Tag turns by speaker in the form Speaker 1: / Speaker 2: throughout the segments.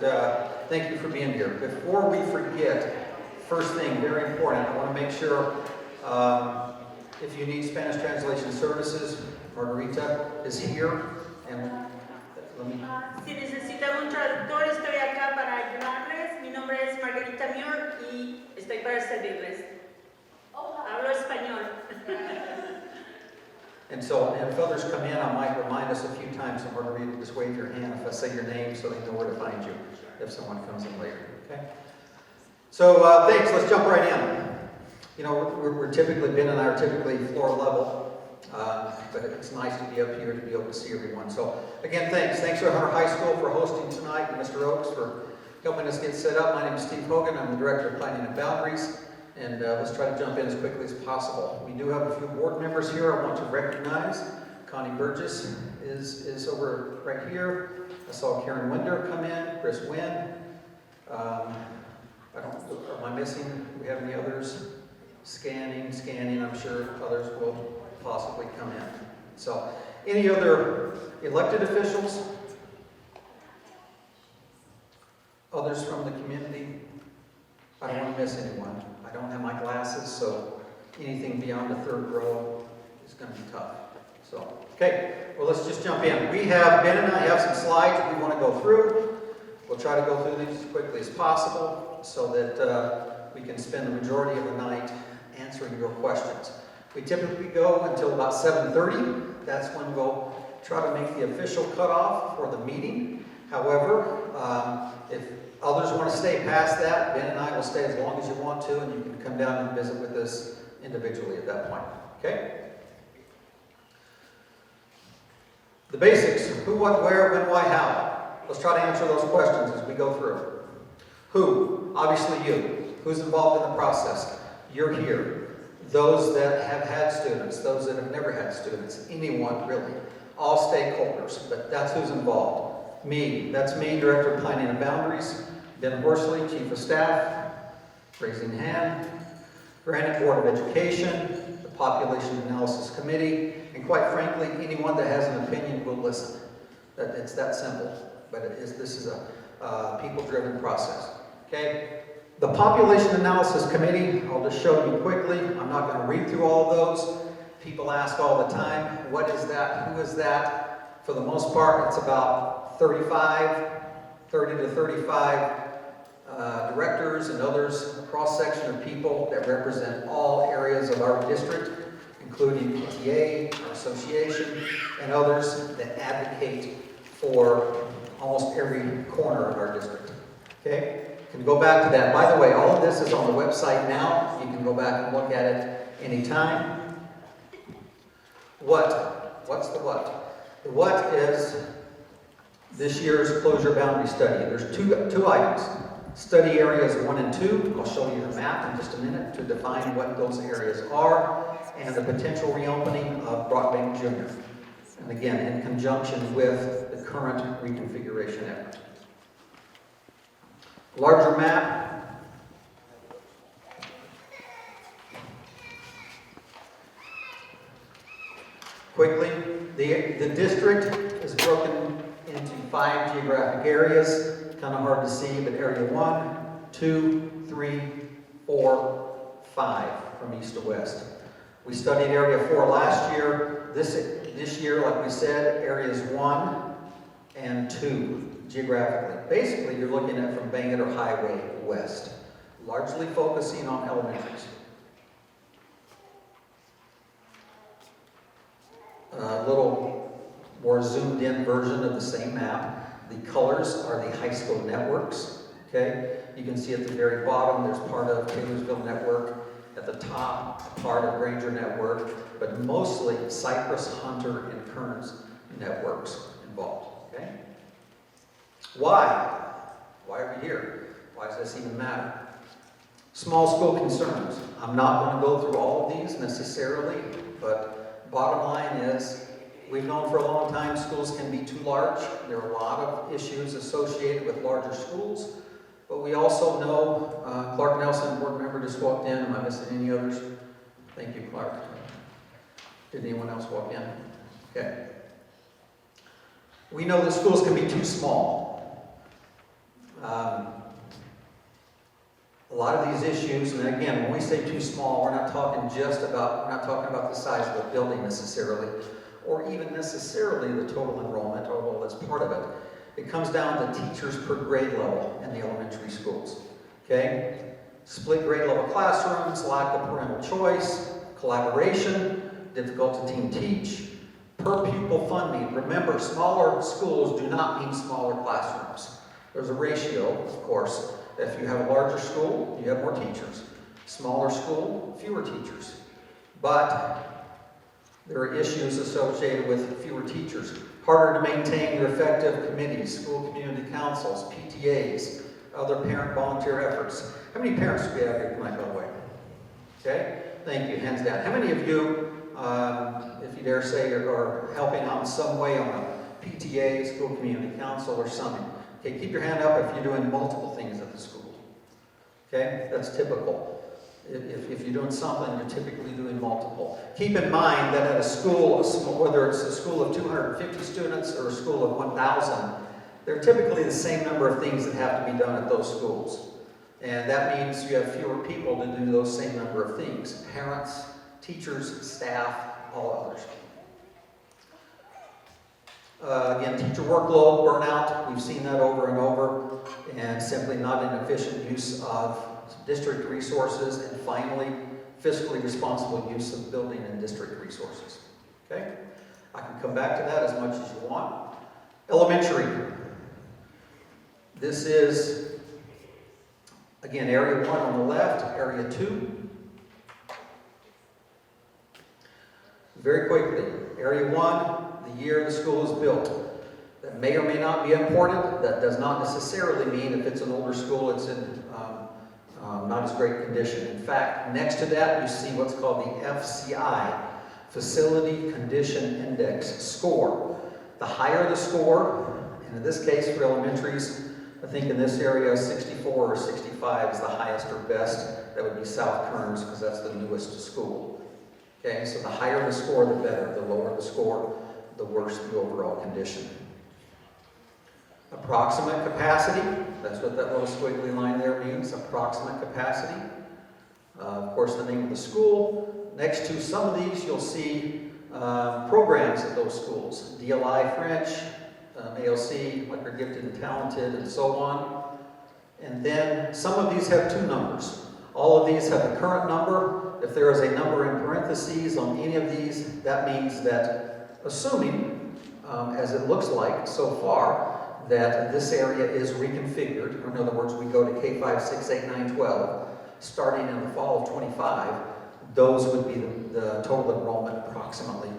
Speaker 1: Thank you for being here. Before we forget, first thing, very important, I want to make sure if you need Spanish translation services, Margarita is here. And let me...
Speaker 2: Si necesitan un traductor, estoy acá para ayudarles. Mi nombre es Margarita Muir y estoy para servirles. Hablo español.
Speaker 1: And so, if others come in, I might remind us a few times, so Margarita, just wave your hand if I say your name so they know where to find you if someone comes in later, okay? So, thanks, let's jump right in. You know, we're typically, Ben and I are typically floor level, but it's nice to be up here to be able to see everyone. So, again, thanks. Thanks to Hunter High School for hosting tonight, and Mr. Oakes for helping us get set up. My name is Steve Hogan. I'm the Director of Planning and Boundaries. And let's try to jump in as quickly as possible. We do have a few board members here I want to recognize. Connie Burgess is over right here. I saw Karen Winder come in, Chris Wynn. Am I missing? Do we have any others? Scanning. I'm sure others will possibly come in. So, any other elected officials? Others from the community? I don't want to miss anyone. I don't have my glasses, so anything beyond the third row is going to be tough. So, okay, well, let's just jump in. Ben and I have some slides we want to go through. We'll try to go through these as quickly as possible so that we can spend the majority of the night answering your questions. We typically go until about 7:30. That's when we'll try to make the official cutoff for the meeting. However, if others want to stay past that, Ben and I will stay as long as you want to, and you can come down and visit with us individually at that point. Okay? The basics: who, what, where, when, why, how. Let's try to answer those questions as we go through. Who? Obviously you. Who's involved in the process? You're here. Those that have had students, those that have never had students, anyone really. All stakeholders, but that's who's involved. Me, that's me, Director of Planning and Boundaries. Ben Horsley, Chief of Staff, raising hand. Granite Board of Education, the Population Analysis Committee, and quite frankly, anyone that has an opinion will listen. It's that simple, but this is a people-driven process. Okay? The Population Analysis Committee, I'll just show you quickly. I'm not going to read through all of those. People ask all the time, what is that? Who is that? For the most part, it's about 30 to 35 directors and others, a cross-section of people that represent all areas of our district, including PTA, our association, and others that advocate for almost every corner of our district. Okay? You can go back to that. By the way, all of this is on the website now. You can go back and look at it anytime. What? What's the what? The what is this year's closure boundary study. There's two items. Study areas 1 and 2. I'll show you the map in just a minute to define what those areas are, and the potential reopening of Brockbank Jr. And again, in conjunction with the current reconfiguration effort. Larger map. Quickly, the district is broken into 5 geographic areas. Kind of hard to see, but area 1, 2, 3, 4, 5 from east to west. We studied area 4 last year. This year, like we said, areas 1 and 2 geographically. Basically, you're looking at from Bangor Highway west, largely focusing on elementaries. A little more zoomed in version of the same map. The colors are the high school networks. Okay, you can see at the very bottom there's part of Taylorsville Network, at the top part of Granger Network, but mostly Cypress, Hunter, and Kearns networks involved. Okay, why? Why are we here? Why does this even matter? Small school concerns. I'm not going to go through all of these necessarily, but bottom line is, we've known for a long time schools can be too large. There are a lot of issues associated with larger schools. But we also know, Clark Nelson, board member, just walked in. Am I missing any others? Thank you, Clark. Did anyone else walk in? Okay. We know that schools can be too small. lot of these issues, and again, when we say too small, we're not talking about the size of the building necessarily, or even necessarily the total enrollment, although that's part of it. It comes down to teachers per grade level in the elementary schools. Okay? Split grade level classrooms, lack of parental choice, collaboration, difficult to team teach, per pupil funding. Remember, smaller schools do not mean smaller classrooms. There's a ratio, of course. If you have a larger school, you have more teachers. Smaller school, fewer teachers. But there are issues associated with fewer teachers. Harder to maintain your effective committees, school community councils, PTAs, other parent volunteer efforts. How many parents do we have here tonight, by the way? Okay, thank you, hands down. How many of you, if you dare say, are helping out in some way on a PTA, school community council, or something? Okay, keep your hand up if you're doing multiple things at the school. Okay, that's typical. If you're doing something, you're typically doing multiple. Keep in mind that at a school, whether it's a school of 250 students or a school of 1,000, there are typically the same number of things that have to be done at those schools. And that means you have fewer people to do those same number of things. Parents, teachers, staff, all others. Again, teacher workload, burnout, we've seen that over and over, and simply not an efficient use of district resources, and finally, fiscally responsible use of building and district resources. Okay? I can come back to that as much as you want. Elementary. This is, again, area 1 on the left, area 2. Very quickly, area 1, the year the school is built. That may or may not be important. That does not necessarily mean if it's an older school, it's in not as great condition. In fact, next to that, you see what's called the FCI, Facility Condition Index score. The higher the score, and in this case for elementaries, I think in this area 64 or 65 is the highest or best. That would be South Kearns because that's the newest school. Okay, so the higher the score, the better. The lower the score, the worse the overall condition. Approximate capacity, that's what that little squiggly line there means, approximate capacity. Of course, the name of the school. Next to some of these, you'll see programs at those schools. DLI French, ALC, like our gifted and talented, and so on. And then some of these have 2 numbers. All of these have a current number. If there is a number in parentheses on any of these, that means that, assuming, as it looks like so far, that this area is reconfigured, or in other words, we go to K5, 6, 8, 9, 12, starting in the fall of 25, those would be the total enrollment approximately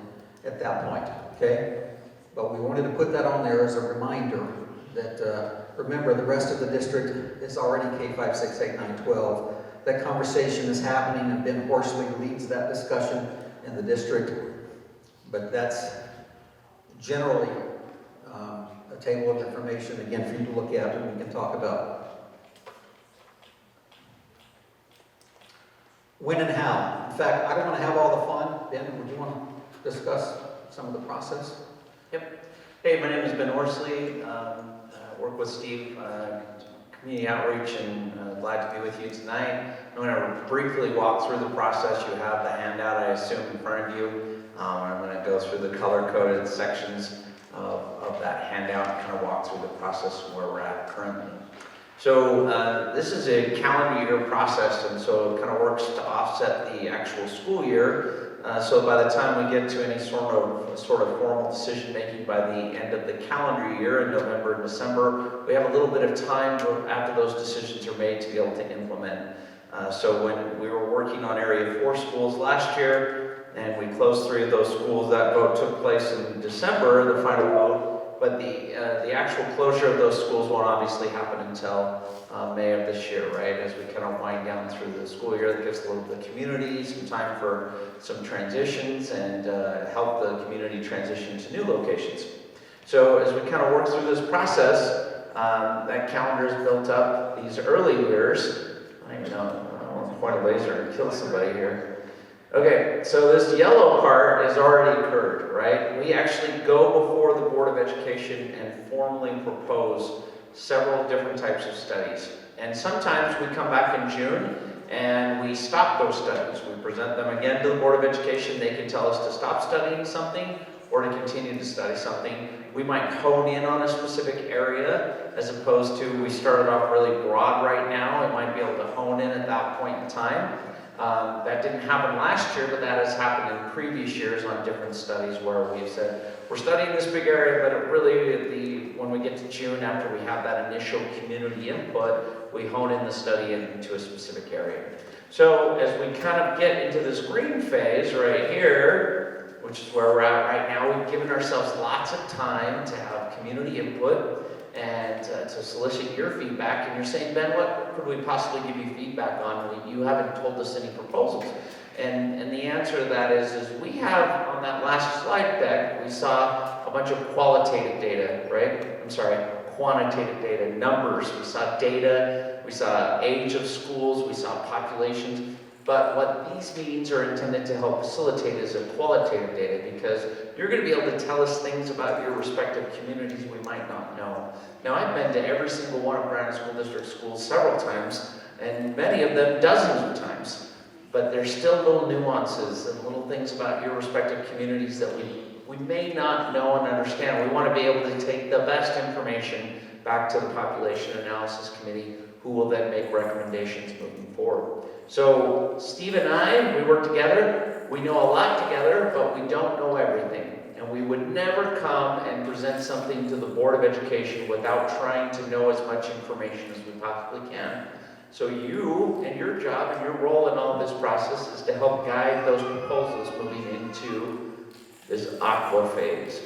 Speaker 1: at that point, okay? But we wanted to put that on there as a reminder that, remember, the rest of the district is already K5, 6, 8, 9, 12. That conversation is happening, and Ben Horsley leads that discussion in the district, but that's generally a table of information, again, for you to look at and we can talk about. When and how. In fact, I don't want to have all the fun. Ben, would you want to discuss some of the process?
Speaker 3: Yep. Hey, my name is Ben Horsley. I work with Steve, Community Outreach, and glad to be with you tonight. I'm going to briefly walk through the process. You have the handout, I assume, in front of you. I'm going to go through the color-coded sections of that handout and kind of walk through the process and where we're at currently. So this is a calendar year process, and so it kind of works to offset the actual school year. So by the time we get to any sort of formal decision making by the end of the calendar year in November and December, we have a little bit of time after those decisions are made to be able to implement. So when we were working on Area 4 schools last year, and we closed 3 of those schools, that vote took place in December, the final vote, but the actual closure of those schools won't obviously happen until May of this year, right? As we kind of wind down through the school year, that gives a little bit of community, some time for some transitions, and help the community transition to new locations. So as we kind of work through this process, that calendar is built up these early years. I don't want to point a laser and kill somebody here. Okay, so this yellow part has already occurred, right? We actually go before the Board of Education and formally propose several different types of studies. And sometimes we come back in June and we stop those studies. We present them again to the Board of Education. They can tell us to stop studying something or to continue to study something. We might hone in on a specific area as opposed to we started off really broad right now. We might be able to hone in at that point in time. That didn't happen last year, but that has happened in previous years on different studies where we've said, we're studying this big area, but it really, when we get to June, after we have that initial community input, we hone in the study into a specific area. So as we kind of get into this green phase right here, which is where we're at right now, we've given ourselves lots of time to have community input and to solicit your feedback. And you're saying, Ben, what could we possibly give you feedback on? You haven't told us any proposals. And the answer to that is we have, on that last slide deck, we saw a bunch of qualitative data, right? I'm sorry, quantitative data, numbers. We saw data, we saw age of schools, we saw populations. But what these meetings are intended to help facilitate is a qualitative data, because you're going to be able to tell us things about your respective communities we might not know. Now, I've been to every single one of Brandon School District schools several times, and many of them dozens of times. But there's still little nuances and little things about your respective communities that we may not know and understand. We want to be able to take the best information back to the Population Analysis Committee, who will then make recommendations moving forward. So Steve and I, we work together. We know a lot together, but we don't know everything. And we would never come and present something to the Board of Education without trying to know as much information as we possibly can. So you and your job and your role in all of this process is to help guide those proposals moving into this aqua phase.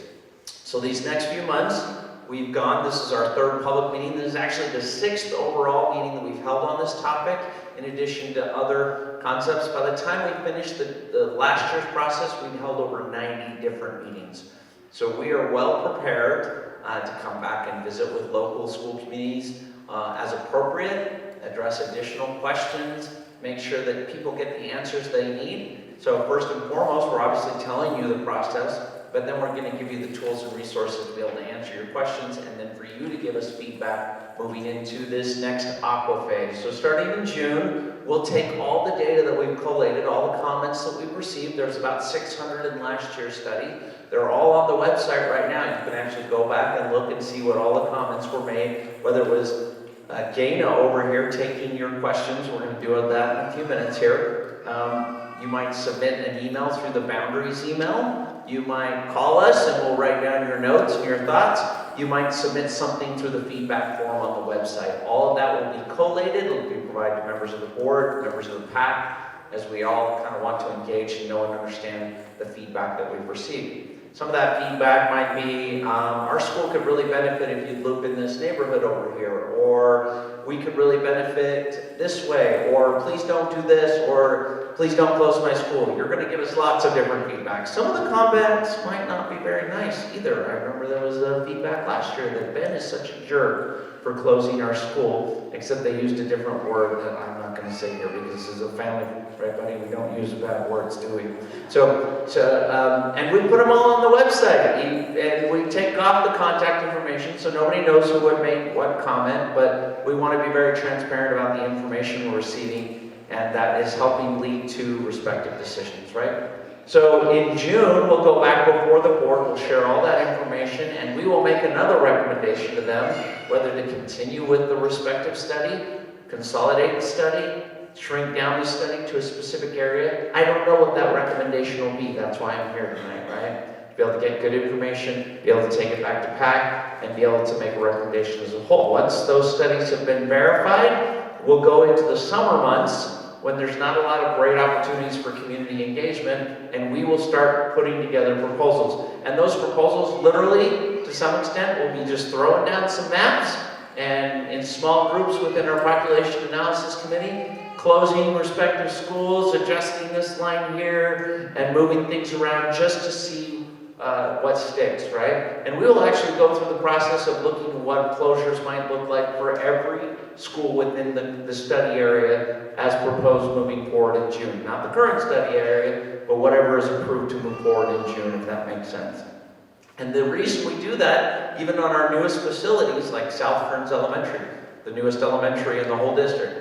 Speaker 3: So these next few months, we've gone, this is our third public meeting. This is actually the 6th overall meeting that we've held on this topic, in addition to other concepts. By the time we finished the last year's process, we've held over 90 different meetings. So we are well prepared to come back and visit with local school communities as appropriate, address additional questions, make sure that people get the answers they need. So first and foremost, we're obviously telling you the process, but then we're going to give you the tools and resources to be able to answer your questions, and then for you to give us feedback moving into this next aqua phase. So starting in June, we'll take all the data that we've collated, all the comments that we've received. There's about 600 in last year's study. They're all on the website right now. You can actually go back and look and see what all the comments were made, whether it was Gaina over here taking your questions. We're going to do that in a few minutes here. You might submit an email through the Boundaries email. You might call us and we'll write down your notes and your thoughts. You might submit something through the feedback form on the website. All of that will be collated. It will be provided to members of the board, members of the PAC, as we all kind of want to engage and know and understand the feedback that we've received. Some of that feedback might be, our school could really benefit if you loop in this neighborhood over here, or we could really benefit this way, or please don't do this, or please don't close my school. You're going to give us lots of different feedback. Some of the comments might not be very nice either. I remember there was a feedback last year that Ben is such a jerk for closing our school, except they used a different word that I'm not going to say here because this is a family, right, buddy? We don't use bad words, do we? And we put them all on the website, and we take off the contact information so nobody knows who would make what comment, but we want to be very transparent about the information we're receiving, and that is helping lead to respective decisions, right? So in June, we'll go back before the board, we'll share all that information, and we will make another recommendation to them, whether to continue with the respective study, consolidate the study, shrink down the study to a specific area. I don't know what that recommendation will be. That's why I'm here tonight, right? To be able to get good information, be able to take it back to PAC, and be able to make a recommendation as a whole. Once those studies have been verified, we'll go into the summer months when there's not a lot of great opportunities for community engagement, and we will start putting together proposals. And those proposals, literally, to some extent, will be just throwing down some maps, and in small groups within our Population Analysis Committee, closing respective schools, adjusting this line here, and moving things around just to see what sticks, right? And we will actually go through the process of looking at what closures might look like for every school within the study area as proposed moving forward in June. Not the current study area, but whatever is approved to move forward in June, if that makes sense. And the reason we do that, even on our newest facilities, like South Kearns Elementary, the newest elementary in the whole district,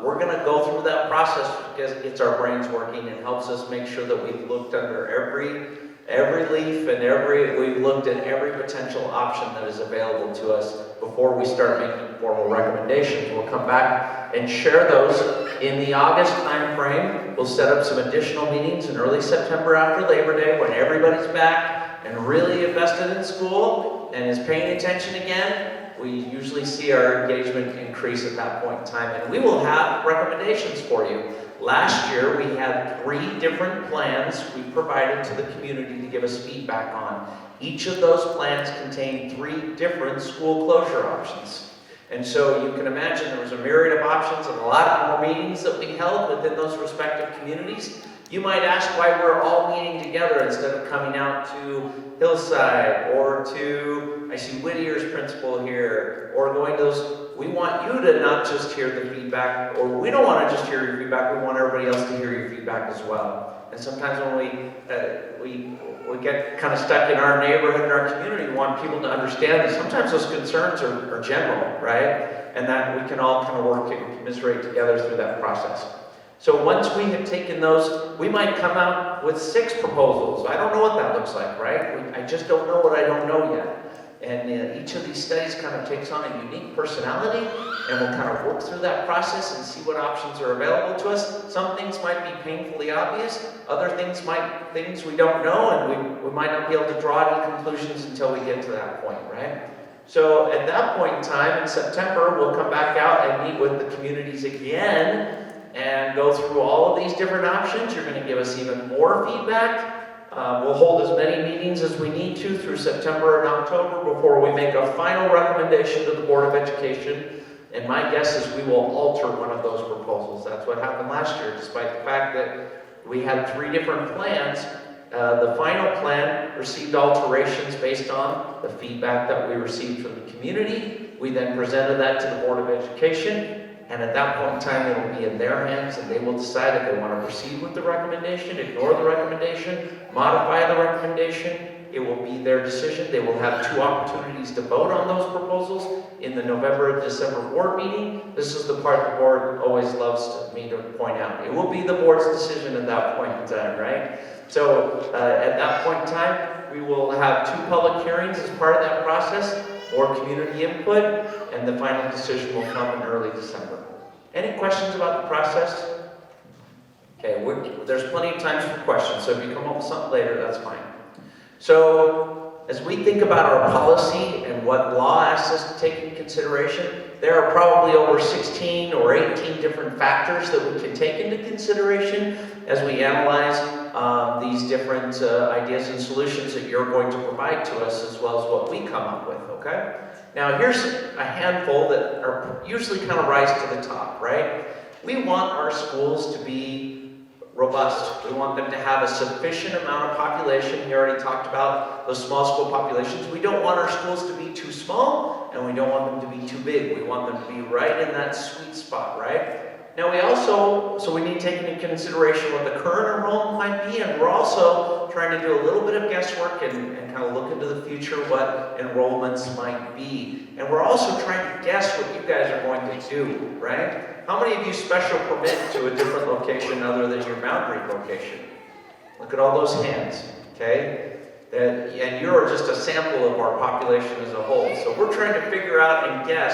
Speaker 3: we're going to go through that process because it gets our brains working and helps us make sure that we've looked under every leaf and we've looked at every potential option that is available to us before we start making formal recommendations. We'll come back and share those in the August time frame. We'll set up some additional meetings in early September after Labor Day when everybody's back and really invested in school and is paying attention again. We usually see our engagement increase at that point in time, and we will have recommendations for you. Last year, we had 3 different plans we provided to the community to give us feedback on. Each of those plans contained 3 different school closure options. And so you can imagine there was a myriad of options and a lot more meetings that we held within those respective communities. You might ask why we're all meeting together instead of coming out to Hillside or to, I see Whittier's principal here, or going to those. We want you to not just hear the feedback, or we don't want to just hear your feedback, we want everybody else to hear your feedback as well. And sometimes when we get kind of stuck in our neighborhood and our community, we want people to understand that sometimes those concerns are general, right? And that we can all kind of work and commiserate together through that process. So once we have taken those, we might come out with 6 proposals. I don't know what that looks like, right? I just don't know what I don't know yet. And each of these studies kind of takes on a unique personality, and we'll kind of work through that process and see what options are available to us. Some things might be painfully obvious, other things we don't know, and we might not be able to draw any conclusions until we get to that point, right? So at that point in time, in September, we'll come back out and meet with the communities again and go through all of these different options. You're going to give us even more feedback. We'll hold as many meetings as we need to through September and October before we make a final recommendation to the Board of Education. And my guess is we will alter one of those proposals. That's what happened last year, despite the fact that we had 3 different plans. The final plan received alterations based on the feedback that we received from the community. We then presented that to the Board of Education. And at that point in time, it will be in their hands, and they will decide if they want to proceed with the recommendation, ignore the recommendation, modify the recommendation. It will be their decision. They will have 2 opportunities to vote on those proposals in the November and December board meeting. This is the part the board always loves me to point out. It will be the board's decision at that point in time, right? So at that point in time, we will have 2 public hearings as part of that process, more community input, and the final decision will come in early December. Any questions about the process? Okay, there's plenty of times for questions, so if you come up with something later, that's fine. So, as we think about our policy and what law asks us to take into consideration, there are probably over 16 or 18 different factors that we can take into consideration as we analyze these different ideas and solutions that you're going to provide to us, as well as what we come up with, okay? Now, here's a handful that are usually kind of rise to the top, right? We want our schools to be robust. We want them to have a sufficient amount of population. We already talked about those small school populations. We don't want our schools to be too small, and we don't want them to be too big. We want them to be right in that sweet spot, right? Now we need to take into consideration what the current enrollment might be, and we're also trying to do a little bit of guesswork and kind of look into the future what enrollments might be. And we're also trying to guess what you guys are going to do, right? How many of you special permit to a different location other than your boundary location? Look at all those hands, okay? And you're just a sample of our population as a whole. So we're trying to figure out and guess,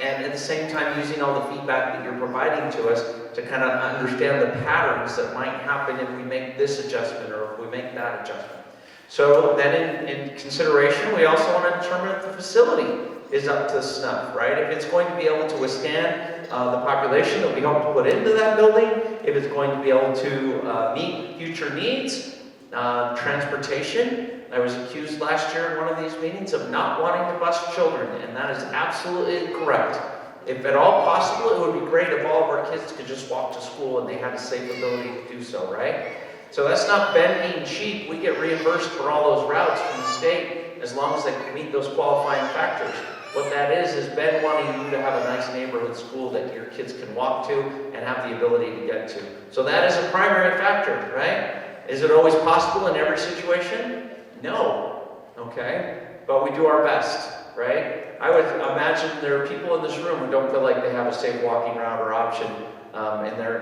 Speaker 3: and at the same time using all the feedback that you're providing to us to kind of understand the patterns that might happen if we make this adjustment or if we make that adjustment. So then in consideration, we also want to determine if the facility is up to snuff, right? If it's going to be able to withstand the population that we hope to put into that building, if it's going to be able to meet future needs, transportation. I was accused last year in one of these meetings of not wanting to bus children, and that is absolutely incorrect. If at all possible, it would be great if all of our kids could just walk to school and they had a safe ability to do so, right? So that's not Ben being cheap. We get reimbursed for all those routes from the state as long as they can meet those qualifying factors. What that is Ben wanting you to have a nice neighborhood school that your kids can walk to and have the ability to get to. So that is a primary factor, right? Is it always possible in every situation? No. okay? But we do our best, right? I would imagine there are people in this room who don't feel like they have a safe walking route or option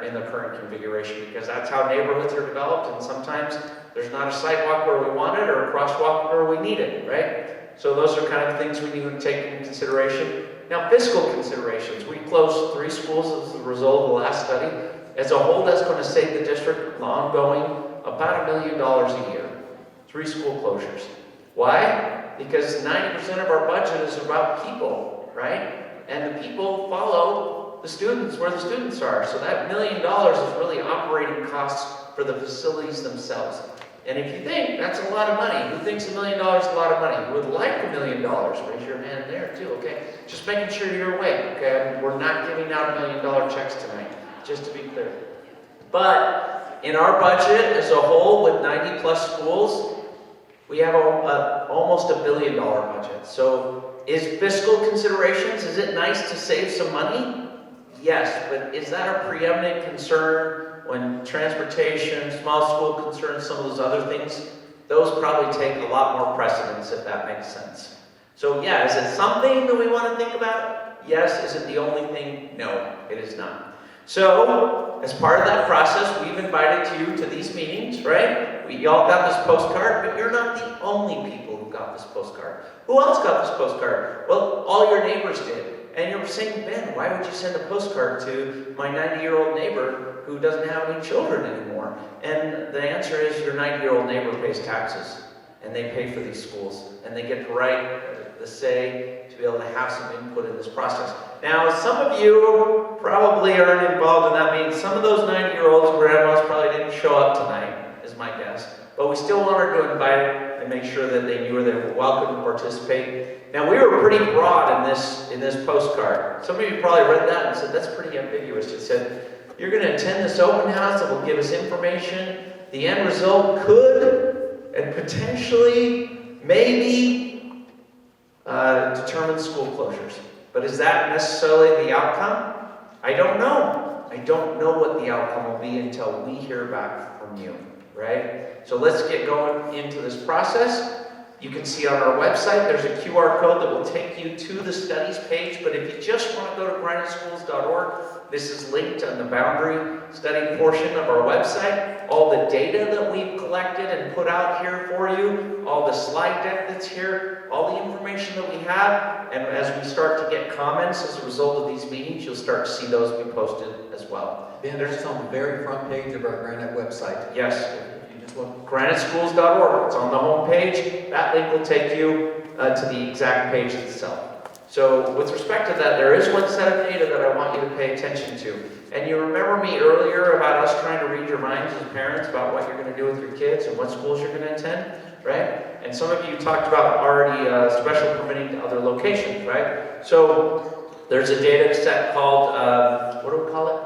Speaker 3: in the current configuration, because that's how neighborhoods are developed, and sometimes there's not a sidewalk where we want it or a crosswalk where we need it, right? So those are kind of things we need to take into consideration. Now, fiscal considerations. We closed 3 schools as a result of the last study. As a whole, that's going to save the district ongoing about $1 million a year. 3 school closures. Why? Because 90% of our budget is about people, right? And the people follow the students where the students are. So that $1 million is really operating costs for the facilities themselves. And if you think that's a lot of money, who thinks $1 million is a lot of money? Who would like $1 million? Raise your hand there too, okay? Just making sure you're awake, okay? We're not giving out $1 million checks tonight, just to be clear. But in our budget as a whole, with 90 plus schools, we have almost $1 billion budget. So is fiscal considerations, is it nice to save some money? Yes, but is that a preeminent concern when transportation, small school concerns, some of those other things, those probably take a lot more precedence, if that makes sense. So yeah, is it something that we want to think about? Yes. Is it the only thing? No, it is not. So, as part of that process, we've invited you to these meetings, right? Y'all got this postcard, but you're not the only people who got this postcard. Who else got this postcard? Well, all your neighbors did. And you're saying, Ben, why would you send a postcard to my 90-year-old neighbor who doesn't have any children anymore? And the answer is your 90-year-old neighbor pays taxes, and they pay for these schools, and they get to write the say to be able to have some input in this process. Now, some of you probably aren't involved in that meeting. Some of those 90-year-olds, grandmas, probably didn't show up tonight, is my guess. But we still wanted to invite them and make sure that they knew they were welcome to participate. Now, we were pretty broad in this postcard. Some of you probably read that and said, that's pretty ambiguous. It said, you're going to attend this open house that will give us information. The end result could and potentially, maybe, determine school closures. But is that necessarily the outcome? I don't know. I don't know what the outcome will be until we hear back from you, right? So let's get going into this process. You can see on our website, there's a QR code that will take you to the studies page, but if you just want to go to graniteschools.org, this is linked on the boundary study portion of our website. All the data that we've collected and put out here for you, all the slide deck that's here, all the information that we have, and as we start to get comments as a result of these meetings, you'll start to see those be posted as well.
Speaker 1: Ben, there's on the very front page of our Granite website.
Speaker 3: Yes. graniteschools.org. It's on the home page. That link will take you to the exact page itself. So with respect to that, there is one set of data that I want you to pay attention to. And you remember me earlier about us trying to read your minds as parents about what you're going to do with your kids and what schools you're going to attend, right? And some of you talked about already special permitting to other locations, right? So there's a data set called, what do we call it?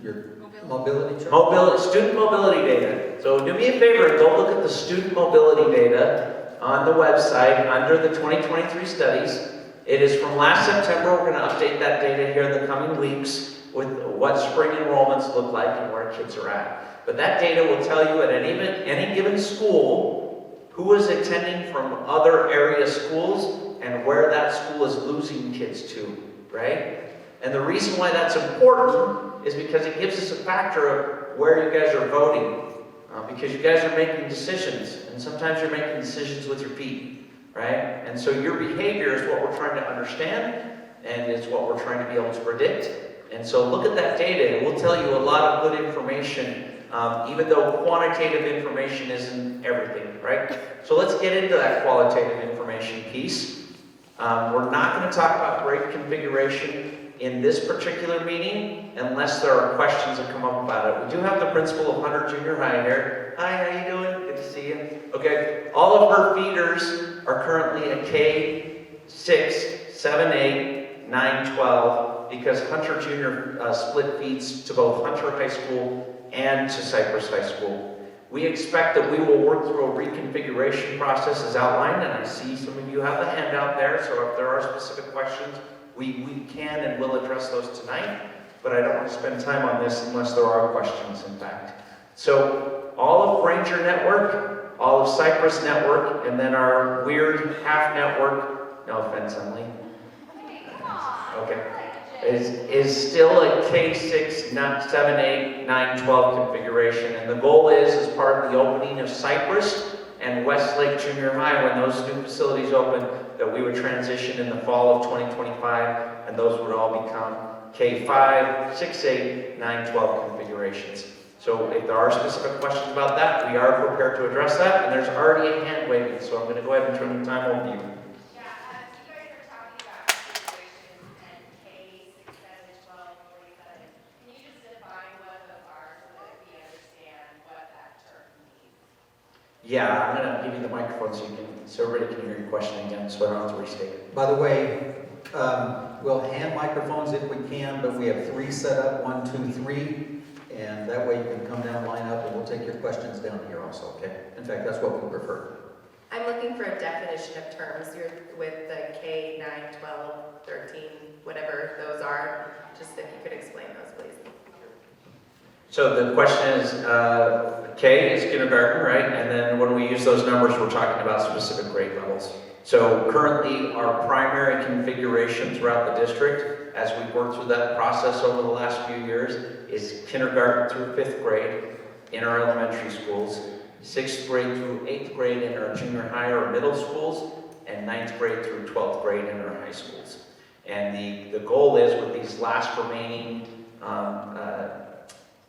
Speaker 1: Your mobility chart?
Speaker 3: Student mobility data. So do me a favor and go look at the student mobility data on the website under the 2023 studies. It is from last September. We're going to update that data here in the coming weeks with what spring enrollments look like and where kids are at. But that data will tell you at any given school who is attending from other area schools and where that school is losing kids to, right? And the reason why that's important is because it gives us a factor of where you guys are voting. Because you guys are making decisions, and sometimes you're making decisions with your feet, right? And so your behavior is what we're trying to understand, and it's what we're trying to be able to predict. And so look at that data, and we'll tell you a lot of good information, even though quantitative information isn't everything, right? So let's get into that qualitative information piece. We're not going to talk about grade configuration in this particular meeting, unless there are questions that come up about it. We do have the principal of Hunter Junior High here. Hi, how you doing? Good to see you. Okay, all of her feeders are currently at K6, 7, 8, 9, 12, because Hunter Junior split feeds to both Hunter High School and to Cypress High School. We expect that we will work through a reconfiguration process as outlined, and I see some of you have the handout there, so if there are specific questions, we can and will address those tonight, but I don't want to spend time on this unless there are questions, in fact. So all of Ranger Network, all of Cypress Network, and then our weird half network, no offense, Emily. Okay. Is still a K6, 7, 8, 9, 12 configuration. And the goal is, as part of the opening of Cypress and Westlake Junior High, when those new facilities open, that we would transition in the fall of 2025, and those would all become K5, 6, 8, 9, 12 configurations. So if there are specific questions about that, we are prepared to address that, and there's already a hand waving, so I'm going to go ahead and turn the time over to you.
Speaker 4: Yeah, you guys are talking about configurations and K, 6, 7, 12, 47. Can you just define what those are so that we understand what that term means?
Speaker 3: Yeah, I'm going to give you the microphone so everybody can hear your question again, so I don't have to restate it.
Speaker 1: By the way, we'll hand microphones if we can, but we have 3 set up, 1, 2, 3. And that way you can come down, line up, and we'll take your questions down here also, okay? In fact, that's what we prefer.
Speaker 5: I'm looking for a definition of terms. You're with the K, 9, 12, 13, whatever those are. Just if you could explain those, please.
Speaker 3: So the question is, K is kindergarten, right? And then when we use those numbers, we're talking about specific grade levels. So currently, our primary configuration throughout the district, as we work through that process over the last few years, is kindergarten through 5th grade in our elementary schools, 6th grade through 8th grade in our junior high or middle schools, and 9th grade through 12th grade in our high schools. And the goal is, with these last remaining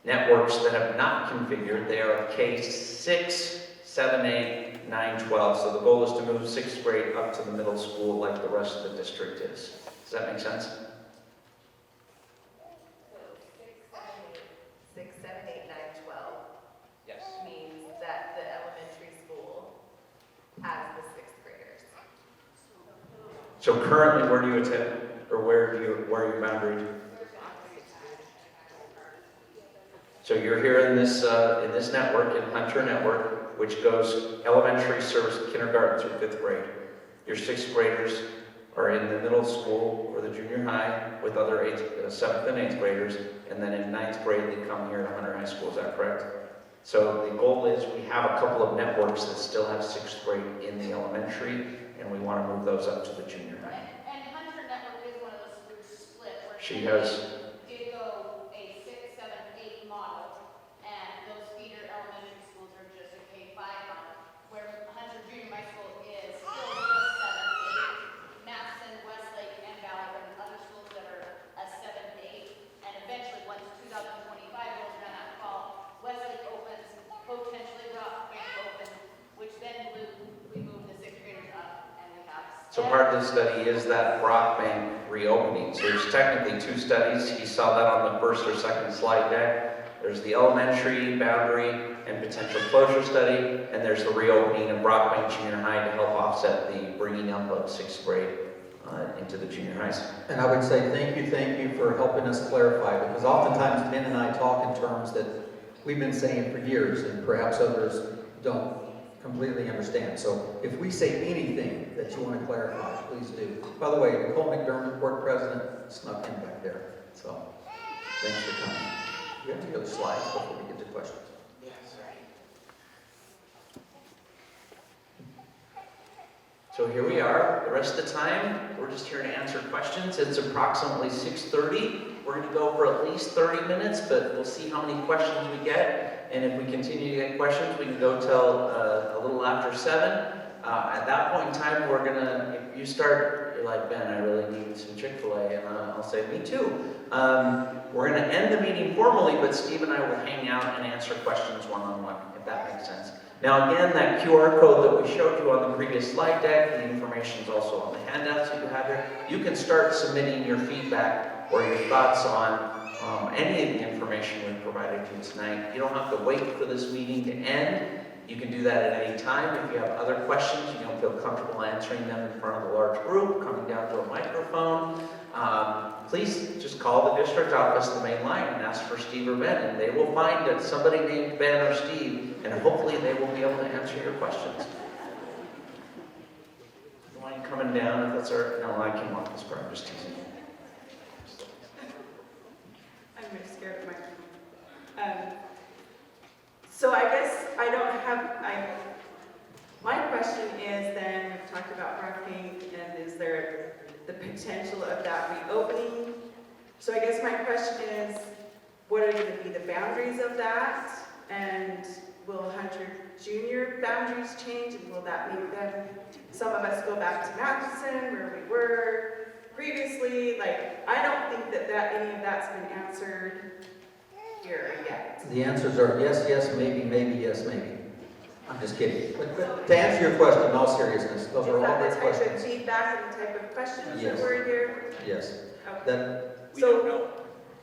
Speaker 3: networks that have not configured, they are K6, 7, 8, 9, 12. So the goal is to move 6th grade up to the middle school like the rest of the district is. Does that make sense?
Speaker 5: 6, 7, 8, 9, 12
Speaker 3: Yes.
Speaker 5: means that the elementary school has the 6th graders.
Speaker 3: So currently, where do you attend, or where are you boundaried? So you're here in this network, in Hunter Network, which goes elementary service kindergarten through 5th grade. Your 6th graders are in the middle school or the junior high with other 7th and 8th graders, and then in 9th grade they come here to Hunter High School. Is that correct? So the goal is, we have a couple of networks that still have 6th grade in the elementary, and we want to move those up to the junior high.
Speaker 4: And Hunter Network is one of those weird split where
Speaker 3: She has.
Speaker 4: did go a 6, 7, 8 model, and those feeder elementary schools are just a K5 model, where Hunter Junior High School is still just 7, 8. Madison, Westlake, and Valley are the other schools that are a 7, 8. And eventually, once 2025 rolls around that fall, Westlake opens, potentially Rock Bank opens, which then we move the 6th graders up, and we have.
Speaker 3: So part of the study is that Brock Bank reopening. So there's technically 2 studies. He saw that on the first or second slide deck. There's the elementary boundary and potential closure study, and there's the reopening of Brock Bank Junior High to help offset the bringing up of 6th grade into the junior highs.
Speaker 1: And I would say thank you for helping us clarify, because oftentimes Ben and I talk in terms that we've been saying for years, and perhaps others don't completely understand. So if we say anything that you want to clarify, please do. By the way, Nicole McDermott, board president, snuck in back there. So thanks for coming. You have to go to slides before we get to questions.
Speaker 3: So here we are. The rest of the time, we're just here to answer questions. It's approximately 6:30. We're going to go for at least 30 minutes, but we'll see how many questions we get. And if we continue to get questions, we can go till a little after 7. At that point in time, we're going to, if you start, you're like, Ben, I really need some Chick-fil-A, and I'll say, me too. We're going to end the meeting formally, but Steve and I will hang out and answer questions one-on-one, if that makes sense. Now again, that QR code that we showed you on the previous slide deck, the information is also on the handouts that you have here. You can start submitting your feedback or your thoughts on any of the information we've provided you tonight. You don't have to wait for this meeting to end. You can do that at any time. If you have other questions, you don't feel comfortable answering them in front of a large group, coming down to a microphone, please just call the district office, the main line, and ask for Steve or Ben, and they will find somebody named Ben or Steve, and hopefully they will be able to answer your questions. You mind coming down if that's all right? No, I can walk this part. I'm just teasing you.
Speaker 2: I'm really scared of microphone. So I guess I don't have, potential of that reopening. So I guess my question is, what are going to be the boundaries of that? And will Hunter Junior boundaries change? And will that make them, some of us go back to Matheson where we were previously? Like, I don't think that any of that's been answered here yet.
Speaker 1: The answers are yes, yes, maybe, maybe, yes, maybe. I'm just kidding. But to answer your question, in all seriousness, those are all great
Speaker 2: Is that the type of
Speaker 1: questions.
Speaker 2: feedback and the type of questions
Speaker 1: Yes.
Speaker 2: that were here?
Speaker 1: Yes.
Speaker 2: Okay.
Speaker 1: That,
Speaker 6: We
Speaker 2: So-
Speaker 6: don't know.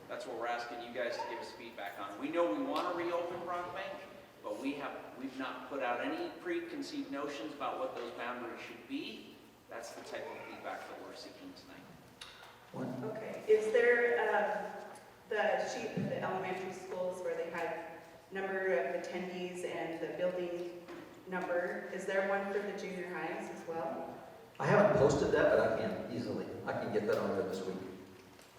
Speaker 6: That's what we're asking you guys to give us feedback on. We know we want to reopen Brockbank, but we've not put out any preconceived notions about what those boundaries should be. That's the type of feedback that we're seeking tonight.
Speaker 2: Okay, is there the sheet of the elementary schools where they had number of attendees and the building number? Is there one for the junior highs as well?
Speaker 1: I haven't posted that, but I can easily. I can get that on there this week.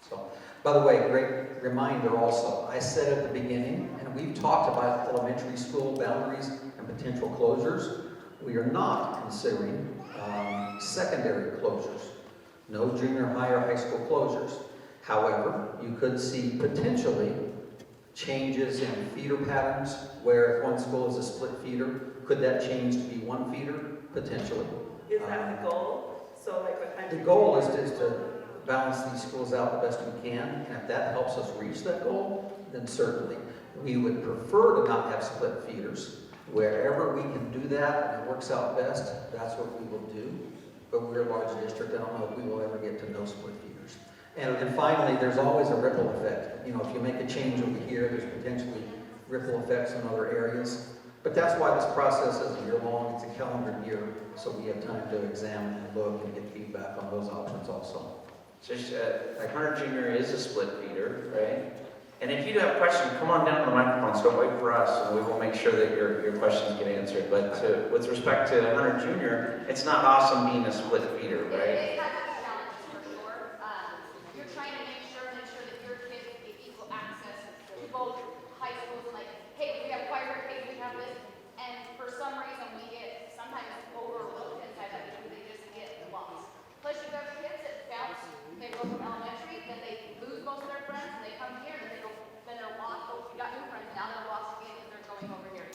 Speaker 1: So, by the way, great reminder also. I said at the beginning, and we've talked about elementary school boundaries and potential closures. We are not considering secondary closures. No junior high or high school closures. However, you could see potentially changes in feeder patterns where if one school is a split feeder, could that change to be one feeder? Potentially.
Speaker 2: Is that the goal? So like with
Speaker 1: The
Speaker 2: Hunter
Speaker 1: goal
Speaker 2: Junior?
Speaker 1: is to balance these schools out the best we can, and if that helps us reach that goal, then certainly. We would prefer to not have split feeders. Wherever we can do that and it works out best, that's what we will do. But we're a large district, I don't know if we will ever get to no split feeders. And finally, there's always a ripple effect. You know, if you make a change over here, there's potentially ripple effects in other areas. But that's why this process is a year long, it's a calendar year, so we have time to examine and look and get feedback on those options also.
Speaker 3: Just, Hunter Junior is a split feeder, right? And if you have questions, come on down to the microphones, don't wait for us, and we will make sure that your questions get answered. But with respect to Hunter Junior, it's not awesome being a split feeder, right?
Speaker 4: It has its challenges for sure. You're trying to make sure that your kids get equal access to both high schools, like, hey, we have choir, hey, we have this. And for some reason, we get sometimes overlooked inside that because they just get lost. Plus, you have kids that bounce, they go from elementary, then they lose most of their friends, and they come here, and then they're lost. Oh, we got new friends, now they're lost again because they're going over here.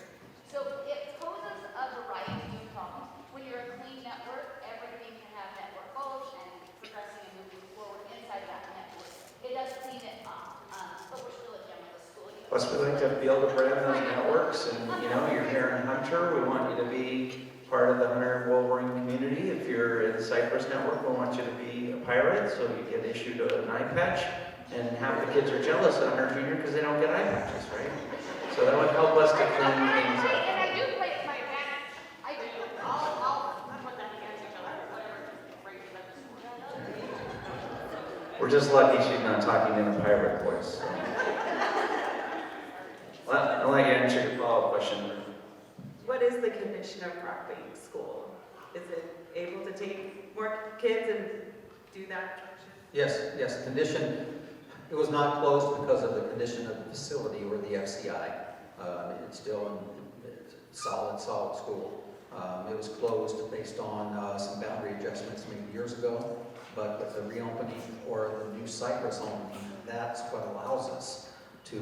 Speaker 4: So it poses a variety of problems. When you're a clean network, everything can have network goals and progressing and moving forward inside that network. It does clean it up, but we're still a generalist school.
Speaker 3: Plus, we like to be able to brand those networks, and you know, you're here in Hunter, we want you to be part of the Hunter Wolverine community. If you're in the Cypress Network, we want you to be a pirate, so you get issued an eye patch. And half the kids are jealous of Hunter Junior because they don't get eye patches, right? So that would help us to clean things up.
Speaker 4: And I do play it to my advantage. I do. I'll put that against each other, whatever phrases I just.
Speaker 3: We're just lucky she's not talking in a pirate voice. So. Well, I'll let you answer your follow-up question.
Speaker 2: What is the condition of Brockbank School? Is it able to take more kids and do that?
Speaker 1: Yes, yes, condition, it was not closed because of the condition of the facility or the FCI. It's still a solid school. It was closed based on some boundary adjustments made years ago, but with the reopening or the new Cypress opening, that's what allows us to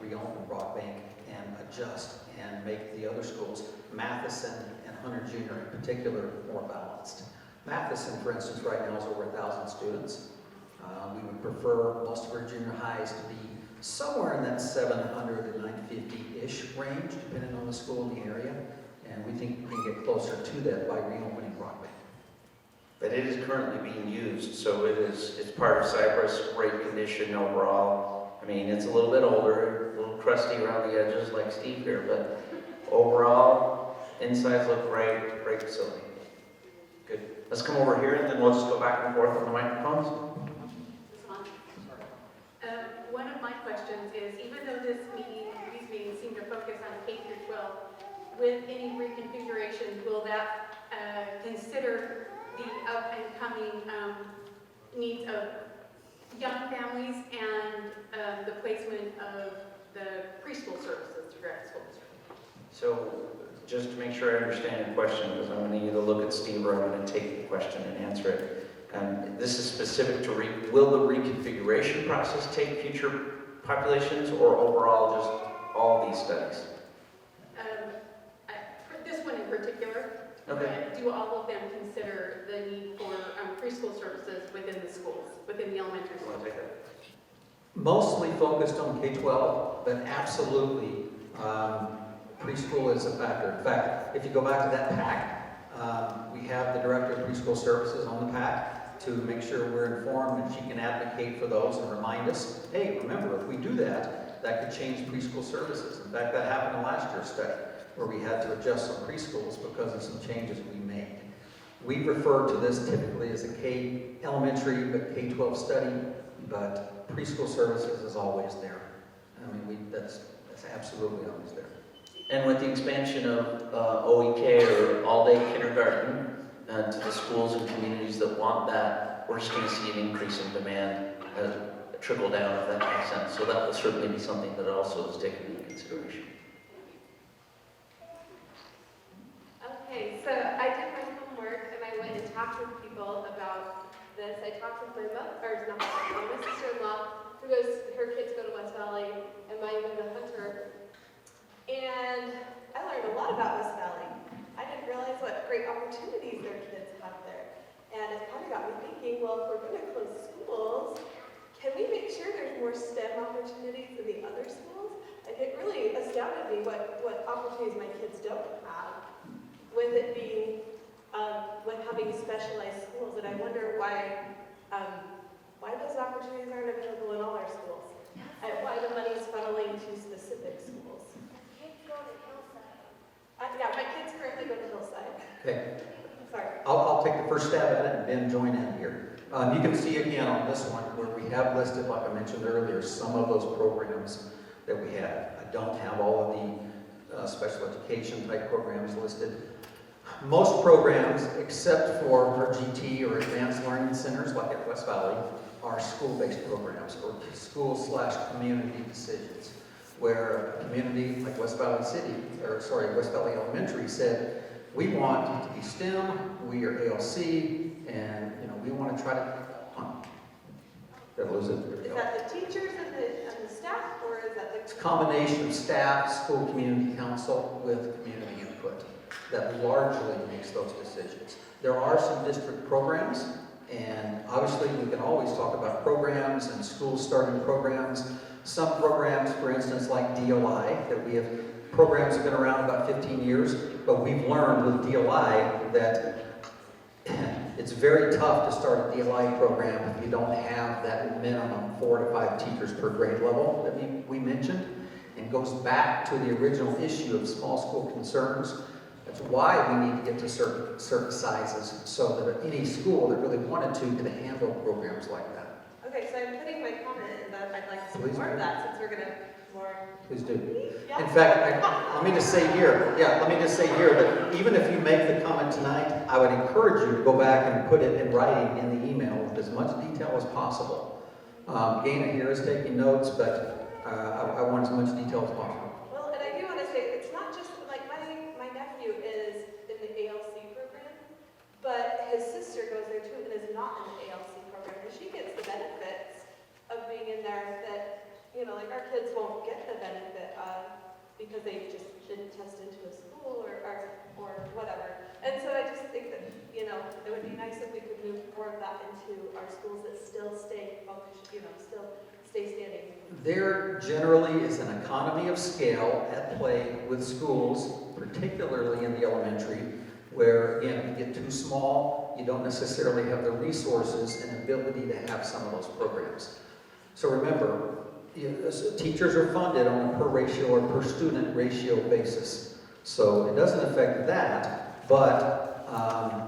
Speaker 1: reopen Brockbank and adjust and make the other schools, Matheson and Hunter Junior in particular, more balanced. Matheson, for instance, right now is over 1,000 students. We would prefer most of our junior highs to be somewhere in that 700 to 950-ish range, depending on the school in the area. And we think we can get closer to that by reopening Brockbank.
Speaker 3: But it is currently being used, so it's part of Cypress, great condition overall. I mean, it's a little bit older, a little crusty around the edges like Steve here, but overall, insides look great, great facility. Good. Let's come over here and then we'll just go back and forth on the microphones.
Speaker 7: One of my questions is, even though these meetings seem to focus on K through 12, with any reconfiguration, will that consider the up and coming needs of young families and the placement of the preschool services throughout the school district?
Speaker 3: So just to make sure I understand your question, because I'm going to either look at Steve or I'm going to take the question and answer it. And this is specific to, will the reconfiguration process take future populations or overall just all these studies?
Speaker 7: For this one in particular,
Speaker 3: Okay.
Speaker 7: do all of them consider the need for preschool services within the schools, within the elementary
Speaker 3: You want
Speaker 7: schools?
Speaker 3: to take that?
Speaker 1: Mostly focused on K-12, but absolutely preschool is a factor. In fact, if you go back to that pack, we have the Director of Preschool Services on the pack to make sure we're informed and she can advocate for those and remind us, hey, remember, if we do that, that could change preschool services. In fact, that happened in last year's study where we had to adjust some preschools because of some changes we made. We refer to this typically as a K elementary but K-12 study, but preschool services is always there. I mean, that's absolutely always there.
Speaker 3: And with the expansion of OEK or all-day kindergarten to the schools and communities that want that, we're just going to see an increase in demand trickle down, if that makes sense. So that will certainly be something that also is taken into consideration.
Speaker 8: Okay, so I did my homework and I went and talked with people about this. I talked with my mother, or not my mother, my sister-in-law, who goes, her kids go to West Valley and mine go to Hunter. And I learned a lot about West Valley. I didn't realize what great opportunities their kids have there. And it kind of got me thinking, well, if we're going to close schools, can we make sure there's more STEM opportunities in the other schools? And it really astounded me what opportunities my kids don't have, with it being, with having specialized schools. And I wonder why those opportunities aren't available in all our schools, and why the money is funneling to specific schools. Yeah, my kids currently go to Hillside.
Speaker 1: Okay,
Speaker 8: Sorry.
Speaker 1: I'll take the first stab at it and then join in here. You can see again on this one where we have listed, like I mentioned earlier, some of those programs that we have. I don't have all of the special education type programs listed. Most programs, except for our GT or advanced learning centers like at West Valley, are school-based programs or school/community decisions, where a community like West Valley West Valley Elementary said, we want it to be STEM, we are ALC, and we want to try to, did I lose it? There we
Speaker 8: Is
Speaker 1: go.
Speaker 8: that the teachers and the staff, or is that
Speaker 1: It's a
Speaker 8: the?
Speaker 1: combination of staff, school community council with community input that largely makes those decisions. There are some district programs, and obviously we can always talk about programs and schools starting programs. Some programs, for instance, like DOI, that we have programs have been around about 15 years, but we've learned with DOI that it's very tough to start a DLI program if you don't have that minimum 4 to 5 teachers per grade level that we mentioned, and goes back to the original issue of small school concerns. That's why we need to get to certain sizes so that any school that really wanted to could handle programs like that.
Speaker 8: Okay, so I'm putting my comment in that I'd like to see
Speaker 1: Please
Speaker 8: more
Speaker 1: do.
Speaker 8: of that, since we're gonna more.
Speaker 1: Please do.
Speaker 8: Yeah.
Speaker 1: In fact, let me just say here that even if you make the comment tonight, I would encourage you to go back and put it in writing in the email with as much detail as possible. Gana here is taking notes, but I want as much detail as possible.
Speaker 8: Well, and I do want to say, it's not just, like, my nephew is in the ALC program, but his sister goes there too and is not in the ALC program, and she gets the benefits of being in there that, like our kids won't get the benefit of because they just didn't test into a school or whatever. And so I just think that, it would be nice if we could move more of that into our schools that still stay focused, still stay standing.
Speaker 1: There generally is an economy of scale at play with schools, particularly in the elementary, where, again, if you get too small, you don't necessarily have the resources and ability to have some of those programs. So remember, teachers are funded on a per ratio or per student ratio basis. So it doesn't affect that, but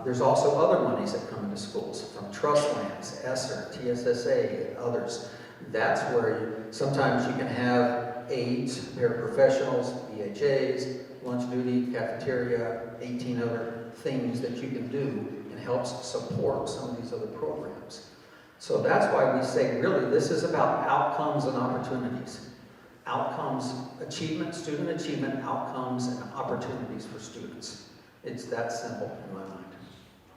Speaker 1: there's also other monies that come into schools, from trust lands, ESSER, TSSA, and others. That's where sometimes you can have aides, paraprofessionals, BHAs, lunch duty, cafeteria, 18 other things that you can do and helps support some of these other programs. So that's why we say, really, this is about outcomes and opportunities. Outcomes, achievement, student achievement, outcomes, and opportunities for students. It's that simple in my mind.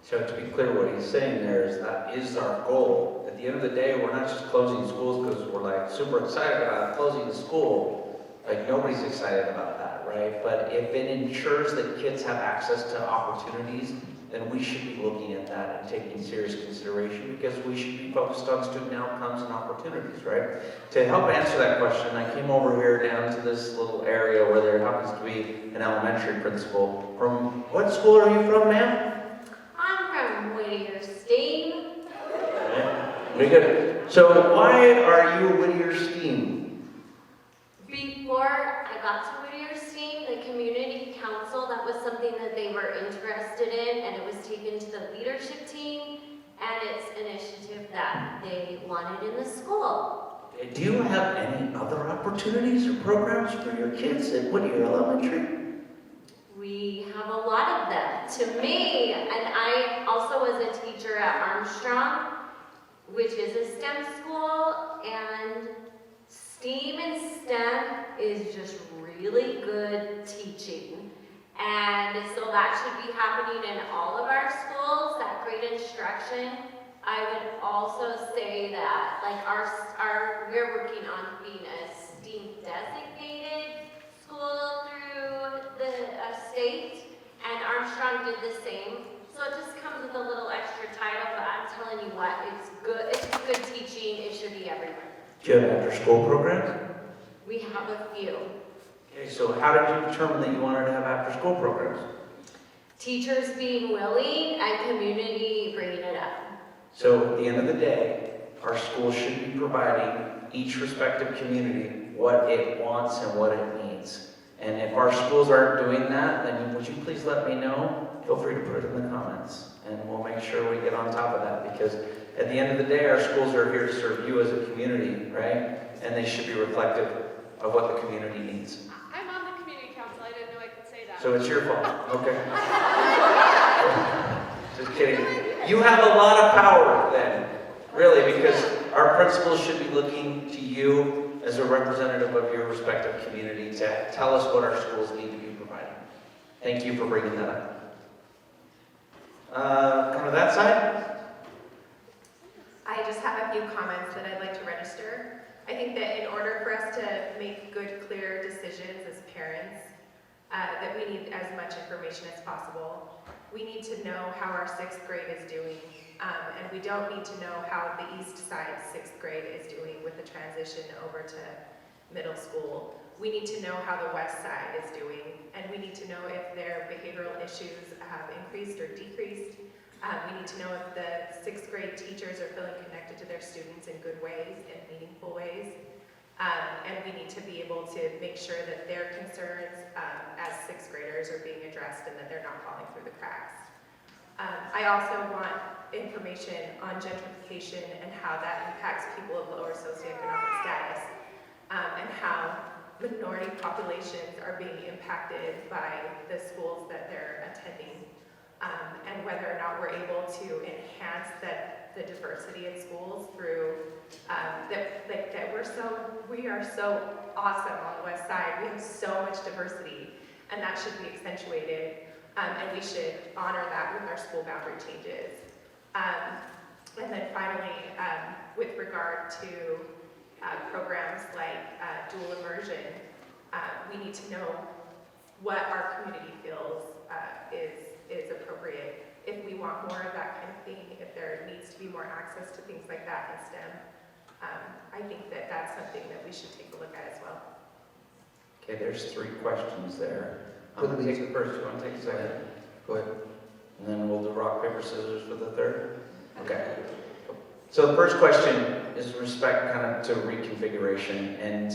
Speaker 3: So to be clear, what he's saying there is that is our goal. At the end of the day, we're not just closing schools because we're like super excited about closing the school. Like nobody's excited about that, right? But if it ensures that kids have access to opportunities, then we should be looking at that and taking serious consideration because we should be focused on student outcomes and opportunities, right? To help answer that question, I came over here down to this little area where there happens to be an elementary principal. From what school are you from, ma'am?
Speaker 8: I'm from Whittier Steam.
Speaker 3: Very good. So why are you Whittier Steam?
Speaker 8: Before I got to Whittier Steam, the community council, that was something that they were interested in, and it was taken to the leadership team, and it's an initiative that they wanted in the school.
Speaker 3: Do you have any other opportunities or programs for your kids at Whittier Elementary?
Speaker 8: We have a lot of them. To me, and I also was a teacher at Armstrong, which is a STEM school, and STEAM and STEM is just really good teaching. And so that should be happening in all of our schools, that great instruction. I would also say that, like we're working on being a STEAM designated school through the state, and Armstrong did the same. So it just comes with a little extra title, but I'm telling you what, it's good. It's good teaching. It should be everywhere.
Speaker 3: Do you have after-school programs?
Speaker 8: We have a few.
Speaker 3: Okay, so how did you determine that you wanted to have after-school programs?
Speaker 8: Teachers being willing and community bringing it up.
Speaker 3: So at the end of the day, our school should be providing each respective community what it wants and what it needs. And if our schools aren't doing that, then would you please let me know? Feel free to put it in the comments, and we'll make sure we get on top of that, because at the end of the day, our schools are here to serve you as a community, right? And they should be reflective of what the community needs.
Speaker 8: I'm on the community council. I didn't know I could say that.
Speaker 3: So it's your fault, okay? Just kidding. You have a lot of power then, really, because our principals should be looking to you as a representative of your respective community to tell us what our schools need to be providing. Thank you for bringing that up. Come to that side.
Speaker 5: I just have a few comments that I'd like to register. I think that in order for us to make good, clear decisions as parents, that we need as much information as possible. We need to know how our 6th grade is doing, and we don't need to know how the east side 6th grade is doing with the transition over to middle school. We need to know how the west side is doing, and we need to know if their behavioral issues have increased or decreased. We need to know if the 6th grade teachers are feeling connected to their students in good ways and meaningful ways. And we need to be able to make sure that their concerns as 6th graders are being addressed and that they're not falling through the cracks. I also want information on gentrification and how that impacts people of lower socioeconomic status, and how minority populations are being impacted by the schools that they're attending, and whether or not we're able to enhance the diversity in schools through we are so awesome on the west side. We have so much diversity, and that should be accentuated, and we should honor that with our school boundary changes. And then finally, with regard to programs like dual immersion, we need to know what our community feels is appropriate. If we want more of that kind of thing, if there needs to be more access to things like that in STEM, I think that that's something that we should take a look at as well.
Speaker 3: Okay, there's 3 questions there. I'm going to take the first. You want to take the second?
Speaker 1: Go ahead.
Speaker 3: And then we'll do rock, paper, scissors for the third? Okay. So the first question is with respect kind of to reconfiguration. And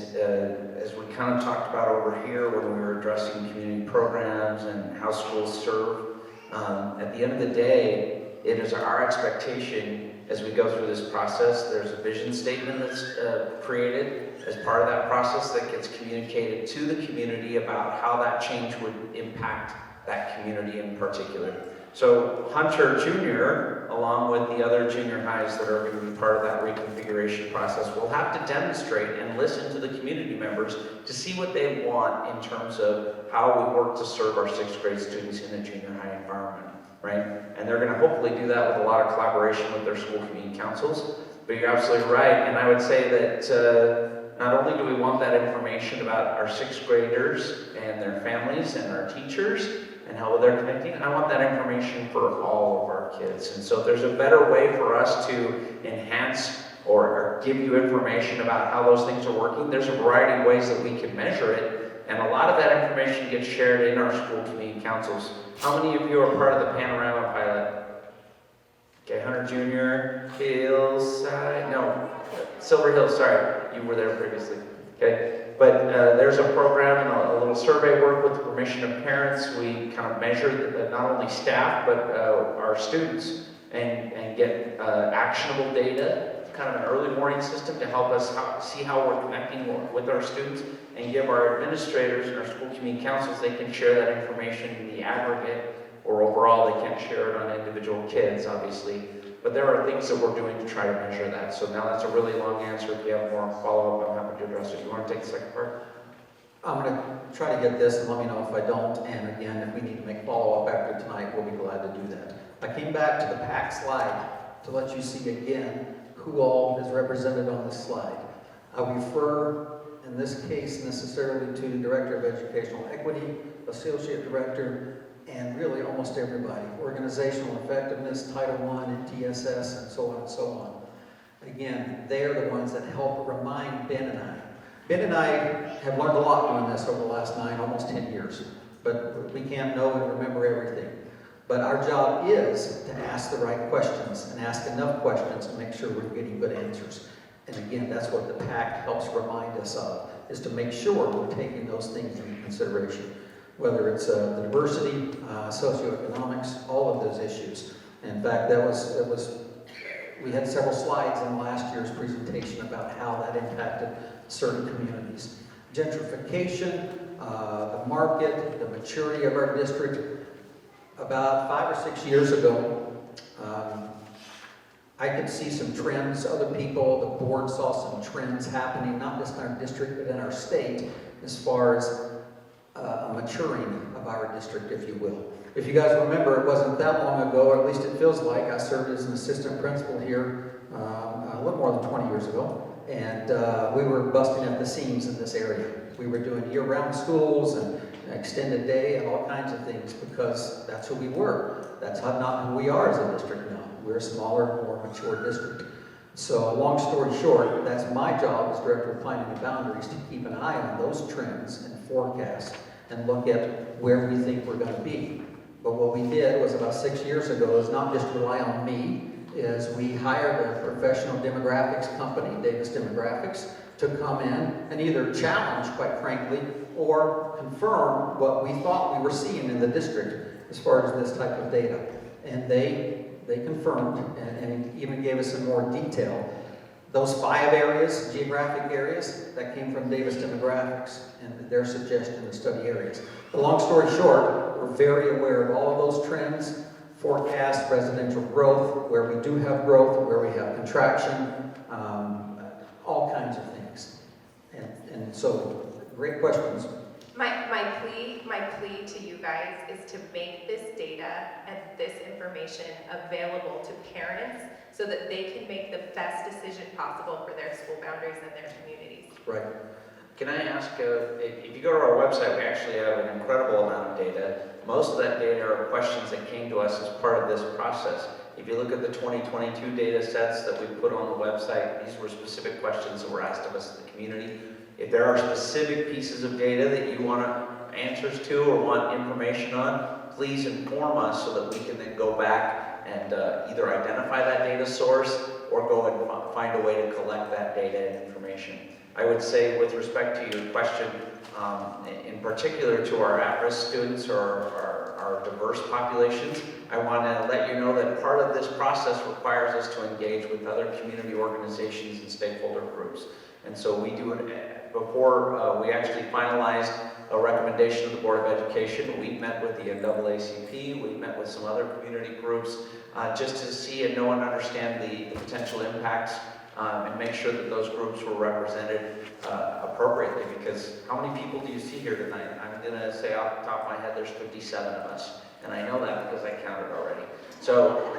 Speaker 3: as we kind of talked about over here when we were addressing community programs and how schools serve, at the end of the day, it is our expectation as we go through this process, there's a vision statement that's created as part of that process that gets communicated to the community about how that change would impact that community in particular. So Hunter Jr., along with the other junior highs that are going to be part of that reconfiguration process, will have to demonstrate and listen to the community members to see what they want in terms of how we work to serve our 6th grade students in the junior high environment. right? And they're gonna hopefully do that with a lot of collaboration with their school community councils. But you're absolutely right, and I would say that not only do we want that information about our sixth graders and their families and our teachers and how they're connecting, I want that information for all of our kids. And so if there's a better way for us to enhance or give you information about how those things are working, there's a variety of ways that we can measure it. And a lot of that information gets shared in our school community councils. How many of you are part of the Panorama pilot? Okay, Hunter Junior, Hillside, no, Silver Hills, sorry, you were there previously. Okay, but there's a program and a little survey work with the permission of parents. We kind of measure not only staff, but our students and get actionable data, kind of an early warning system to help us see how we're connecting with our students and give our administrators and our school community councils, they can share that information in the aggregate or overall. They can't share it on individual kids, obviously. But there are things that we're doing to try to measure that. So now that's a really long answer. If you have more follow-up, I'm happy to address it. You want to take the second part?
Speaker 1: I'm going to try to get this and let me know if I don't. And again, if we need to make follow-up after tonight, we'll be glad to do that. I came back to the PAC slide to let you see again who all is represented on this slide. I refer, in this case, necessarily to the Director of Educational Equity, Associate Director, and really almost everybody. Organizational effectiveness, Title I, NTSS, and so on and so on. Again, they're the ones that help remind Ben and I. Ben and I have learned a lot doing this over the last almost 10 years. But we can't know and remember everything. But our job is to ask the right questions and ask enough questions to make sure we're getting good answers. And again, that's what the PAC helps remind us of, is to make sure we're taking those things into consideration. Whether it's the diversity, socioeconomics, all of those issues. In fact, we had several slides in last year's presentation about how that impacted certain communities. Gentrification, the market, the maturity of our district. About 5 or 6 years ago, I could see some trends. Other people, the board saw some trends happening, not just in our district, but in our state, as far as a maturing of our district, if you will. If you guys remember, it wasn't that long ago, or at least it feels like, I served as an assistant principal here a little more than 20 years ago, and we were busting at the seams in this area. We were doing year-round schools and extended day and all kinds of things because that's who we were. That's not who we are as a district now. We're a smaller, more mature district. So long story short, that's my job as Director of Planning and Boundaries to keep an eye on those trends and forecast and look at where we think we're going to be. But what we did was about 6 years ago is not just rely on me, is we hired a professional demographics company, Davis Demographics, to come in and either challenge, quite frankly, or confirm what we thought we were seeing in the district as far as this type of data. And they confirmed and even gave us some more detail. Those 5 areas, geographic areas, that came from Davis Demographics and their suggestion of study areas. But long story short, we're very aware of all of those trends, forecast residential growth, where we do have growth, where we have contraction, all kinds of things. And so, great questions.
Speaker 5: My plea to you guys is to make this data and this information available to parents so that they can make the best decision possible for their school boundaries and their communities.
Speaker 1: Right.
Speaker 3: Can I ask, if you go to our website, we actually have an incredible amount of data. Most of that data are questions that came to us as part of this process. If you look at the 2022 data sets that we put on the website, these were specific questions that were asked of us in the community. If there are specific pieces of data that you want answers to or want information on, please inform us so that we can then go back and either identify that data source or go and find a way to collect that data and information. I would say with respect to your question, in particular to our at-risk students or our diverse populations, I want to let you know that part of this process requires us to engage with other community organizations and stakeholder groups. And so we do it before we actually finalized a recommendation of the Board of Education. We met with the NAACP, we met with some other community groups just to see and know and understand the potential impacts and make sure that those groups were represented appropriately, because how many people do you see here tonight? I'm gonna say off the top of my head, there's 57 of us, and I know that because I counted already. So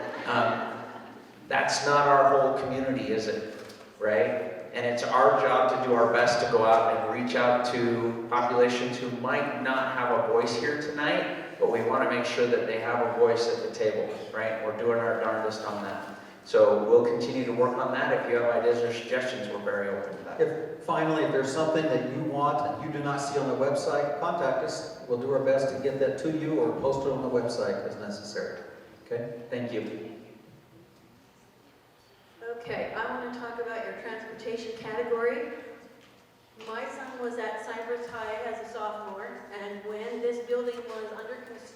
Speaker 3: that's not our whole community, is it? Right? And it's our job to do our best to go out and reach out to populations who might not have a voice here tonight, but we want to make sure that they have a voice at the table, right? We're doing our darndest on that. So we'll continue to work on that. If you have ideas or suggestions, we're very open to that.
Speaker 1: Finally, if there's something that you want and you do not see on the website, contact us. We'll do our best to get that to you or post it on the website as necessary. Okay?
Speaker 3: Thank you.
Speaker 9: Okay, I want to talk about your transportation category. My son was at Cypress High as a sophomore, and when this building was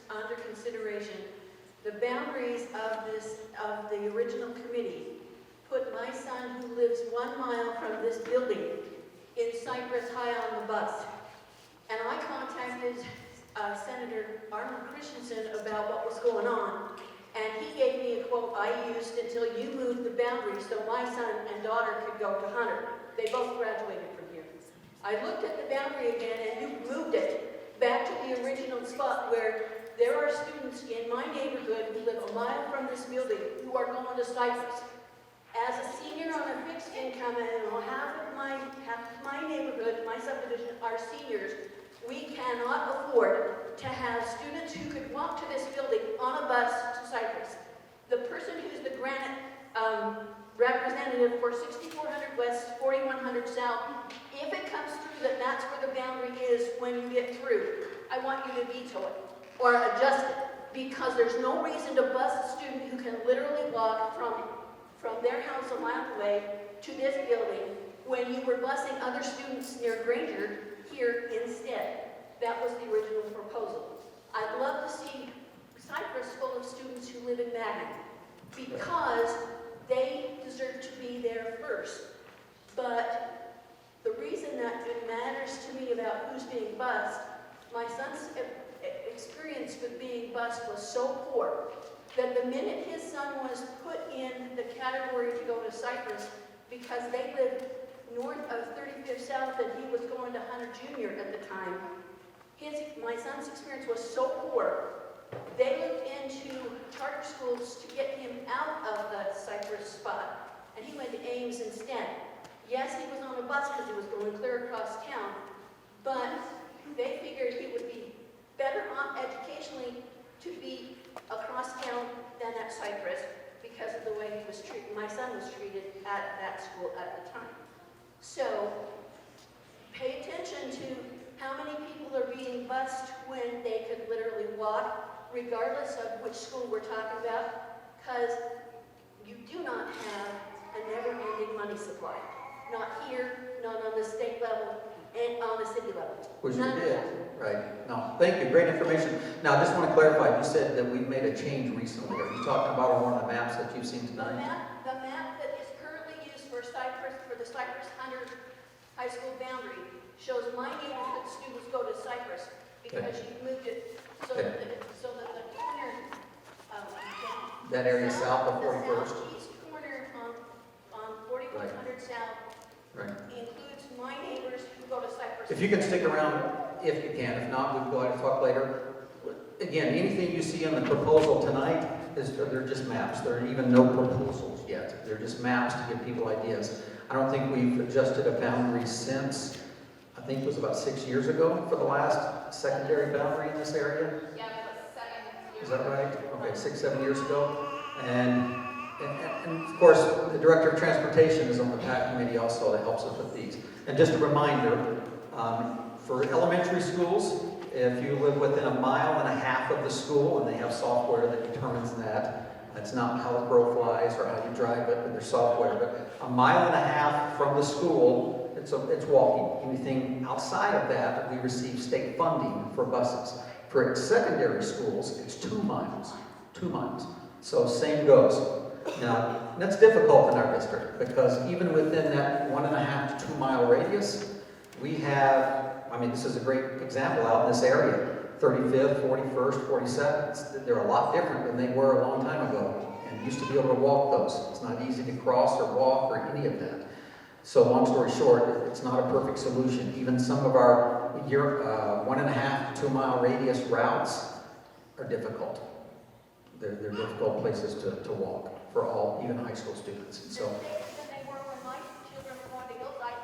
Speaker 9: under consideration, the boundaries of the original committee put my son, who lives 1 mile from this building, in Cypress High on the bus. And I contacted Senator Arnold Christensen about what was going on. And he gave me a quote I used until you moved the boundaries so my son and daughter could go to Hunter. They both graduated from here. I looked at the boundary again and you moved it back to the original spot where there are students in my neighborhood who live 1 mile from this building who are going to Cypress. As a senior on a fixed income, and half of my neighborhood, my subdivision, are seniors, we cannot afford to have students who could walk to this building on a bus to Cypress. The person who's the Granite representative for 6400 West, 4100 South, if it comes through that that's where the boundary is when you get through, I want you to veto it or adjust it, because there's no reason to bus a student who can literally walk from their house 1 mile away to this building when you were busing other students near Granger here instead. That was the original proposal. I'd love to see Cypress full of students who live in Magnet, because they deserve to be there first. But the reason that it matters to me about who's being bused, my son's experience with being bused was so poor that the minute his son was put in the category to go to Cypress, because they lived north of 35th South and he was going to Hunter Junior at the time, my son's experience was so poor, they looked into charter schools to get him out of the Cypress spot, and he went to Ames instead. Yes, he was on a bus because he was going clear across town, but they figured he would be better off educationally to be across town than at Cypress because of the way he was treated. My son was treated at that school at the time. So pay attention to how many people are being bused when they could literally walk, regardless of which school we're talking about, because you do not have a never-ending money supply. Not here, not on the state level, and on the city level.
Speaker 1: Which you
Speaker 9: None of
Speaker 1: did,
Speaker 9: that.
Speaker 1: right? No, thank you, great information. Now, I just want to clarify, you said that we've made a change recently. Are you talking about one of the maps that you've seen
Speaker 9: The
Speaker 1: tonight?
Speaker 9: map that is currently used for Cypress, for the Cypress Hunter High School boundary, shows my neighborhood students go to Cypress because you moved it so that the corner of
Speaker 1: That area south of 41st?
Speaker 9: The southeast corner on 4100 South
Speaker 1: Right.
Speaker 9: includes my neighbors who go to Cypress.
Speaker 1: If you can stick around, if you can. If not, we can go ahead and talk later. Again, anything you see in the proposal tonight, they're just maps. There are even no proposals yet. They're just maps to give people ideas. I don't think we've adjusted a boundary since, I think it was about 6 years ago for the last secondary boundary in this area.
Speaker 4: Yeah, it was 7 years.
Speaker 1: Is that right? Okay, 6, 7 years ago. And of course, the Director of Transportation is on the PAC committee also that helps us with these. And just a reminder, for elementary schools, if you live within 1.5 miles of the school, and they have software that determines that, it's not how the crow flies or how you drive it, but there's software, but 1.5 miles from the school, it's walking. Anything outside of that, we receive state funding for buses. For secondary schools, it's 2 miles, 2 miles. So same goes. Now, that's difficult in our district because even within that 1.5 to 2 mile radius, we have, this is a great example out in this area, 35th, 41st, 47th. They're a lot different than they were a long time ago. and used to be able to walk those. It's not easy to cross or walk or any of that. So long story short, it's not a perfect solution. Even some of our 1.5 to 2 mile radius routes are difficult. They're difficult places to walk for all, even high school students. And so,
Speaker 8: Than they were when my children were going to Hillside.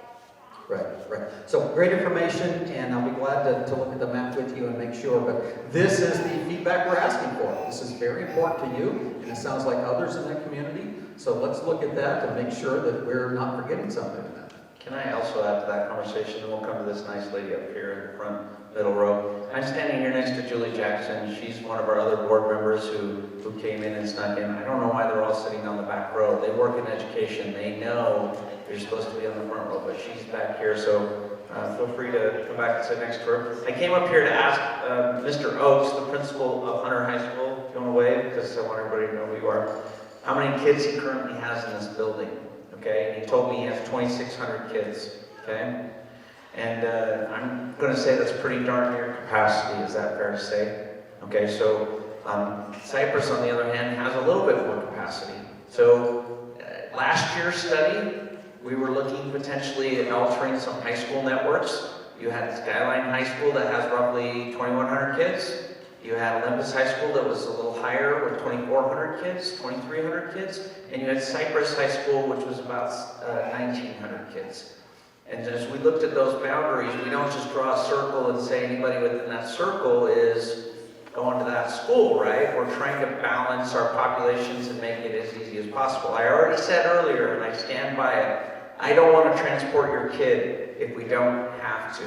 Speaker 1: right. So great information, and I'll be glad to look at the map with you and make sure. But this is the feedback we're asking for. This is very important to you, and it sounds like others in that community. So let's look at that and make sure that we're not forgetting something in that.
Speaker 3: Can I also add to that conversation, and we'll come to this nice lady up here in the front middle row. I'm standing here next to Julie Jackson. She's one of our other board members who came in and snuck in. I don't know why they're all sitting on the back row. They work in education. They know you're supposed to be on the front row, but she's back here, so feel free to come back and sit next to her. I came up here to ask Mr. Oakes, the principal of Hunter High School, if you want to wave, because I want everybody to know who you are, how many kids he currently has in this building, okay? And he told me he has 2,600 kids, okay? And I'm going to say that's pretty darn near capacity. Is that fair to say? Okay, so Cypress, on the other hand, has a little bit more capacity. So last year's study, we were looking potentially at altering some high school networks. You had Skyline High School that has roughly 2,100 kids. You had Olympus High School that was a little higher with 2,400 kids, 2,300 kids. And you had Cypress High School, which was about 1,900 kids. And as we looked at those boundaries, we don't just draw a circle and say anybody within that circle is going to that school, right? We're trying to balance our populations and make it as easy as possible. I already said earlier, and I stand by it, I don't want to transport your kid if we don't have to.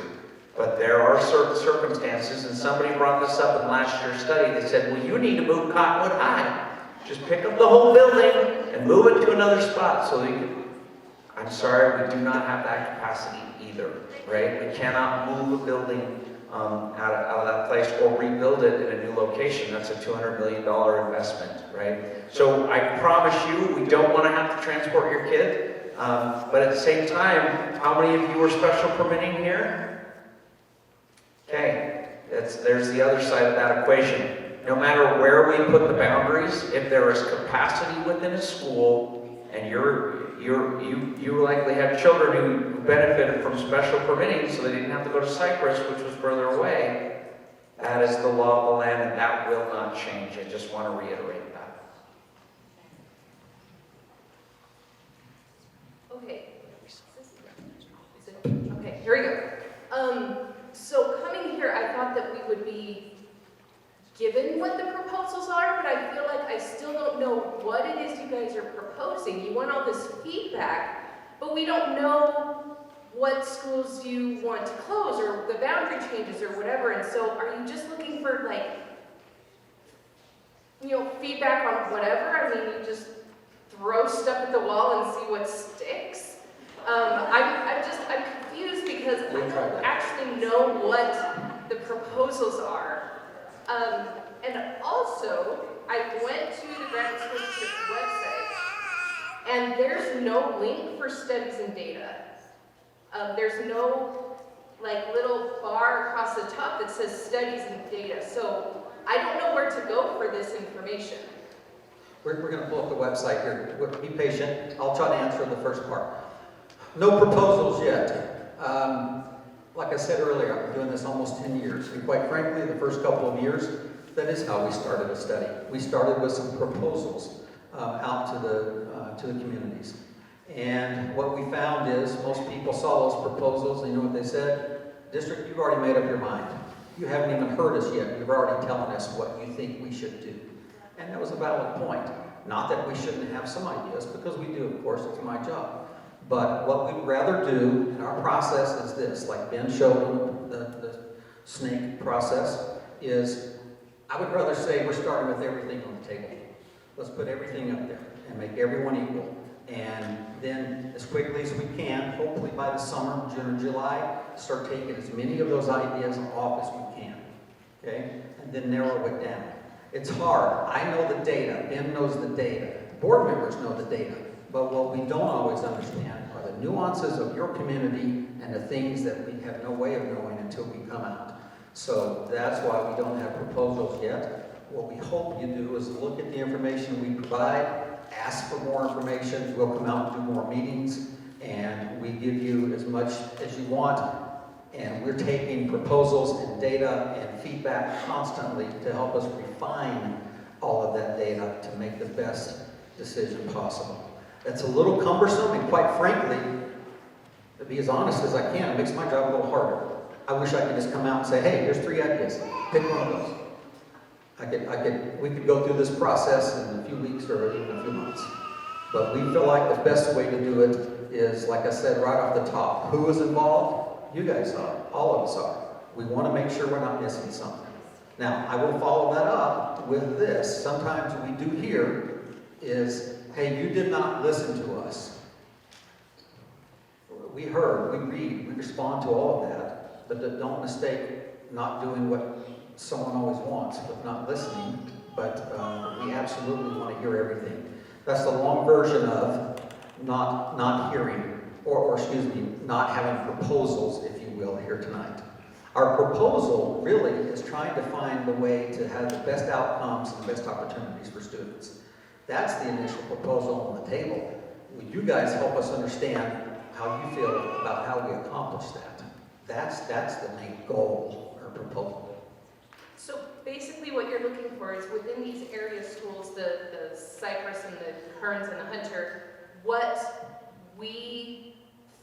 Speaker 3: But there are certain circumstances, and somebody brought this up in last year's study. They said, well, you need to move Cottonwood High. Just pick up the whole building and move it to another spot so you can. I'm sorry, we do not have that capacity either, right? We cannot move a building out of that place or rebuild it in a new location. That's a $200 million investment, right? So I promise you, we don't want to have to transport your kid, but at the same time, how many of you are special permitting here? Okay, there's the other side of that equation. No matter where we put the boundaries, if there is capacity within a school, and you likely have children who benefited from special permitting, so they didn't have to go to Cypress, which was further away. That is the law of the land, and that will not change. I just want to reiterate that.
Speaker 5: Okay. Okay, here we go. So coming here, I thought that we would be given what the proposals are, but I feel like I still don't know what it is you guys are proposing. You want all this feedback, but we don't know what schools you want to close or the boundary changes or whatever. And so are you just looking for feedback on whatever? I mean, you just throw stuff at the wall and see what sticks? I'm confused because I don't actually know what the proposals are. And also, I went to the Grant School District website, and there's no link for studies and data. There's no little bar across the top that says studies and data. So I don't know where to go for this information.
Speaker 1: We're going to pull up the website here. Be patient. I'll try to answer the first part. No proposals yet. Like I said earlier, I've been doing this almost 10 years. And quite frankly, the first couple of years, that is how we started a study. We started with some proposals out to the communities. And what we found is most people saw those proposals, and you know what they said? District, you've already made up your mind. You haven't even heard us yet. You're already telling us what you think we should do. And that was a valid point. Not that we shouldn't have some ideas, because we do, of course, it's my job. But what we'd rather do in our process is this, like Ben showed the snake process, is I would rather say we're starting with everything on the table. Let's put everything up there and make everyone equal. And then as quickly as we can, hopefully by the summer, June or July, start taking as many of those ideas off as we can. Okay? And then narrow it down. It's hard. I know the data. Ben knows the data. Board members know the data. But what we don't always understand are the nuances of your community and the things that we have no way of knowing until we come out. So that's why we don't have proposals yet. what we hope you do is look at the information we provide, ask for more information, we'll come out and do more meetings, and we give you as much as you want. And we're taking proposals and data and feedback constantly to help us refine all of that data to make the best decision possible. It's a little cumbersome, and quite frankly, to be as honest as I can, it makes my job a little harder. I wish I could just come out and say, hey, here's 3 ideas, pick one of those. We could go through this process in a few weeks or even a few months. But we feel like the best way to do it is, like I said right off the top, who is involved? You guys are, all of us are. We want to make sure we're not missing something. Now, I will follow that up with this. Sometimes we do hear is, hey, you did not listen to us. We heard, we read, we respond to all of that, but don't mistake not doing what someone always wants with not listening, but we absolutely want to hear everything. That's the long version of not hearing, or excuse me, not having proposals, if you will, here tonight. Our proposal really is trying to find the way to have the best outcomes and the best opportunities for students. That's the initial proposal on the table. Will you guys help us understand how you feel about how we accomplish that? That's the main goal or proposal.
Speaker 5: So basically what you're looking for is within these area schools, the Cypress and the Kearns and the Hunter, what we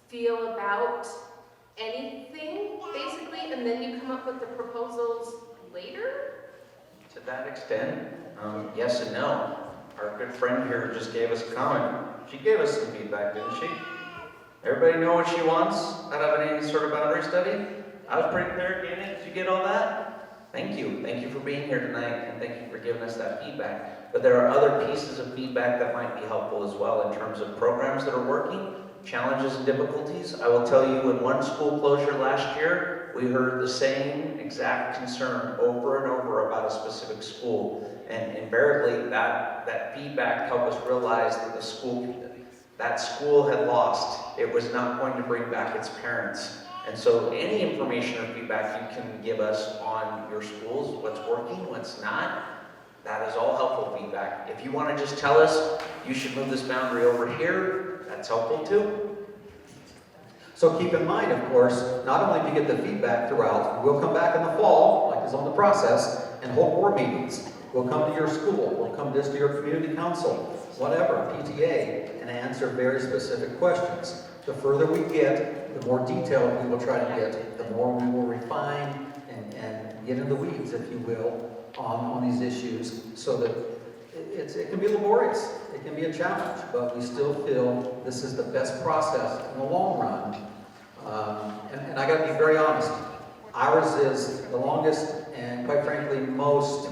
Speaker 5: feel about anything, basically, and then you come up with the proposals later?
Speaker 3: To that extent, yes and no. Our good friend here just gave us a comment. She gave us some feedback, didn't she? Everybody know what she wants out of any sort of boundary study? I was pretty clear, Dana. Did you get all that? Thank you. Thank you for being here tonight, and thank you for giving us that feedback. But there are other pieces of feedback that might be helpful as well in terms of programs that are working, challenges and difficulties. I will tell you, in one school closure last year, we heard the same exact concern over and over about a specific school. And invariably, that feedback helped us realize that that school had lost. It was not going to bring back its parents. And so any information or feedback you can give us on your schools, what's working, what's not, that is all helpful feedback. If you want to just tell us, you should move this boundary over here, that's helpful too.
Speaker 1: So keep in mind, of course, not only do you get the feedback throughout, we'll come back in the fall, like is on the process, and hold more meetings. We'll come to your school, we'll come just to your community council, whatever, PTA, and answer very specific questions. The further we get, the more detailed we will try to get, the more we will refine and get in the weeds, if you will, on these issues, so that it can be laborious, it can be a challenge, but we still feel this is the best process in the long run. And I got to be very honest, ours is the longest and quite frankly most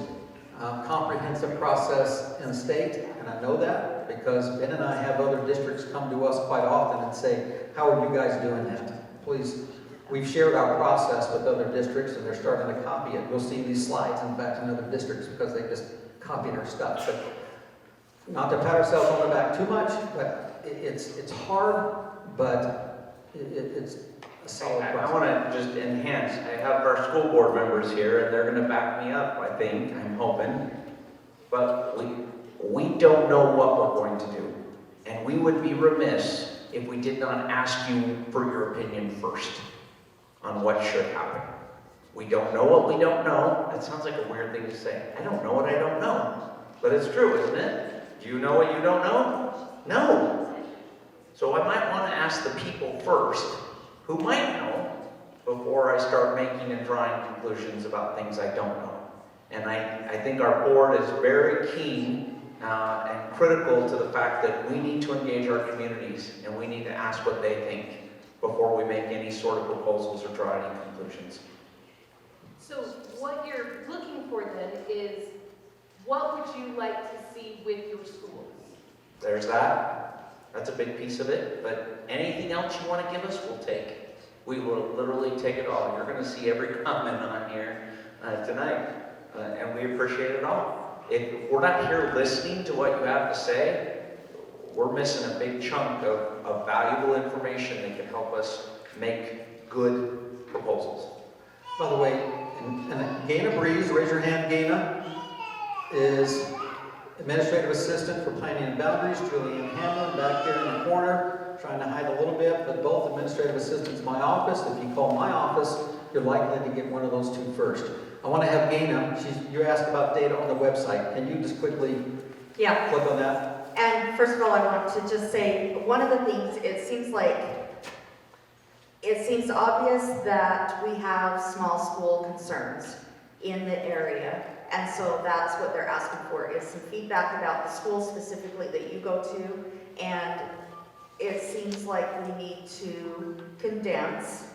Speaker 1: comprehensive process in the state, and I know that because Ben and I have other districts come to us quite often and say, how are you guys doing that? Please, we've shared our process with other districts and they're starting to copy it. You'll see these slides, in fact, in other districts because they just copied our stuff. But not to pat ourselves on the back too much, but it's hard, but it's a solid process.
Speaker 3: I want to just enhance. I have our school board members here, and they're going to back me up, I think, I'm hoping. But we don't know what we're going to do. And we would be remiss if we did not ask you for your opinion first on what should happen. We don't know what we don't know. That sounds like a weird thing to say. I don't know what I don't know. But it's true, isn't it? Do you know what you don't know? No. So I might want to ask the people first who might know before I start making and drawing conclusions about things I don't know. And I think our board is very keen and critical to the fact that we need to engage our communities and we need to ask what they think before we make any sort of proposals or draw any conclusions.
Speaker 5: So what you're looking for then is, what would you like to see with your schools?
Speaker 3: There's that. That's a big piece of it. But anything else you want to give us, we'll take. We will literally take it all. You're going to see every comment on here tonight. And we appreciate it all. If we're not here listening to what you have to say, we're missing a big chunk of valuable information that can help us make good proposals.
Speaker 1: By the way, and Gaina Breeze, raise your hand, Gaina. is Administrative Assistant for Planning and Boundaries, Julianne Hamlin, back here in the corner, trying to hide a little bit, but both Administrative Assistants in my office. If you call my office, you're likely to get one of those two first. I want to have Gaina, you asked about data on the website. Can you just quickly
Speaker 10: Yeah,
Speaker 1: click on that?
Speaker 10: and first of all, I want to just say, one of the things, it seems obvious that we have small school concerns in the area. And so that's what they're asking for, is some feedback about the school specifically that you go to. And it seems like we need to condense,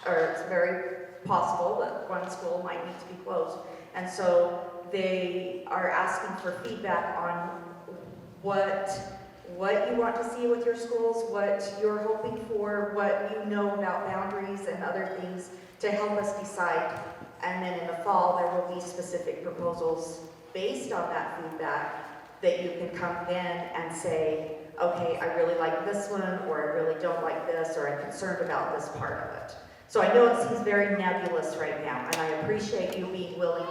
Speaker 10: or it's very possible that one school might need to be closed. And so they are asking for feedback on what you want to see with your schools, what you're hoping for, what you know about boundaries and other things to help us decide. And then in the fall, there will be specific proposals based on that feedback that you can come then and say, okay, I really like this one, or I really don't like this, or I'm concerned about this part of it. So I know it seems very nebulous right now, and I appreciate you being willing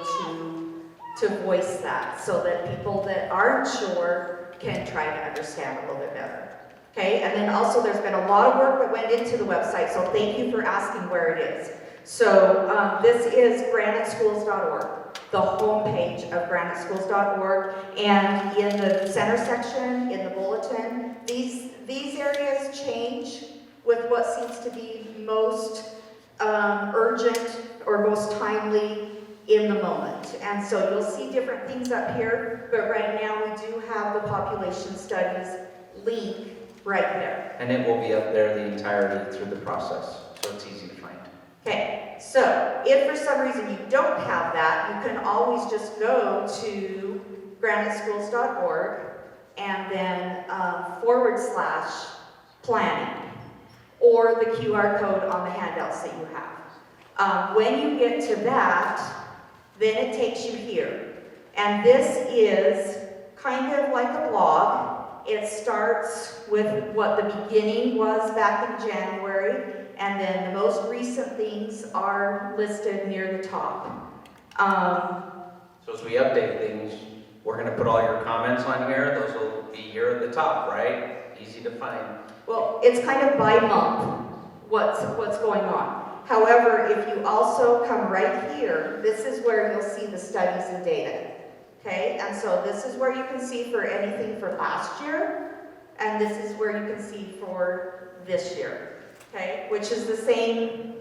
Speaker 10: to voice that so that people that aren't sure can try to understand a little bit better. Okay, and then also there's been a lot of work that went into the website, so thank you for asking where it is. So this is graniteschools.org, the homepage of graniteschools.org, and in the center section, in the bulletin, these areas change with what seems to be most urgent or most timely in the moment. And so you'll see different things up here, but right now we do have the population studies link right there.
Speaker 3: And it will be up there the entirety through the process, so it's easy to find.
Speaker 10: Okay, so if for some reason you don't have that, you can always just go to graniteschools.org and then /planning, or the QR code on the handouts that you have. When you get to that, then it takes you here. And this is kind of like a blog. It starts with what the beginning was back in January, and then the most recent things are listed near the top.
Speaker 3: So as we update things, we're going to put all your comments on here. Those will be here at the top, right? Easy to find.
Speaker 10: Well, it's kind of by month what's going on. However, if you also come right here, this is where you'll see the studies and data. Okay, and so this is where you can see for anything for last year, and this is where you can see for this year. Okay, which is the same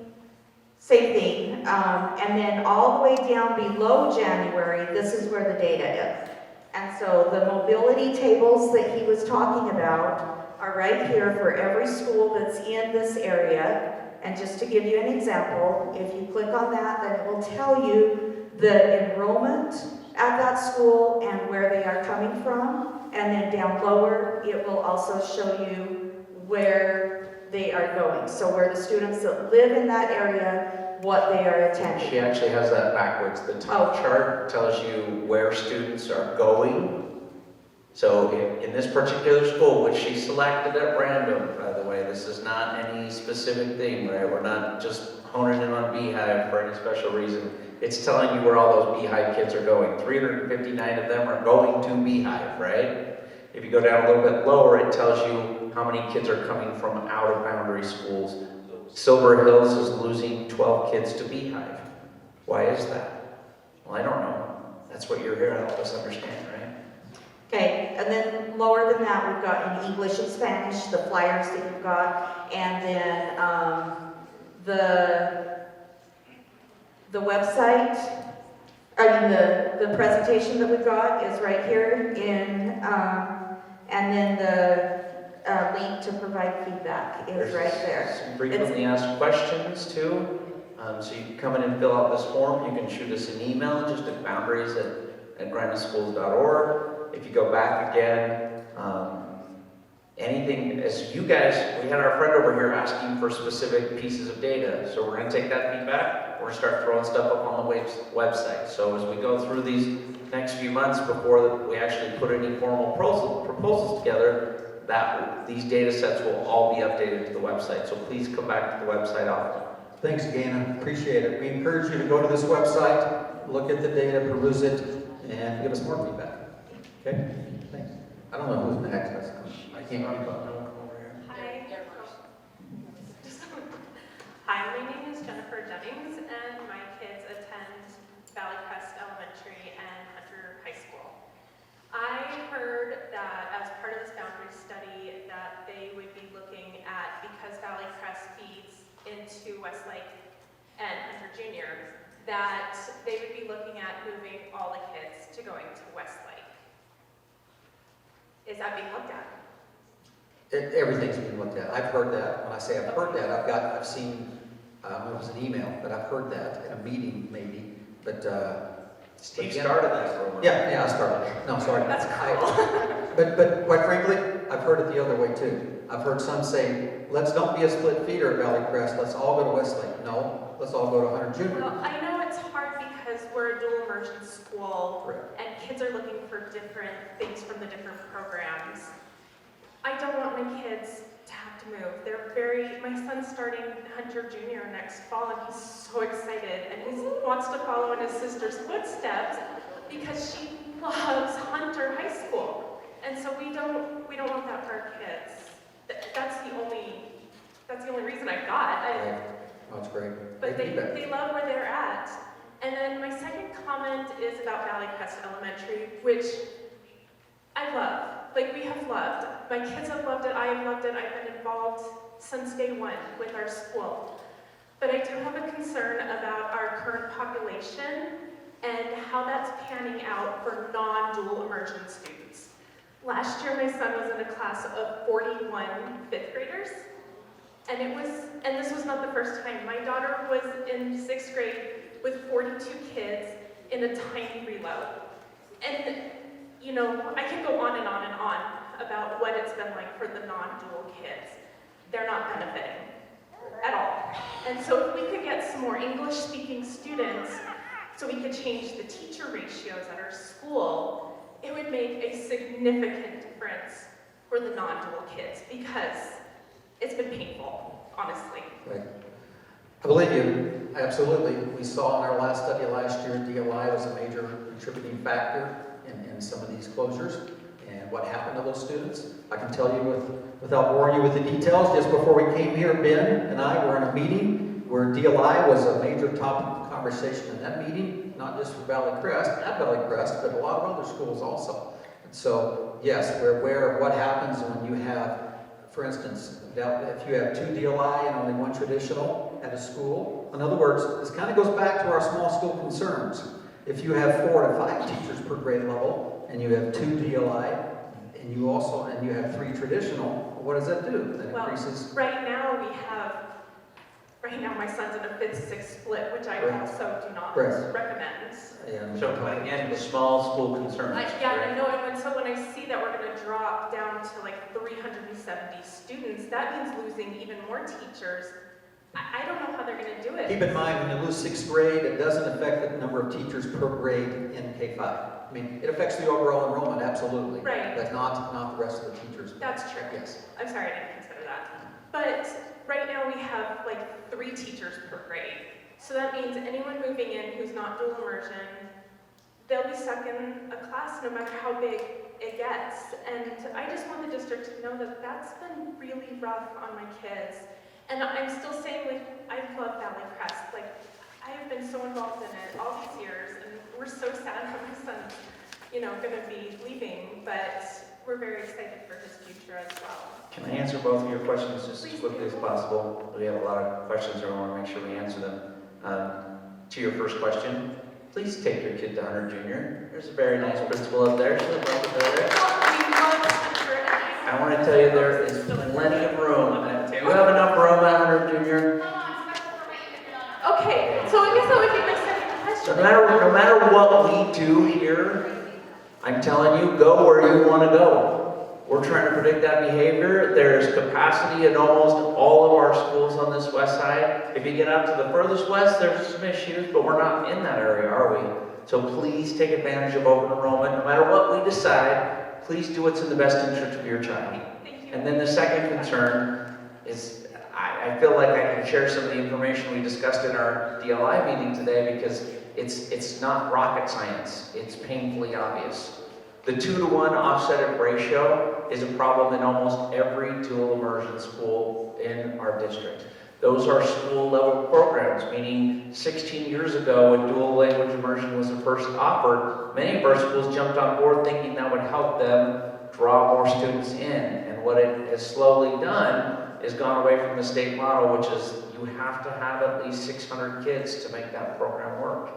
Speaker 10: thing. And then all the way down below January, this is where the data is. And so the mobility tables that he was talking about are right here for every school that's in this area. And just to give you an example, if you click on that, then it will tell you the enrollment at that school and where they are coming from. And then down lower, it will also show you where they are going. So where the students that live in that area, what they are attending.
Speaker 3: She actually has that backwards. The top chart tells you where students are going. So in this particular school, which she selected at random, by the way, this is not any specific thing, right? We're not just honing in on Beehive for any special reason. It's telling you where all those Beehive kids are going. 359 of them are going to Beehive, right? If you go down a little bit lower, it tells you how many kids are coming from out-of-boundary schools. Silver Hills is losing 12 kids to Beehive. Why is that? Well, I don't know. That's what you're here to help us understand, right?
Speaker 10: Okay, and then lower than that, we've got in English and Spanish, the flyers that you've got, and then the website, the presentation that we've got is right here in, and then the link to provide feedback is right there.
Speaker 3: Some frequently asked questions too. So you can come in and fill out this form. You can shoot us an email just at boundaries@graniteschools.org. If you go back again, anything, as you guys, we had our friend over here asking for specific pieces of data. So we're going to take that feedback. We're going to start throwing stuff up on the website. So as we go through these next few months before we actually put any formal proposals together, these data sets will all be updated to the website. So please come back to the website often.
Speaker 1: Thanks, Gaina. Appreciate it. We encourage you to go to this website, look at the data, peruse it, and give us more feedback. Okay? Thanks. I don't know who's next. I can't keep up.
Speaker 5: Hi. Hi, my name is Jennifer Jennings, and my kids attend Valley Crest Elementary and Hunter High School. I heard that as part of this boundary study that they would be looking at, because Valley Crest feeds into Westlake and Hunter Junior, that they would be looking at moving all the kids to going to Westlake. Is that being looked at?
Speaker 1: Everything's being looked at. I've heard that. When I say I've heard that, I've seen, it was an email, but I've heard that in a meeting maybe, but,
Speaker 3: Steve
Speaker 1: again-
Speaker 3: started that rumor.
Speaker 1: Yeah, I started. No, sorry.
Speaker 5: That's
Speaker 1: But quite frankly, I've heard it the other way too. I've heard some say, let's don't be a split feeder at Valley Crest, let's all go to Westlake. No, let's all go to Hunter Junior.
Speaker 5: Well, I know it's hard because we're a dual immersion school
Speaker 1: Correct.
Speaker 5: and kids are looking for different things from the different programs. I don't want my kids to have to move. My son's starting Hunter Junior next fall and he's so excited and he wants to follow in his sister's footsteps because she loves Hunter High School. And so we don't want that for our kids. That's the only reason I got.
Speaker 1: Right. Oh, that's great.
Speaker 5: But
Speaker 1: Great feedback.
Speaker 5: they love where they're at. And then my second comment is about Valley Crest Elementary, which I love. Like, we have loved. My kids have loved it, I have loved it, I've been involved since day one with our school. But I do have a concern about our current population and how that's panning out for non-dual immersion students. Last year, my son was in a class of 41 fifth graders. And this was not the first time. My daughter was in 6th grade with 42 kids in a tiny reload. And, you know, I could go on and on and on about what it's been like for the non-dual kids. They're not benefiting at all. And so if we could get some more English-speaking students so we could change the teacher ratios at our school, it would make a significant difference for the non-dual kids because it's been painful, honestly.
Speaker 1: Right. I believe you, absolutely. We saw in our last study last year, DLI was a major contributing factor in some of these closures and what happened to those students. I can tell you without boring you with the details, just before we came here, Ben and I were in a meeting where DLI was a major topic of conversation in that meeting, not just for Valley Crest, at Valley Crest, but a lot of other schools also. And so, yes, we're aware of what happens when you have, for instance, if you have 2 DLI and only 1 traditional at a school. In other words, this kind of goes back to our small school concerns. If you have 4 to 5 teachers per grade level, and you have 2 DLI, and you have 3 traditional, what does that do? That
Speaker 5: Well,
Speaker 1: increases.
Speaker 5: right now my son's in a 5th-6th split, which I
Speaker 1: Right.
Speaker 5: also do not
Speaker 1: Right.
Speaker 5: recommend.
Speaker 1: And
Speaker 3: So, but again, small school concerns.
Speaker 5: Yeah, I
Speaker 3: right?
Speaker 5: know, and so when I see that we're gonna drop down to like 370 students, that means losing even more teachers. I don't know how they're gonna do it.
Speaker 1: keep in mind, when you lose 6th grade, it doesn't affect the number of teachers per grade in K-5. I mean, it affects the overall enrollment, absolutely.
Speaker 5: Right.
Speaker 1: But not the rest of the teachers.
Speaker 5: That's true.
Speaker 1: Yes.
Speaker 5: I'm sorry, I didn't consider that. But right now we have like 3 teachers per grade. So that means anyone moving in who's not dual immersion, they'll be stuck in a class no matter how big it gets. And I just want the district to know that that's been really rough on my kids. And I'm still saying, like, I love Valley Crest. Like, I have been so involved in it all these years, and we're so sad that my son's, gonna be leaving, but we're very excited for his future as well.
Speaker 3: Can I answer both of your questions just as
Speaker 5: Please
Speaker 3: quickly as
Speaker 5: do.
Speaker 3: possible? We have a lot of questions and I want to make sure we answer them. To your first question, please take your kid to Hunter Junior. There's a very nice principal up there. She'll love it there. I want to tell you there is plenty of room. You have enough room at Hunter Junior.
Speaker 4: Come on, special permit, you can on.
Speaker 5: Okay, so I guess that would be my second
Speaker 3: So
Speaker 5: question.
Speaker 3: no matter what we do here, I'm telling you, go where you want to go. We're trying to predict that behavior. There's capacity in almost all of our schools on this west side. If you get out to the furthest west, there's some issues, but we're not in that area, are we? So please take advantage of open enrollment. No matter what we decide, please do what's in the best interest of your child.
Speaker 5: Thank you.
Speaker 3: And then the second concern is, I feel like I can share some of the information we discussed in our DLI meeting today because it's not rocket science. It's painfully obvious. The 2-to-1 offset ratio is a problem in almost every dual immersion school in our district. Those are school-level programs, meaning 16 years ago when dual language immersion was first offered, many of our schools jumped on board thinking that would help them draw more students in. And what it has slowly done is gone away from the state model, which is you have to have at least 600 kids to make that program work.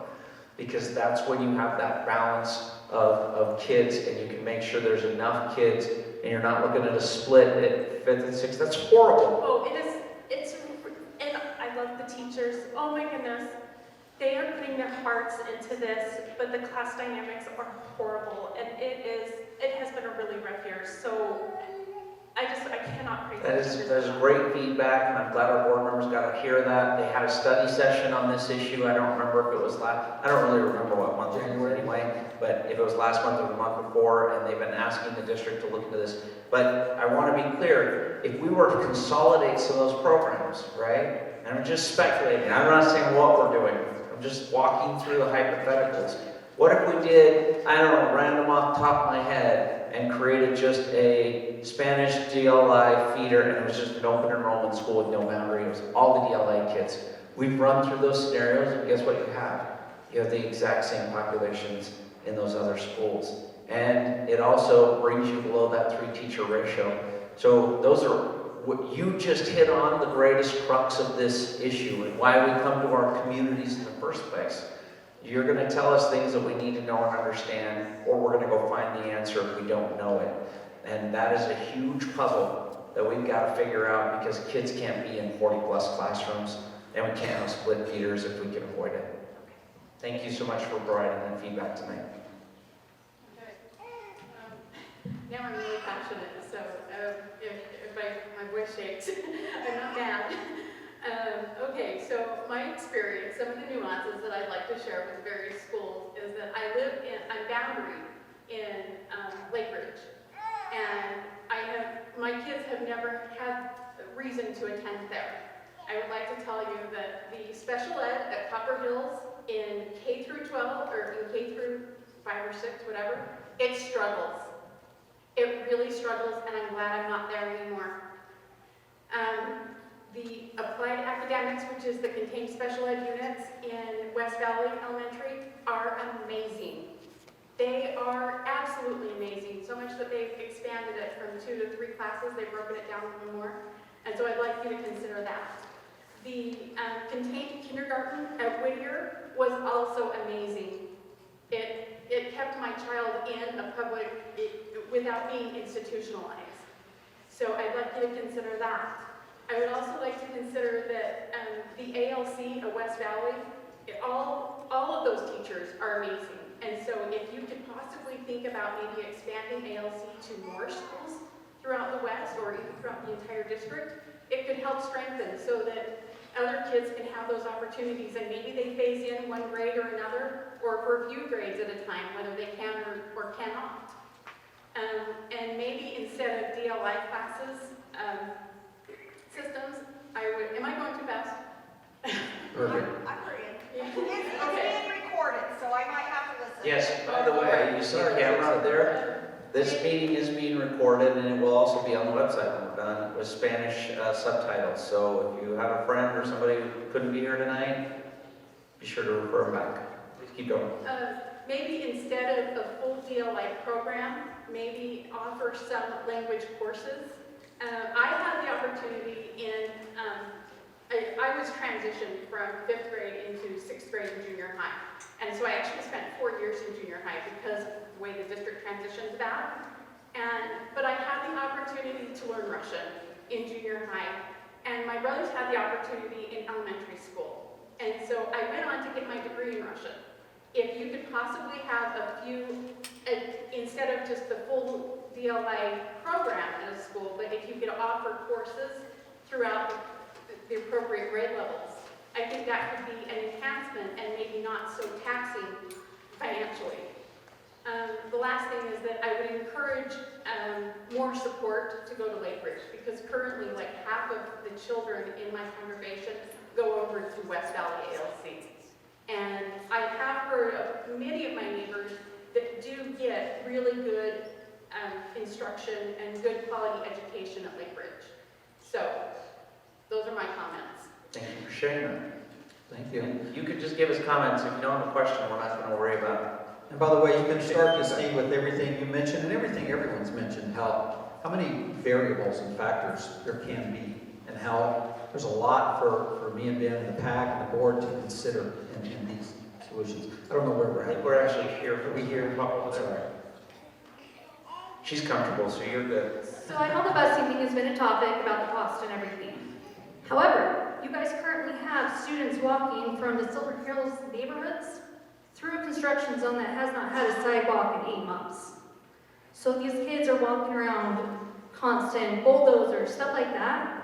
Speaker 3: Because that's when you have that balance of kids and you can make sure there's enough kids and you're not looking at a split at 5th and 6th. That's horrible.
Speaker 7: Oh, and I love the teachers. Oh my goodness. They are putting their hearts into this, but the class dynamics are horrible. And it has been a really rough year. So I cannot praise
Speaker 3: That is great feedback, and I'm glad our board members got to hear that. They had a study session on this issue. I don't remember if it was I don't really remember what month it was anyway, but if it was last month or the month before, and they've been asking the district to look into this. But I want to be clear, if we were to consolidate some of those programs, right? And I'm just speculating. I'm not saying what we're doing. I'm just walking through the hypotheticals. What if we did, I don't know, random off the top of my head, and created just a Spanish DLI feeder, and it was just an open enrollment school with no boundary. It was all the DLI kids. We've run through those scenarios, and guess what you have? You have the exact same populations in those other schools. And it also brings you below that 3-teacher ratio. So those are what you just hit on, the greatest crux of this issue and why we come to our communities in the first place. You're going to tell us things that we need to know and understand, or we're going to go find the answer if we don't know it. And that is a huge puzzle that we've got to figure out because kids can't be in 40-plus classrooms, and we can't have split feeders if we can avoid it. Thank you so much for providing that feedback tonight.
Speaker 7: Okay. Now I'm really passionate, so if my voice shakes, I'm not mad. Okay, so my experience, some of the nuances that I'd like to share with various schools is that I'm boundary in Lake Ridge, and my kids have never had a reason to attend there. I would like to tell you that the special ed at Copper Hills in K through 12, or in K through 5 or 6, whatever, it struggles. It really struggles, and I'm glad I'm not there anymore. The applied academics, which is the contained special ed units in West Valley Elementary, are amazing. They are absolutely amazing, so much that they've expanded it from 2 to 3 classes. They've broken it down even more, and so I'd like you to consider that. The contained kindergarten at Whittier was also amazing. It kept my child in a public without being institutionalized. So I'd like you to consider that. I would also like to consider that the ALC at West Valley, all of those teachers are amazing. And so if you could possibly think about maybe expanding ALC to more schools throughout the West or even throughout the entire district, it could help strengthen so that other kids can have those opportunities and maybe they phase in one grade or another or for a few grades at a time, whether they can or cannot. And maybe instead of DLI classes, systems, am I going too fast?
Speaker 3: Perfect.
Speaker 11: I'm agreeing.
Speaker 7: Yeah.
Speaker 11: It's
Speaker 7: Okay.
Speaker 11: being recorded, so I might have to listen.
Speaker 3: Yes, by the way, you see the camera out there? This meeting is being recorded and it will also be on the website when we're done with Spanish subtitles. So if you have a friend or somebody who couldn't be here tonight, be sure to refer them back. Please keep going.
Speaker 7: Maybe instead of a full DLI program, maybe offer some language courses. I had the opportunity I was transitioned from 5th grade into 6th grade and junior high. And so I actually spent 4 years in junior high because of the way the district transitioned that. But I had the opportunity to learn Russian in junior high. And my brothers had the opportunity in elementary school. And so I went on to get my degree in Russian. If you could possibly have a few, instead of just the full DLA program at a school, but if you could offer courses throughout the appropriate grade levels, I think that could be an enhancement and maybe not so taxing financially. The last thing is that I would encourage more support to go to Lake Ridge because currently like half of the children in my congregation go over to West Valley ALC. And I have heard of many of my neighbors that do get really good instruction and good quality education at Lake Ridge. So, those are my comments.
Speaker 3: Thank you for sharing that.
Speaker 1: Thank you.
Speaker 3: And you could just give us comments. If you don't have a question, we're not going to worry about it.
Speaker 1: And by the way, you can start this thing with everything you mentioned and everything everyone's mentioned, how many variables and factors there can be, and how there's a lot for me and Ben and the PAC and the board to consider in these solutions. I don't know where
Speaker 3: I
Speaker 1: we're
Speaker 3: think
Speaker 1: at.
Speaker 3: we're actually here. Are we here?
Speaker 1: Sorry.
Speaker 3: She's comfortable, so you're good.
Speaker 12: So I know the busing thing has been a topic about the cost and everything. However, you guys currently have students walking from the Silver Hills neighborhoods through a construction zone that has not had a sidewalk in 8 months. So these kids are walking around constant bulldozers, stuff like that.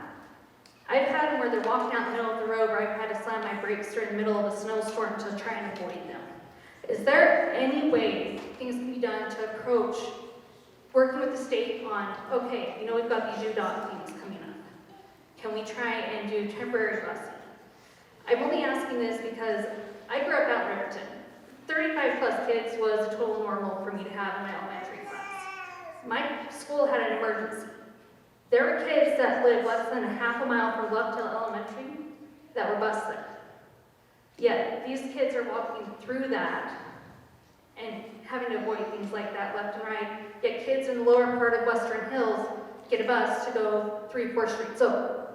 Speaker 12: I've had them where they're walking out in the middle of the road where I've had to slam my brakes during the middle of a snowstorm to try and avoid them. Is there any way things can be done to approach working with the state on, okay, you know we've got these UDOT things coming up. Can we try and do temporary busing? I'm only asking this because I grew up out in Riverton. 35 plus kids was a total normal for me to have in my elementary class. My school had an emergency. There were kids that lived less than a half a mile from Bluffdale Elementary that were bused there. Yet these kids are walking through that and having to avoid things like that left and right. Yet kids in the lower part of Western Hills get a bus to go 3-4 streets over,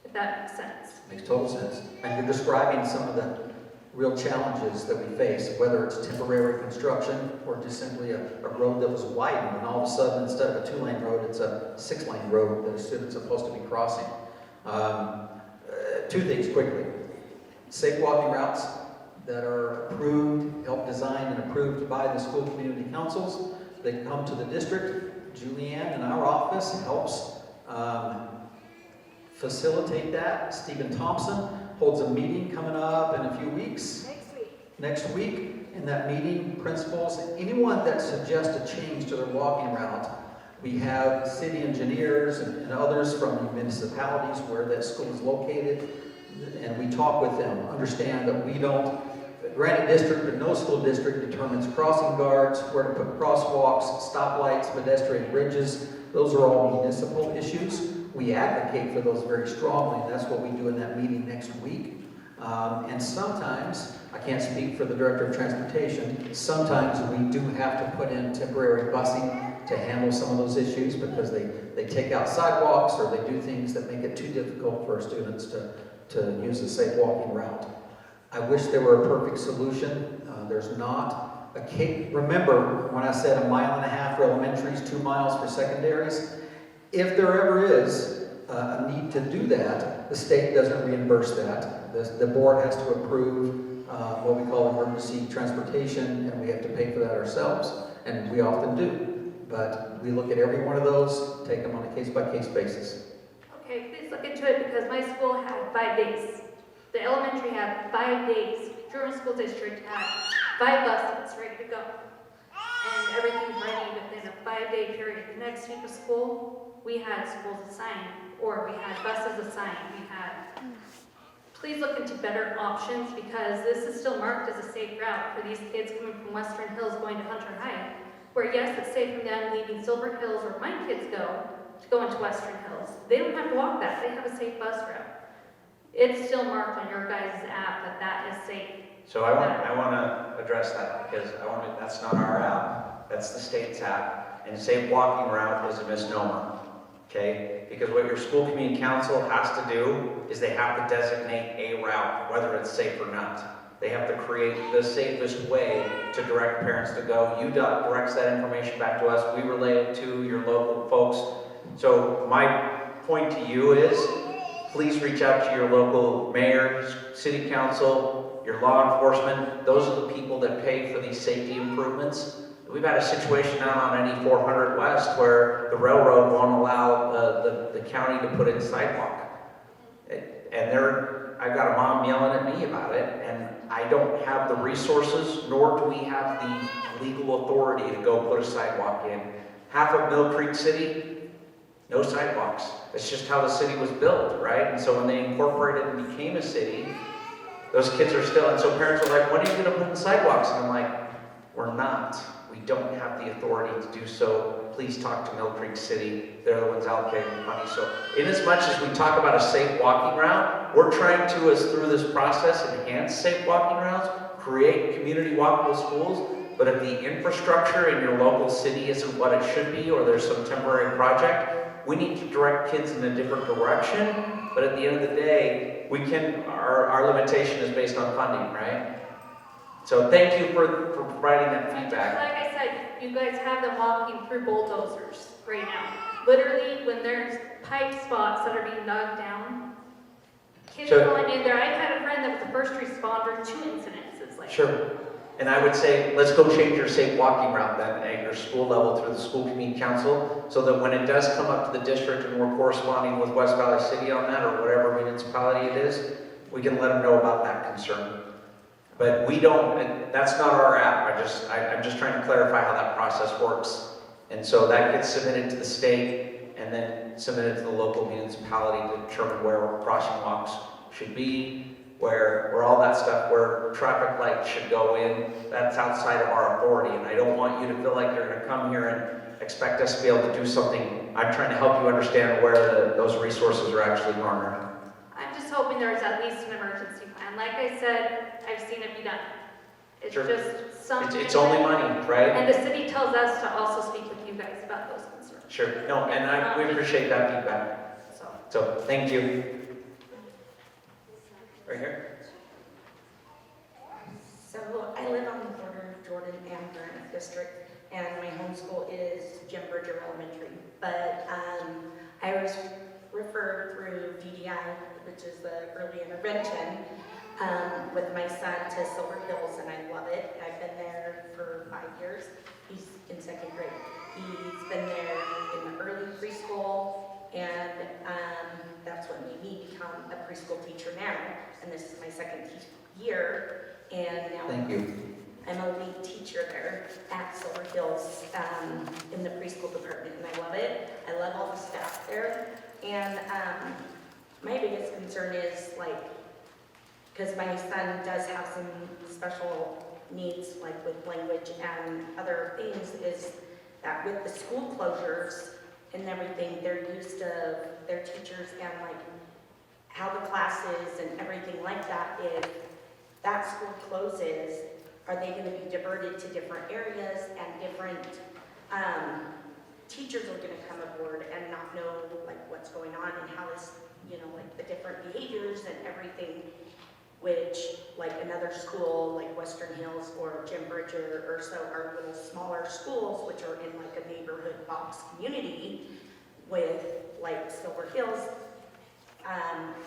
Speaker 12: if that makes sense.
Speaker 1: Makes total sense. And you're describing some of the real challenges that we face, whether it's temporary construction or just simply a road that was widened and all of a sudden instead of a 2-lane road, it's a 6-lane road that a student's supposed to be crossing. 2 things quickly. Safe walking routes that are approved, helped designed and approved by the school community councils. They come to the district. Julianne in our office helps facilitate that. Stephen Thompson holds a meeting coming up in a few weeks. Next week, in that meeting, principals, anyone that suggests a change to their walking route, we have city engineers and others from the municipalities where that school is located, and we talk with them, understand that we don't, Granite District, but no school district determines crossing guards, where to put crosswalks, stoplights, pedestrian bridges. Those are all municipal issues. We advocate for those very strongly, and that's what we do in that meeting next week. And sometimes, I can't speak for the Director of Transportation, sometimes we do have to put in temporary busing to handle some of those issues because they take out sidewalks or they do things that make it too difficult for our students to use a safe walking route. I wish there were a perfect solution. There's not. Remember when I said 1.5 miles for elementaries, 2 miles for secondaries? If there ever is a need to do that, the state doesn't reimburse that. The board has to approve what we call emergency transportation, and we have to pay for that ourselves, and we often do. But we look at every one of those, take them on a case-by-case basis.
Speaker 12: Okay, please look into it because my school had 5 days. The elementary had 5 days. Durham School District had 5 buses ready to go. And everything ready within a 5-day period. The next week of school, we had schools assigned, or we had buses assigned. Please look into better options because this is still marked as a safe route for these kids coming from Western Hills going to Hunter High. Where yes, it's safe from them leaving Silver Hills where my kids go to go into Western Hills. They don't have to walk that. They have a safe bus route. It's still marked on your guys' app that is safe.
Speaker 3: So I want to address that because that's not our app. That's the state's app. And safe walking route is a misnomer. Okay? Because what your school community council has to do is they have to designate a route, whether it's safe or not. They have to create the safest way to direct parents to go. UDOT directs that information back to us. We relay it to your local folks. So my point to you is, please reach out to your local mayor, city council, your law enforcement. Those are the people that pay for these safety improvements. We've had a situation now on NE 400 West where the railroad won't allow the county to put in sidewalk. And I've got a mom yelling at me about it, and I don't have the resources, nor do we have the legal authority to go put a sidewalk in. Half of Mill Creek City, no sidewalks. It's just how the city was built, right? And so when they incorporated and became a city, those kids are still, and so parents are like, when are you gonna put in sidewalks? And I'm like, we're not. We don't have the authority to do so. Please talk to Mill Creek City. They're the ones allocating money. So in as much as we talk about a safe walking route, we're trying to, as through this process, enhance safe walking routes, create community walkable schools. But if the infrastructure in your local city isn't what it should be, or there's some temporary project, we need to direct kids in a different direction. But at the end of the day, we can, our limitation is based on funding, right? So thank you for providing that feedback.
Speaker 12: Like I said, you guys have them walking through bulldozers right now. Literally, when there's pipe spots that are being dug down, kids
Speaker 3: Sure.
Speaker 12: going in there. I've had a friend that was a first responder to incidences like that.
Speaker 3: Sure. And I would say, let's go change your safe walking route then at your school level through the school community council, so that when it does come up to the district and we're corresponding with West Valley City on that, or whatever municipality it is, we can let them know about that concern. But we don't, that's not our app. I'm just trying to clarify how that process works. And so that gets submitted to the state and then submitted to the local municipality to determine where crossing walks should be, where all that stuff, where traffic lights should go in. That's outside of our authority. And I don't want you to feel like you're gonna come here and expect us to be able to do something. I'm trying to help you understand where those resources are actually garnered.
Speaker 12: I'm just hoping there's at least an emergency plan. Like I said, I've seen it be done. It's
Speaker 3: Sure.
Speaker 12: just something.
Speaker 3: It's only money, right?
Speaker 12: And the city tells us to also speak with you guys about those concerns.
Speaker 3: Sure. No, and we appreciate that feedback. So thank you. Right here.
Speaker 13: So I live on the border of Jordan and Granite District, and my home school is Jim Bridger Elementary. But I was referred through DDI, which is the early intervention, with my son to Silver Hills, and I love it. I've been there for 5 years. He's in 2nd grade. He's been there in the early preschool, and that's what made me become a preschool teacher now. And this is my 2nd year, and now
Speaker 1: Thank you.
Speaker 13: I'm a lead teacher there at Silver Hills in the preschool department, and I love it. I love all the staff there. And my biggest concern is, like, because my son does have some special needs, like with language and other things, is that with the school closures and everything, they're used to their teachers and like how the classes and everything like that. If that school closes, are they going to be diverted to different areas, and different teachers are going to come aboard and not know like what's going on and how this, you know, like the different behaviors and everything, which like another school like Western Hills or Jim Bridger or so are little smaller schools which are in like a neighborhood box community with like Silver Hills,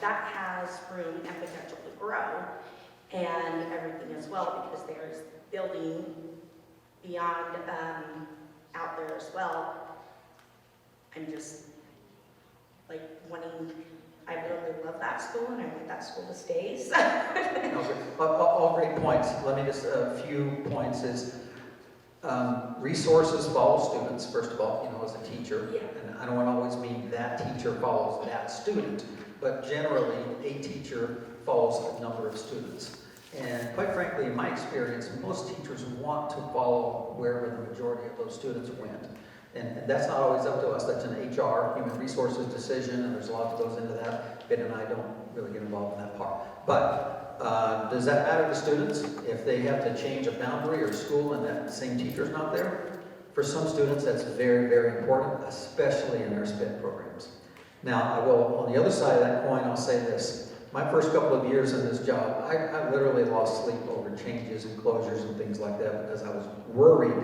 Speaker 13: that has room and potential to grow and everything as well, because there's building beyond out there as well. I'm just like wanting, I really love that school and I want that school to stay. So.
Speaker 1: All great points. Let me just, a few points is, resources follow students, first of all, you know, as a teacher.
Speaker 13: Yeah.
Speaker 1: And I don't want to always mean that teacher follows that student, but generally a teacher follows a number of students. And quite frankly, in my experience, most teachers want to follow wherever the majority of those students went. And that's not always up to us. That's an HR, human resources decision, and there's a lot that goes into that. Ben and I don't really get involved in that part. But does that matter to students if they have to change a boundary or school and that same teacher's not there? For some students, that's very, very important, especially in their SPED programs. Now, I will, on the other side of that coin, I'll say this. My first couple of years in this job, I literally lost sleep over changes and closures and things like that because I was worried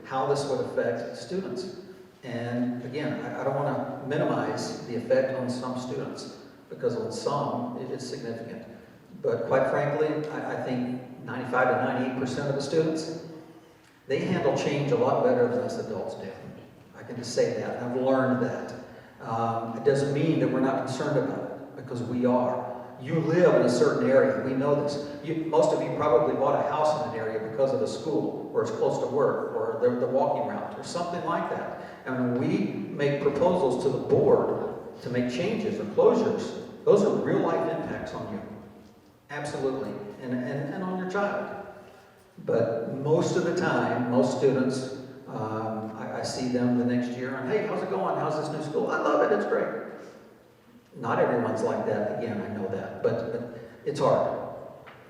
Speaker 1: how this would affect students. And again, I don't want to minimize the effect on some students, because on some, it's significant. But quite frankly, I think 95 to 98% of the students, they handle change a lot better than us adults do. I can just say that, and I've learned that. It doesn't mean that we're not concerned about it, because we are. You live in a certain area, we know this. Most of you probably bought a house in an area because of the school, or it's close to work, or the walking route, or something like that. And when we make proposals to the board to make changes or closures, those are real life impacts on you. Absolutely, and on your child. But most of the time, most students, I see them the next year, and hey, how's it going? How's this new school? I love it, it's great. Not everyone's like that, again, I know that, but it's hard.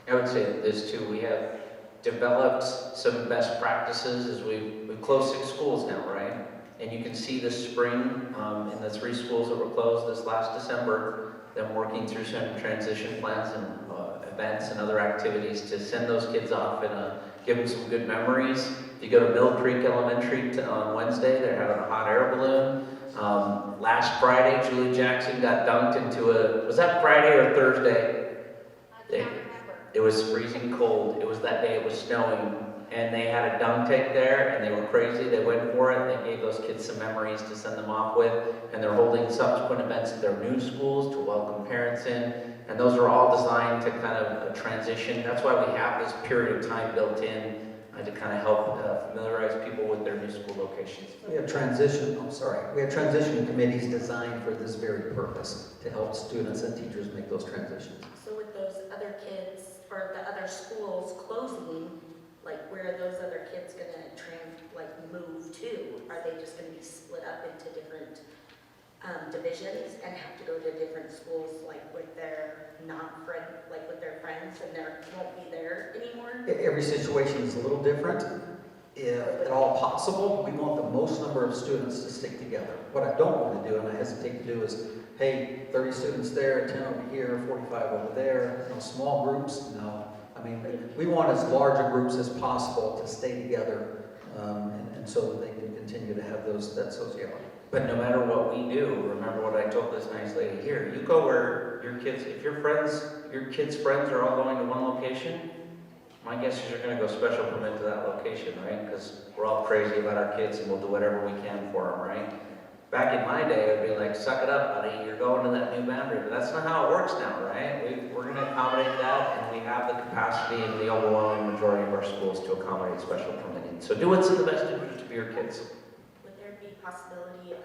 Speaker 3: I would say this too, we have developed some best practices as we've closed 6 schools now, right? And you can see this spring, in the 3 schools that were closed this last December, them working through some transition plans and events and other activities to send those kids off and give them some good memories. If you go to Mill Creek Elementary on Wednesday, they're having a hot air balloon. Last Friday, Julie Jackson got dunked into was that Friday or Thursday? It was freezing cold. It was that day it was snowing. And they had a dunk tank there, and they were crazy. They went for it. They gave those kids some memories to send them off with. And they're holding subsequent events at their new schools to welcome parents in. And those are all designed to kind of transition. That's why we have this period of time built in to kind of help familiarize people with their new school locations.
Speaker 1: We have transition committees designed for this very purpose, to help students and teachers make those transitions.
Speaker 13: So with those other kids, or the other schools closing, like where are those other kids gonna move to? Are they just gonna be split up into different divisions and have to go to different schools, like with their non-friend, like with their friends, and they won't be there anymore?
Speaker 1: Every situation is a little different. If at all possible, we want the most number of students to stick together. What I don't want to do, and I hesitate to do, is, hey, 30 students there, 10 over here, 45 over there, small groups, no. I mean, we want as large a groups as possible to stay together, and so that they can continue to have that sociality.
Speaker 3: But no matter what we do, remember what I told this nice lady here. You go where your kids, if your kids' friends are all going to one location, my guess is you're going to go special permit to that location, right? Because we're all crazy about our kids and we'll do whatever we can for them, right? Back in my day, it would be like, suck it up, buddy, you're going to that new boundary. But that's not how it works now, right? We're going to accommodate that, and we have the capacity in the overwhelming majority of our schools to accommodate special permitting. So do what's in the best interest of your kids.
Speaker 13: Would there be possibility of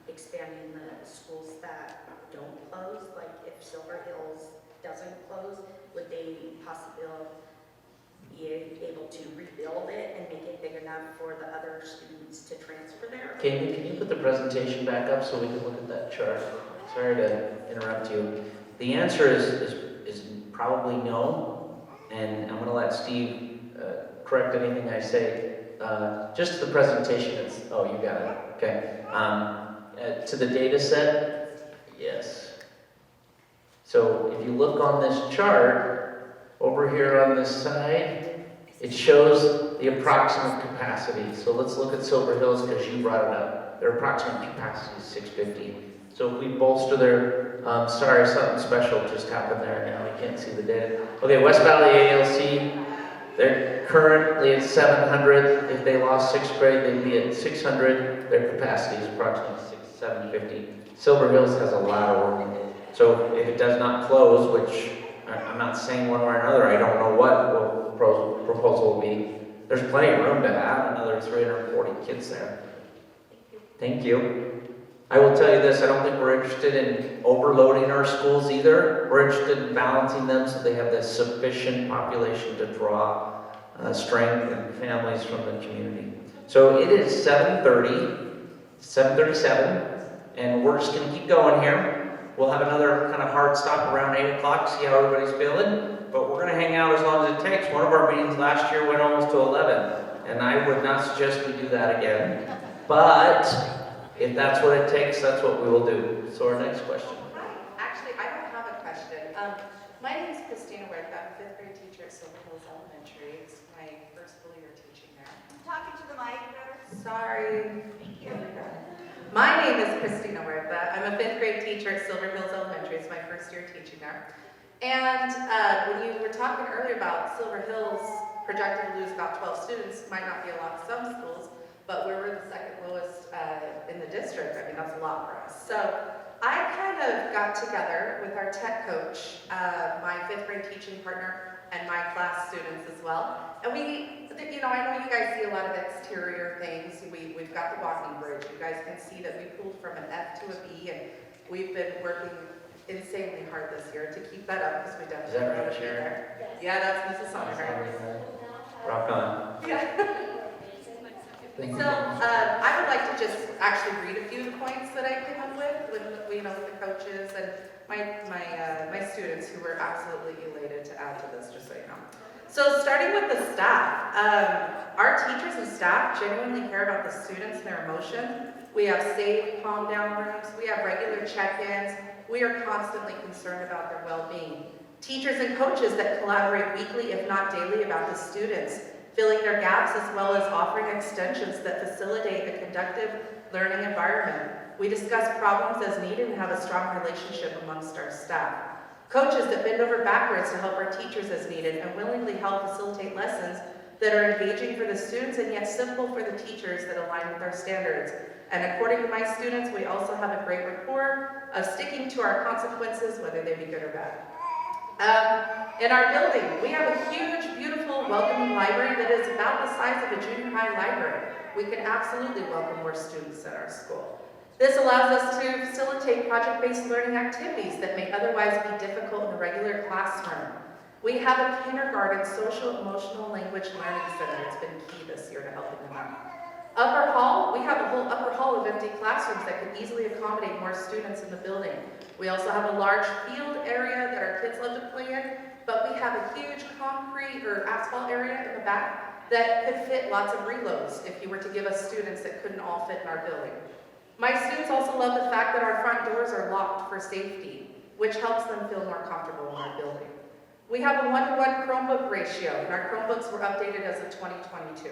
Speaker 13: expanding the schools that don't close? Like if Silver Hills doesn't close, would they possibly be able to rebuild it and make it big enough for the other students to transfer there?
Speaker 3: Can you put the presentation back up so we can look at that chart? Sorry to interrupt you. The answer is probably no, and I'm going to let Steve correct anything I say. Just the presentation, oh, you got it, okay. To the data set, yes. So if you look on this chart, over here on this side, it shows the approximate capacity. So let's look at Silver Hills because you brought it up. Their approximate capacity is 650. So if we bolster their, sorry, something special just happened there. Now we can't see the data. Okay, West Valley ALC, they're currently at 700. If they lost 6th grade, they'd be at 600. Their capacity is approximately 750. Silver Hills has a lot of work. So if it does not close, which I'm not saying one way or another, I don't know what the proposal will be. There's plenty of room to add another 340 kids there. Thank you. I will tell you this, I don't think we're interested in overloading our schools either. We're interested in balancing them so they have the sufficient population to draw strength and families from the community. So it is 7:37, and we're just going to keep going here. We'll have another kind of hard stop around 8 o'clock, see how everybody's feeling, but we're going to hang out as long as it takes. One of our meetings last year went almost to 11, and I would not suggest we do that again. But if that's what it takes, that's what we will do. So our next question.
Speaker 5: Hi, actually, I don't have a question. My name is Christina Huerta. I'm a 5th grade teacher at Silver Hills Elementary. It's my first full year teaching there.
Speaker 11: Talking to the mic better.
Speaker 5: Sorry. My name is Christina Huerta. I'm a 5th grade teacher at Silver Hills Elementary. It's my first year teaching there. And when you were talking earlier about Silver Hills projected to lose about 12 students, might not be a lot to some schools, but we were the second lowest in the district. I mean, that's a lot for us. So I kind of got together with our tech coach, my 5th grade teaching partner, and my class students as well. And we, I know you guys see a lot of exterior things. We've got the walking bridge. You guys can see that we pulled from an F to a B, and we've been working insanely hard this year to keep that up because we
Speaker 3: Is that
Speaker 5: definitely
Speaker 3: right,
Speaker 5: want to be
Speaker 3: Sharon?
Speaker 5: there. Yeah, that's Mrs. Sonner.
Speaker 3: Rock on.
Speaker 5: Yeah.
Speaker 1: Thank you.
Speaker 5: So, I would like to just actually read a few of the points that I came up with, with the coaches and my students who were absolutely elated to add to this, just so you know. So, starting with the staff, our teachers and staff genuinely care about the students and their emotion. We have safe, calm down rooms. We have regular check-ins. We are constantly concerned about their well-being. Teachers and coaches that collaborate weekly, if not daily, about the students, filling their gaps as well as offering extensions that facilitate a conductive learning environment. We discuss problems as needed and have a strong relationship amongst our staff. Coaches that bend over backwards to help our teachers as needed and willingly help facilitate lessons that are engaging for the students and yet simple for the teachers that align with our standards. And according to my students, we also have a great rapport of sticking to our consequences, whether they be good or bad. In our building, we have a huge, beautiful, welcoming library that is about the size of a junior high library. We can absolutely welcome more students at our school. This allows us to facilitate project-based learning activities that may otherwise be difficult in a regular classroom. We have a kindergarten social, emotional, language learning center. It's been key this year to helping them out. Upper hall, we have a whole upper hall of empty classrooms that could easily accommodate more students in the building. We also have a large field area that our kids love to play in, but we have a huge concrete or asphalt area in the back that could fit lots of reloads if you were to give us students that couldn't all fit in our building. My students also love the fact that our front doors are locked for safety, which helps them feel more comfortable in our building. We have a 1-to-1 Chromebook ratio, and our Chromebooks were updated as of 2022.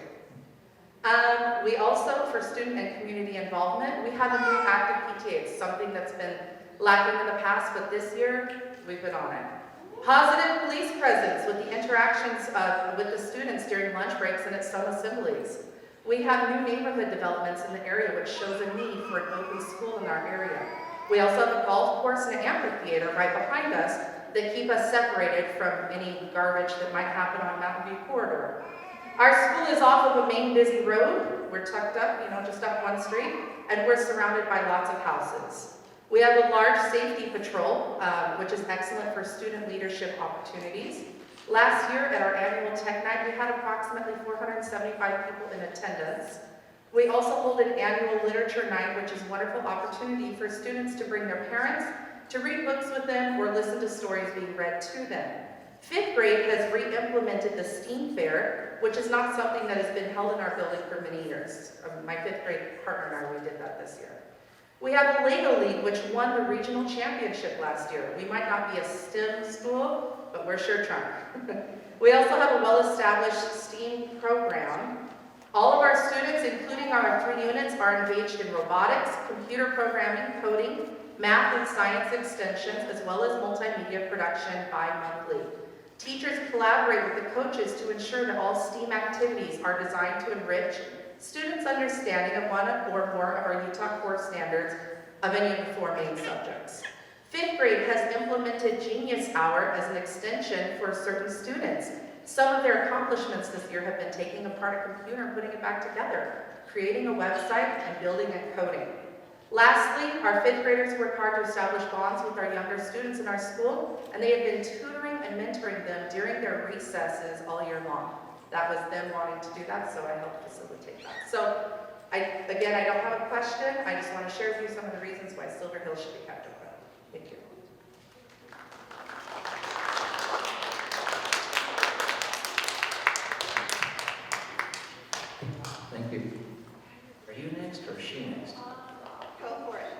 Speaker 5: We also, for student and community involvement, we have a new active PTA. It's something that's been lacking in the past, but this year, we've been on it. Positive police presence with the interactions with the students during lunch breaks and at some assemblies. We have new neighborhood developments in the area which shows a need for an open school in our area. We also have a golf course and an amphitheater right behind us that keep us separated from any garbage that might happen on Mountain View Corridor. Our school is off of a main busy road. We're tucked up, just up one street, and we're surrounded by lots of houses. We have a large safety patrol, which is excellent for student leadership opportunities. Last year at our annual Tech Night, we had approximately 475 people in attendance. We also hold an annual literature night, which is a wonderful opportunity for students to bring their parents to read books with them or listen to stories being read to them. 5th grade has re-implemented the STEAM Fair, which is not something that has been held in our building for many years. My 5th grade partner and I, we did that this year. We have a Lego League, which won the regional championship last year. We might not be a STEM school, but we're sure trying. We also have a well-established STEAM program. All of our students, including our 3 units, are engaged in robotics, computer programming, coding, math and science extensions, as well as multimedia production bi-monthly. Teachers collaborate with the coaches to ensure that all STEAM activities are designed to enrich students' understanding of one or more of our Utah core standards of any of the 4 main subjects. 5th grade has implemented Genius Hour as an extension for certain students. Some of their accomplishments this year have been taking apart a computer and putting it back together, creating a website, and building and coding. Lastly, our 5th graders work hard to establish bonds with our younger students in our school, and they have been tutoring and mentoring them during their recesses all year long. That was them wanting to do that, so I helped facilitate that. So, I don't have a question. I just want to share with you some of the reasons why Silver Hill should be kept open. Thank you.
Speaker 3: Thank you. Are you next or is she next?
Speaker 11: Go for it.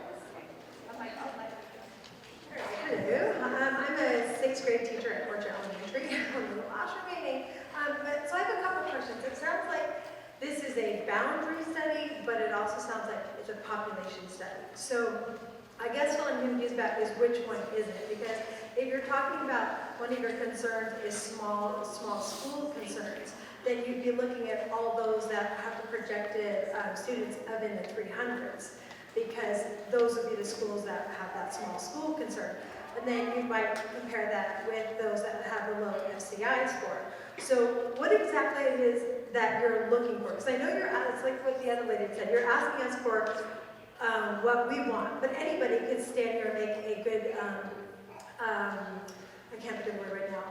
Speaker 14: Hello, I'm a 6th grade teacher at Orchard Elementary. I'm the last remaining. So I have a couple of questions. It sounds like this is a boundary study, but it also sounds like it's a population study. So I guess what I'm confused about is which one is it? Because if you're talking about one of your concerns is small school concerns, then you'd be looking at all those that have the projected students of in the 300s, because those would be the schools that have that small school concern. And then you might compare that with those that have the low FCI score. So what exactly it is that you're looking for? Because I know it's like what the other lady said, you're asking us for what we want, but anybody could stand here and make a good I can't think of the word right now,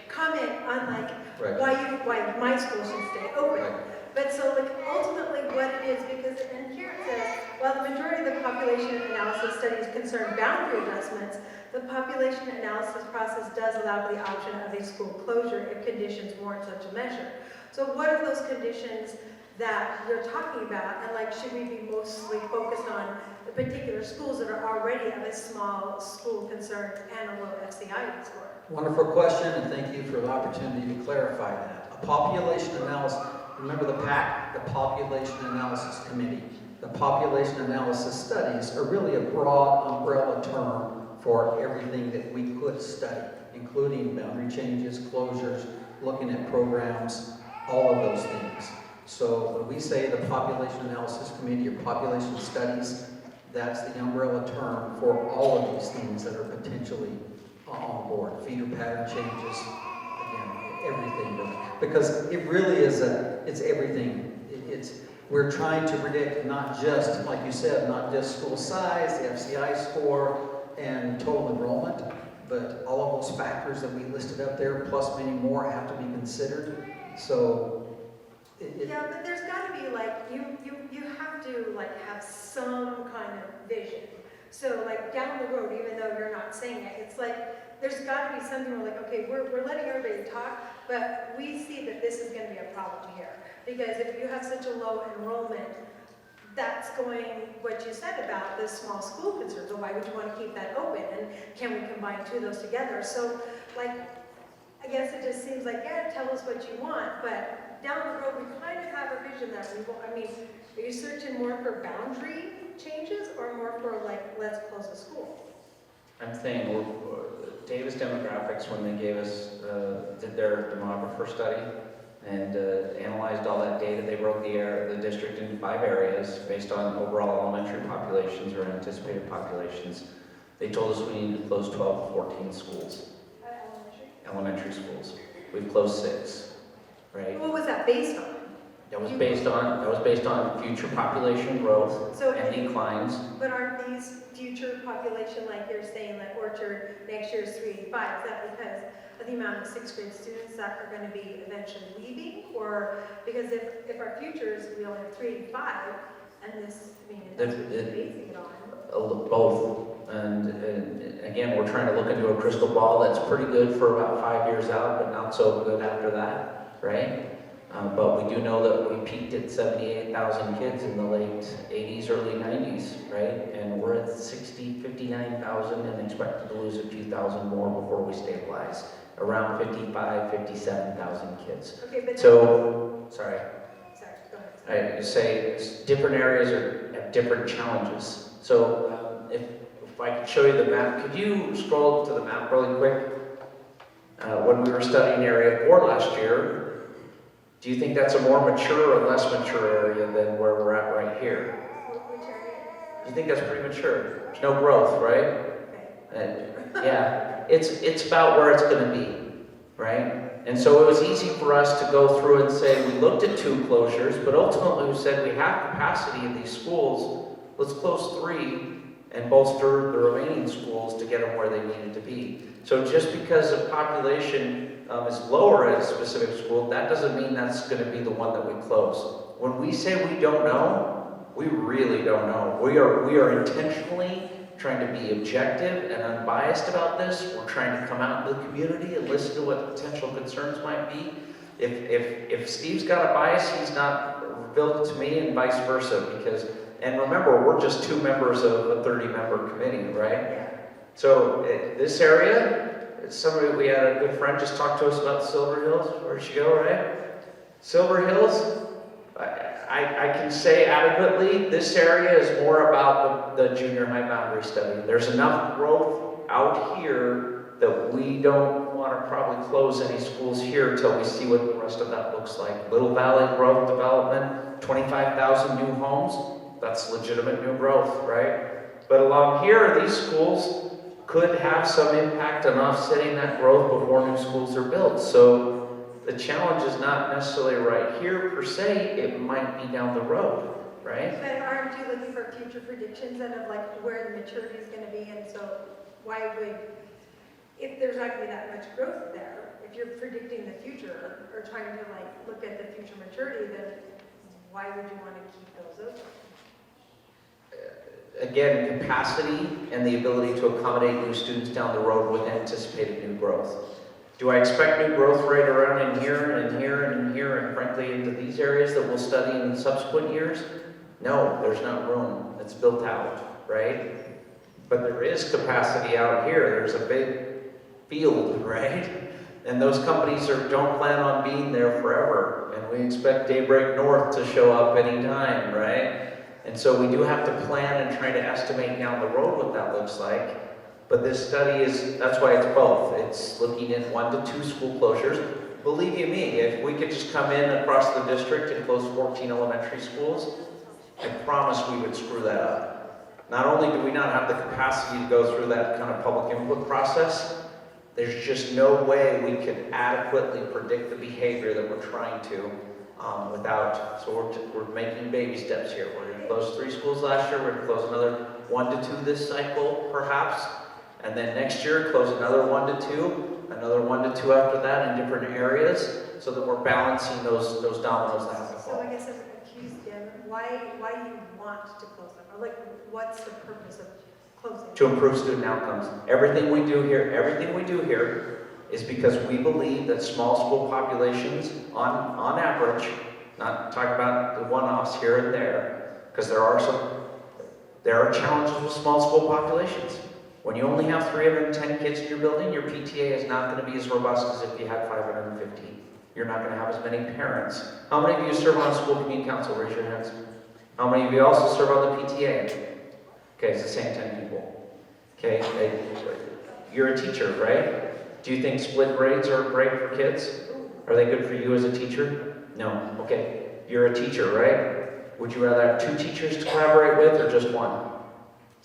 Speaker 14: comment on like
Speaker 1: Right.
Speaker 14: why my school should stay open.
Speaker 1: Right.
Speaker 14: But so like ultimately what it is, because, and here it says, while the majority of the population analysis studies concern boundary adjustments, the population analysis process does allow for the option of a school closure if conditions warrant such a measure. So what are those conditions that you're talking about? And like, should we be mostly focused on the particular schools that are already of a small school concern and a low FCI score?
Speaker 1: Wonderful question, and thank you for the opportunity to clarify that. A population analysis, remember the PAC, the Population Analysis Committee. The population analysis studies are really a broad umbrella term for everything that we could study, including boundary changes, closures, looking at programs, all of those things. So when we say the Population Analysis Committee or population studies, that's the umbrella term for all of these things that are potentially on board. Feeder pattern changes, again, everything. Because it really is it's everything. We're trying to predict not just, like you said, not just school size, the FCI score, and total enrollment, but all of those factors that we listed up there, plus many more, have to be considered. So,
Speaker 14: yeah, but there's got to be like, you have to like have some kind of vision. So like down the road, even though you're not saying it, it's like, there's got to be something where like, okay, we're letting everybody talk, but we see that this is going to be a problem here. Because if you have such a low enrollment, that's going, what you said about the small school concerns, so why would you want to keep that open? And can we combine two of those together? So like, I guess it just seems like, yeah, tell us what you want, but down the road, we kind of have a vision that we want. I mean, are you searching more for boundary changes or more for like, let's close the school?
Speaker 3: I'm saying, Davis Demographics, when they gave us, did their demographer study and analyzed all that data, they broke the district into 5 areas based on overall elementary populations or anticipated populations. They told us we need to close 12 to 14 schools. Elementary schools. We've closed 6, right?
Speaker 14: What was that based on?
Speaker 3: That was based on future population growth
Speaker 14: So,
Speaker 3: and declines.
Speaker 14: But aren't these future population, like you're saying, like Orchard, next year is 385, is that because of the amount of 6th grade students that are going to be eventually leaving? Or because if our futures, we only have 385, and this, I mean, that's what you're basing it on.
Speaker 3: Both. And again, we're trying to look into a crystal ball that's pretty good for about 5 years out, but not so good after that, right? But we do know that we peaked at 78,000 kids in the late 80s, early 90s, right? And we're at 59,000 and expected to lose a few thousand more before we stabilize. Around 57,000 kids.
Speaker 14: Okay, but
Speaker 3: so, sorry.
Speaker 14: Sorry, go ahead.
Speaker 3: I say different areas have different challenges. So if I could show you the map, could you scroll to the map really quick? When we were studying Area 4 last year, do you think that's a more mature or less mature area than where we're at right here? You think that's pretty mature? There's no growth, right? Yeah, it's about where it's going to be, right? And so it was easy for us to go through and say, we looked at 2 closures, but ultimately we said we have capacity in these schools, let's close 3 and bolster the remaining schools to get them where they needed to be. So just because the population is lower at a specific school, that doesn't mean that's going to be the one that we close. When we say we don't know, we really don't know. We are intentionally trying to be objective and unbiased about this. We're trying to come out in the community and listen to what potential concerns might be. If Steve's got a bias, he's not revealed it to me, and vice versa. Because, and remember, we're just 2 members of a 30-member committee, right? So this area, we had a good friend just talk to us about Silver Hills. Where'd she go, right? Silver Hills, I can say adequately, this area is more about the junior high boundary study. There's enough growth out here that we don't want to probably close any schools here until we see what the rest of that looks like. Little Valley growth development, 25,000 new homes, that's legitimate new growth, right? But along here, these schools could have some impact on offsetting that growth before new schools are built. So the challenge is not necessarily right here per se, it might be down the road. right?
Speaker 14: But aren't you looking for future predictions then of like where the maturity is gonna be? And so why would, if there's not gonna be that much growth there, if you're predicting the future or trying to like look at the future maturity, then why would you wanna keep those open?
Speaker 3: Again, capacity and the ability to accommodate new students down the road with anticipated new growth. Do I expect new growth right around in here and in here and in here and frankly into these areas that we'll study in subsequent years? No, there's not room. It's built out, right? But there is capacity out here. There's a big field, right? And those companies don't plan on being there forever. And we expect Daybreak North to show up anytime, right? And so we do have to plan and try to estimate down the road what that looks like. But this study that's why it's both. It's looking at 1 to 2 school closures. Believe you me, if we could just come in across the district and close 14 elementary schools, I promise we would screw that up. Not only do we not have the capacity to go through that kind of public input process, there's just no way we could adequately predict the behavior that we're trying to so we're making baby steps here. We're going to close 3 schools last year. We're going to close another 1 to 2 this cycle, perhaps. And then next year, close another 1 to 2, another 1 to 2 after that in different areas, so that we're balancing those dominoes that have to
Speaker 14: So
Speaker 3: fall.
Speaker 14: I guess I'm confused, Dan, why do you want to close them? Or like, what's the purpose of closing?
Speaker 3: To improve student outcomes. Everything we do here is because we believe that small school populations, on average, not talking about the one-offs here and there, because there are challenges with small school populations. When you only have 310 kids in your building, your PTA is not going to be as robust as if you had 550. You're not going to have as many parents. How many of you serve on school community council? Raise your hands. How many of you also serve on the PTA? Okay, it's the same 10 people. Okay, you're a teacher, right? Do you think split grades are great for kids? Are they good for you as a teacher? No. Okay, you're a teacher, right? Would you rather have 2 teachers to collaborate with or just 1?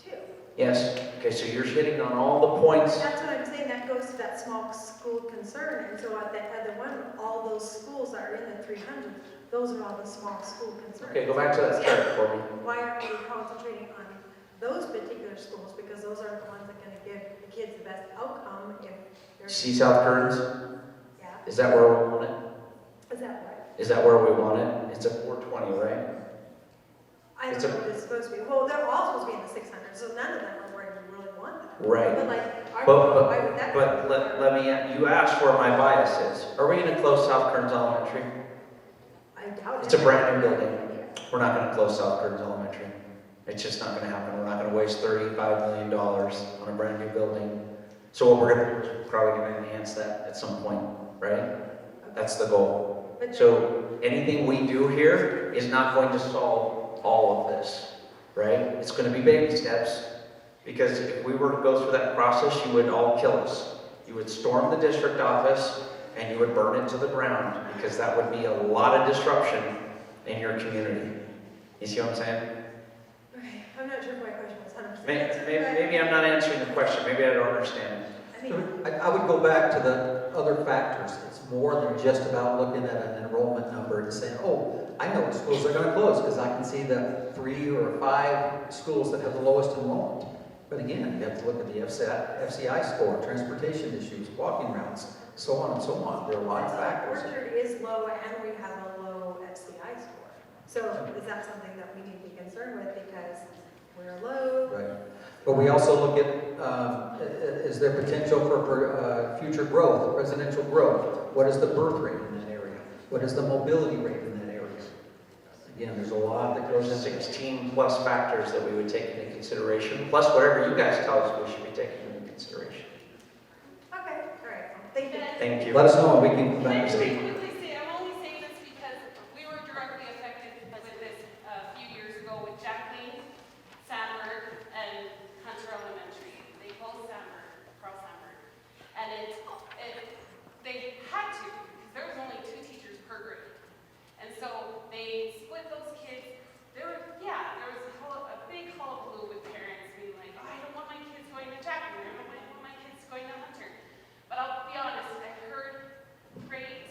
Speaker 14: 2.
Speaker 3: Yes. Okay, so you're hitting on all the points.
Speaker 14: That's what I'm saying, that goes to that small school concern, and so at the other one, all those schools that are in the 300, those are all the small school concerns.
Speaker 3: Okay, go back to that chart for me.
Speaker 14: Why aren't we concentrating on those particular schools, because those are the ones that are going to give the kids the best outcome if they're...
Speaker 3: See South Kearns?
Speaker 14: Yeah.
Speaker 3: Is that where we want it?
Speaker 14: Is that right?
Speaker 3: Is that where we want it? It's a 420, right?
Speaker 14: I don't know what it's supposed to be. Well, they're all supposed to be in the 600, so none of them are where you really want them.
Speaker 3: Right.
Speaker 14: But like, why would that be?
Speaker 3: But let me, you asked where my bias is. Are we going to close South Kearns Elementary?
Speaker 14: I doubt it.
Speaker 3: It's a brand new building. We're not going to close South Kearns Elementary. It's just not going to happen. We're not going to waste $35 million on a brand new building. So what we're going to do is we're probably going to enhance that at some point, right? That's the goal. So anything we do here is not going to solve all of this, right? It's going to be baby steps, because if we were to go through that process, you would all kill us. You would storm the district office and you would burn it to the ground, because that would be a lot of disruption in your community. You see what I'm saying?
Speaker 14: Okay, I'm not sure if my question was 100%.
Speaker 3: Maybe I'm not answering the question. Maybe I don't understand it.
Speaker 14: I mean,
Speaker 1: I would go back to the other factors. It's more than just about looking at an enrollment number and saying, oh, I know what schools are going to close because I can see the 3 or 5 schools that have the lowest enrollment. But again, you have to look at the FCI score, transportation issues, walking routes, so on and so on. There are a lot of factors.
Speaker 14: Orchard is low and we have a low FCI score. So is that something that we need to be concerned with because we're low?
Speaker 1: Right. But we also look at, is there potential for future growth, residential growth? What is the birth rate in that area? What is the mobility rate in that area? Again, there's a lot that goes
Speaker 3: There's
Speaker 1: into
Speaker 3: 16 plus factors that we would take into consideration, plus whatever you guys tell us we should be taking into consideration.
Speaker 14: Okay, all right, thank you.
Speaker 3: Thank you.
Speaker 1: Let us know and we can come
Speaker 4: Can I
Speaker 1: back
Speaker 4: just
Speaker 1: to speak.
Speaker 4: quickly say, I'm only saying this because we were directly affected with this a few years ago with Jacqueline, Sandberg, and Hunter Elementary. They both Sandberg, across Sandberg. And they had to, because there was only 2 teachers per grade. And so they split those kids. There was a big hullabaloo with parents being like, oh, I don't want my kids going to Jacqueline, I don't want my kids going to Hunter. But I'll be honest, I heard great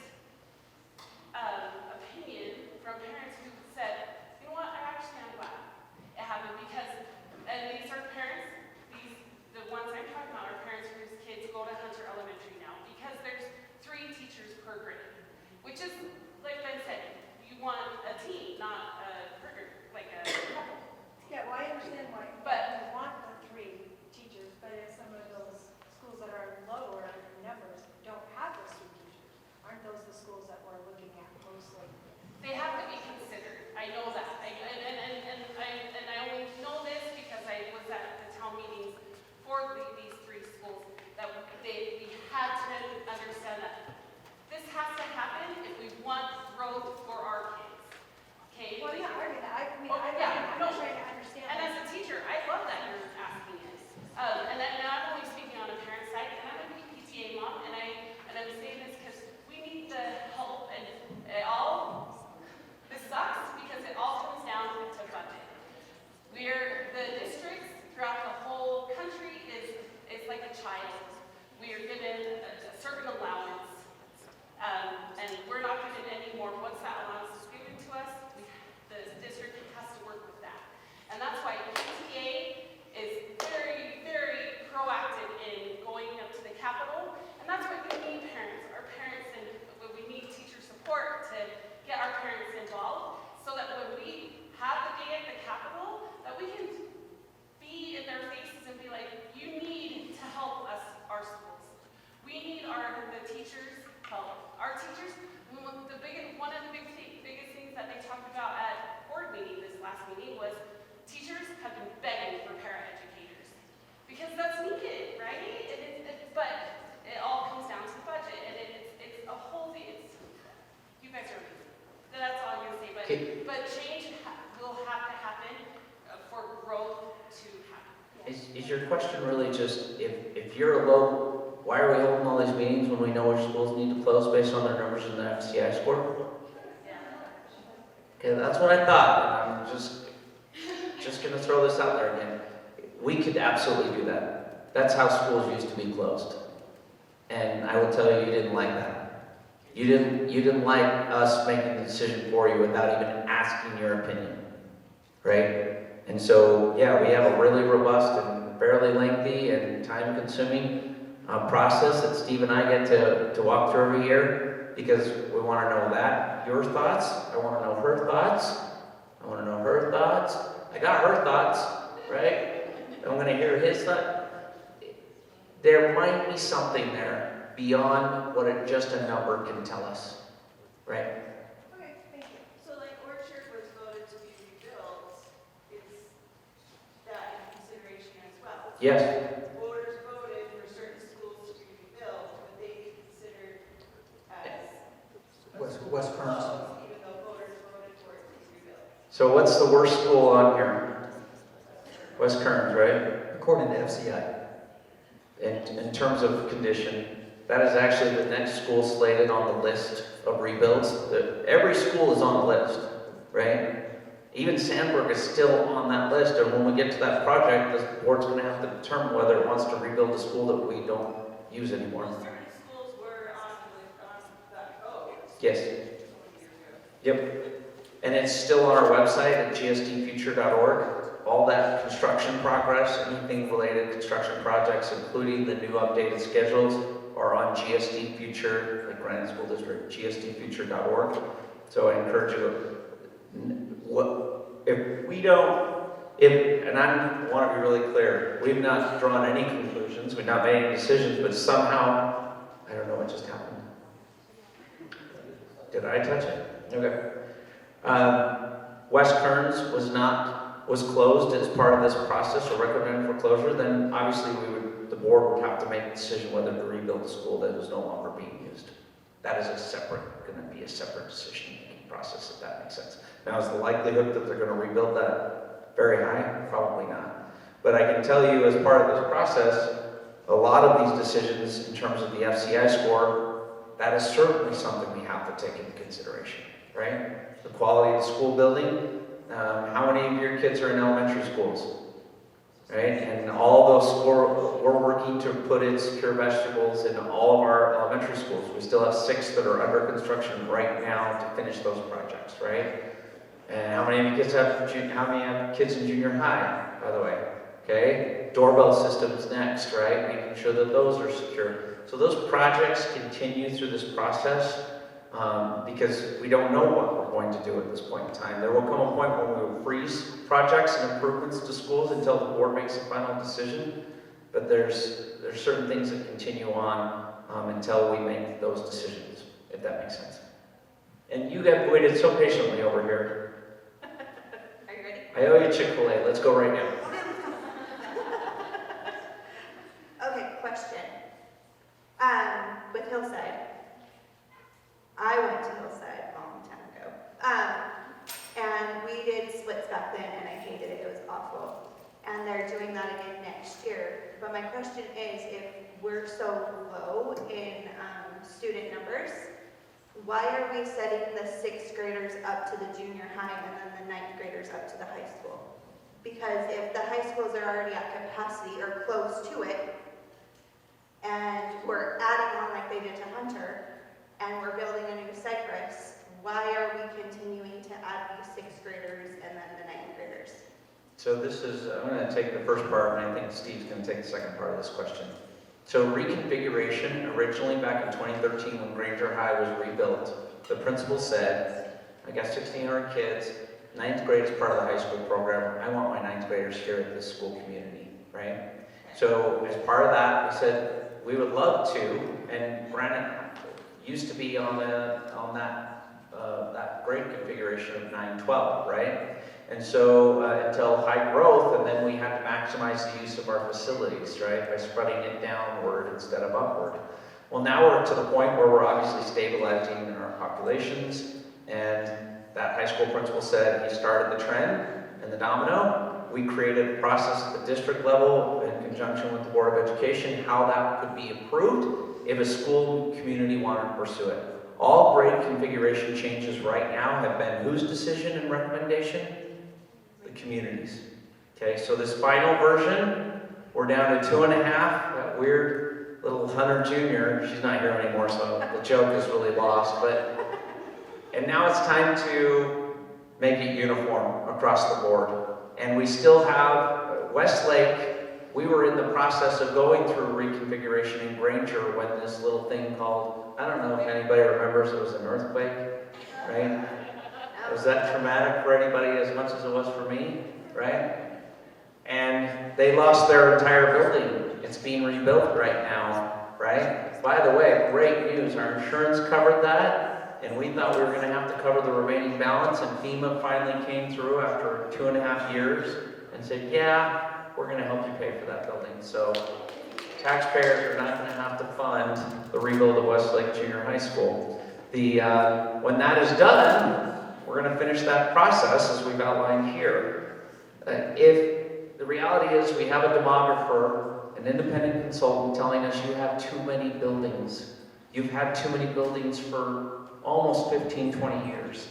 Speaker 3: question really just, if you're a low, why are we holding all these meetings when we know which schools need to close based on their numbers in the FCI score? Okay, that's what I thought, and I'm just gonna throw this out there again. We could absolutely do that. That's how schools used to be closed. And I will tell you, you didn't like that. You didn't like us making the decision for you without even asking your opinion, right? And so, yeah, we have a really robust and fairly lengthy and time-consuming process that Steve and I get to walk through every year because we want to know that, your thoughts. I want to know her thoughts. I want to know her thoughts. I got her thoughts, right? I'm going to hear his thoughts. There might be something there beyond what just a number can tell us, right?
Speaker 11: Okay, thank you. So like Orchard was voted to be rebuilt, is that in consideration as well?
Speaker 3: Yes.
Speaker 11: Voters voted for certain schools to be rebuilt, would they be considered as
Speaker 1: West Kearns.
Speaker 11: closed, even though voters voted for it to be rebuilt?
Speaker 3: So what's the worst school on here? West Kearns, right?
Speaker 1: According to FCI.
Speaker 3: In terms of condition, that is actually the next school slated on the list of rebuilds. Every school is on the list, right? Even Sandburg is still on that list, and when we get to that project, the board's gonna have to determine whether it wants to rebuild a school that we don't use anymore.
Speaker 11: Well, certain schools were on that vote.
Speaker 3: Yes.
Speaker 11: 20 years ago.
Speaker 3: Yep. And it's still on our website at gsdfuture.org. All that construction progress, anything related to construction projects, including the new updated schedules, are on GSD Future, like Grand School District, gsdfuture.org. So I encourage you, and I want to be really clear, we've not drawn any conclusions, we've not made any decisions, but somehow, I don't know what just happened. Did I touch it? Okay. West Kearns was closed as part of this process or recommended for closure, then obviously the board would have to make a decision whether to rebuild the school that is no longer being used. That is going to be a separate decision-making process, if that makes sense. Now, is the likelihood that they're going to rebuild that very high? Probably not. But I can tell you, as part of this process, a lot of these decisions in terms of the FCI score, that is certainly something we have to take into consideration, right? The quality of the school building. How many of your kids are in elementary schools? Right? And all those we're working to put in secure vegetables in all of our elementary schools. We still have 6 that are under construction right now to finish those projects, right? And how many of you kids have kids in junior high, by the way? Okay? Doorbell systems next, right? Making sure that those are secure. So those projects continue through this process. Because we don't know what we're going to do at this point in time. There will come a point when we will freeze projects and improvements to schools until the board makes a final decision. But there's certain things that continue on until we make those decisions, if that makes sense. And you have waited so patiently over here.
Speaker 8: Are you ready?
Speaker 3: I owe you Chick-fil-A. Let's go right now.
Speaker 10: Okay, question. With Hillside, I went to Hillside a long time ago. And we did splits back then, and I hated it. It was awful. And they're doing that again next year. But my question is, if we're so low in student numbers, why are we setting the 6th graders up to the junior high and then the 9th graders up to the high school? Because if the high schools are already at capacity or close to it, and we're adding on like they did to Hunter, and we're building a new Cypress, why are we continuing to add these 6th graders and then the 9th graders?
Speaker 3: So I'm going to take the first part, and I think Steve's going to take the second part of this question. So reconfiguration, originally back in 2013 when Granger High was rebuilt, the principal said, I got 1,600 kids, 9th grade is part of the high school program, I want my 9th graders here at this school community, right? So as part of that, we said, we would love to, and Brandon used to be on that grade configuration of 9-12, right? And so until high growth, and then we had to maximize the use of our facilities, right, by spreading it downward instead of upward. Well, now we're to the point where we're obviously stabilizing in our populations, and that high school principal said he started the trend and the domino, we created a process at the district level in conjunction with the Board of Education, how that could be improved if a school community wanted to pursue it. All grade configuration changes right now have been whose decision and recommendation? The community's. Okay, so this final version, we're down to 2.5. That weird little Hunter Jr., she's not here anymore, so the joke is really lost. And now it's time to make it uniform across the board. And we still have Westlake. We were in the process of going through reconfiguration in Granger when this little thing called, I don't know if anybody remembers, it was an earthquake, right? Was that traumatic for anybody as much as it was for me, right? And they lost their entire building. It's being rebuilt right now, right? By the way, great news, our insurance covered that, and we thought we were gonna have to cover the remaining balance, and FEMA finally came through after 2.5 years and said, yeah, we're gonna help you pay for that building. So taxpayers are not gonna have to fund the rebuild of Westlake Junior High School. When that is done, we're gonna finish that process as we've outlined here. If the reality is we have a demographer, an independent consultant telling us you have too many buildings. You've had too many buildings for almost 15, 20 years.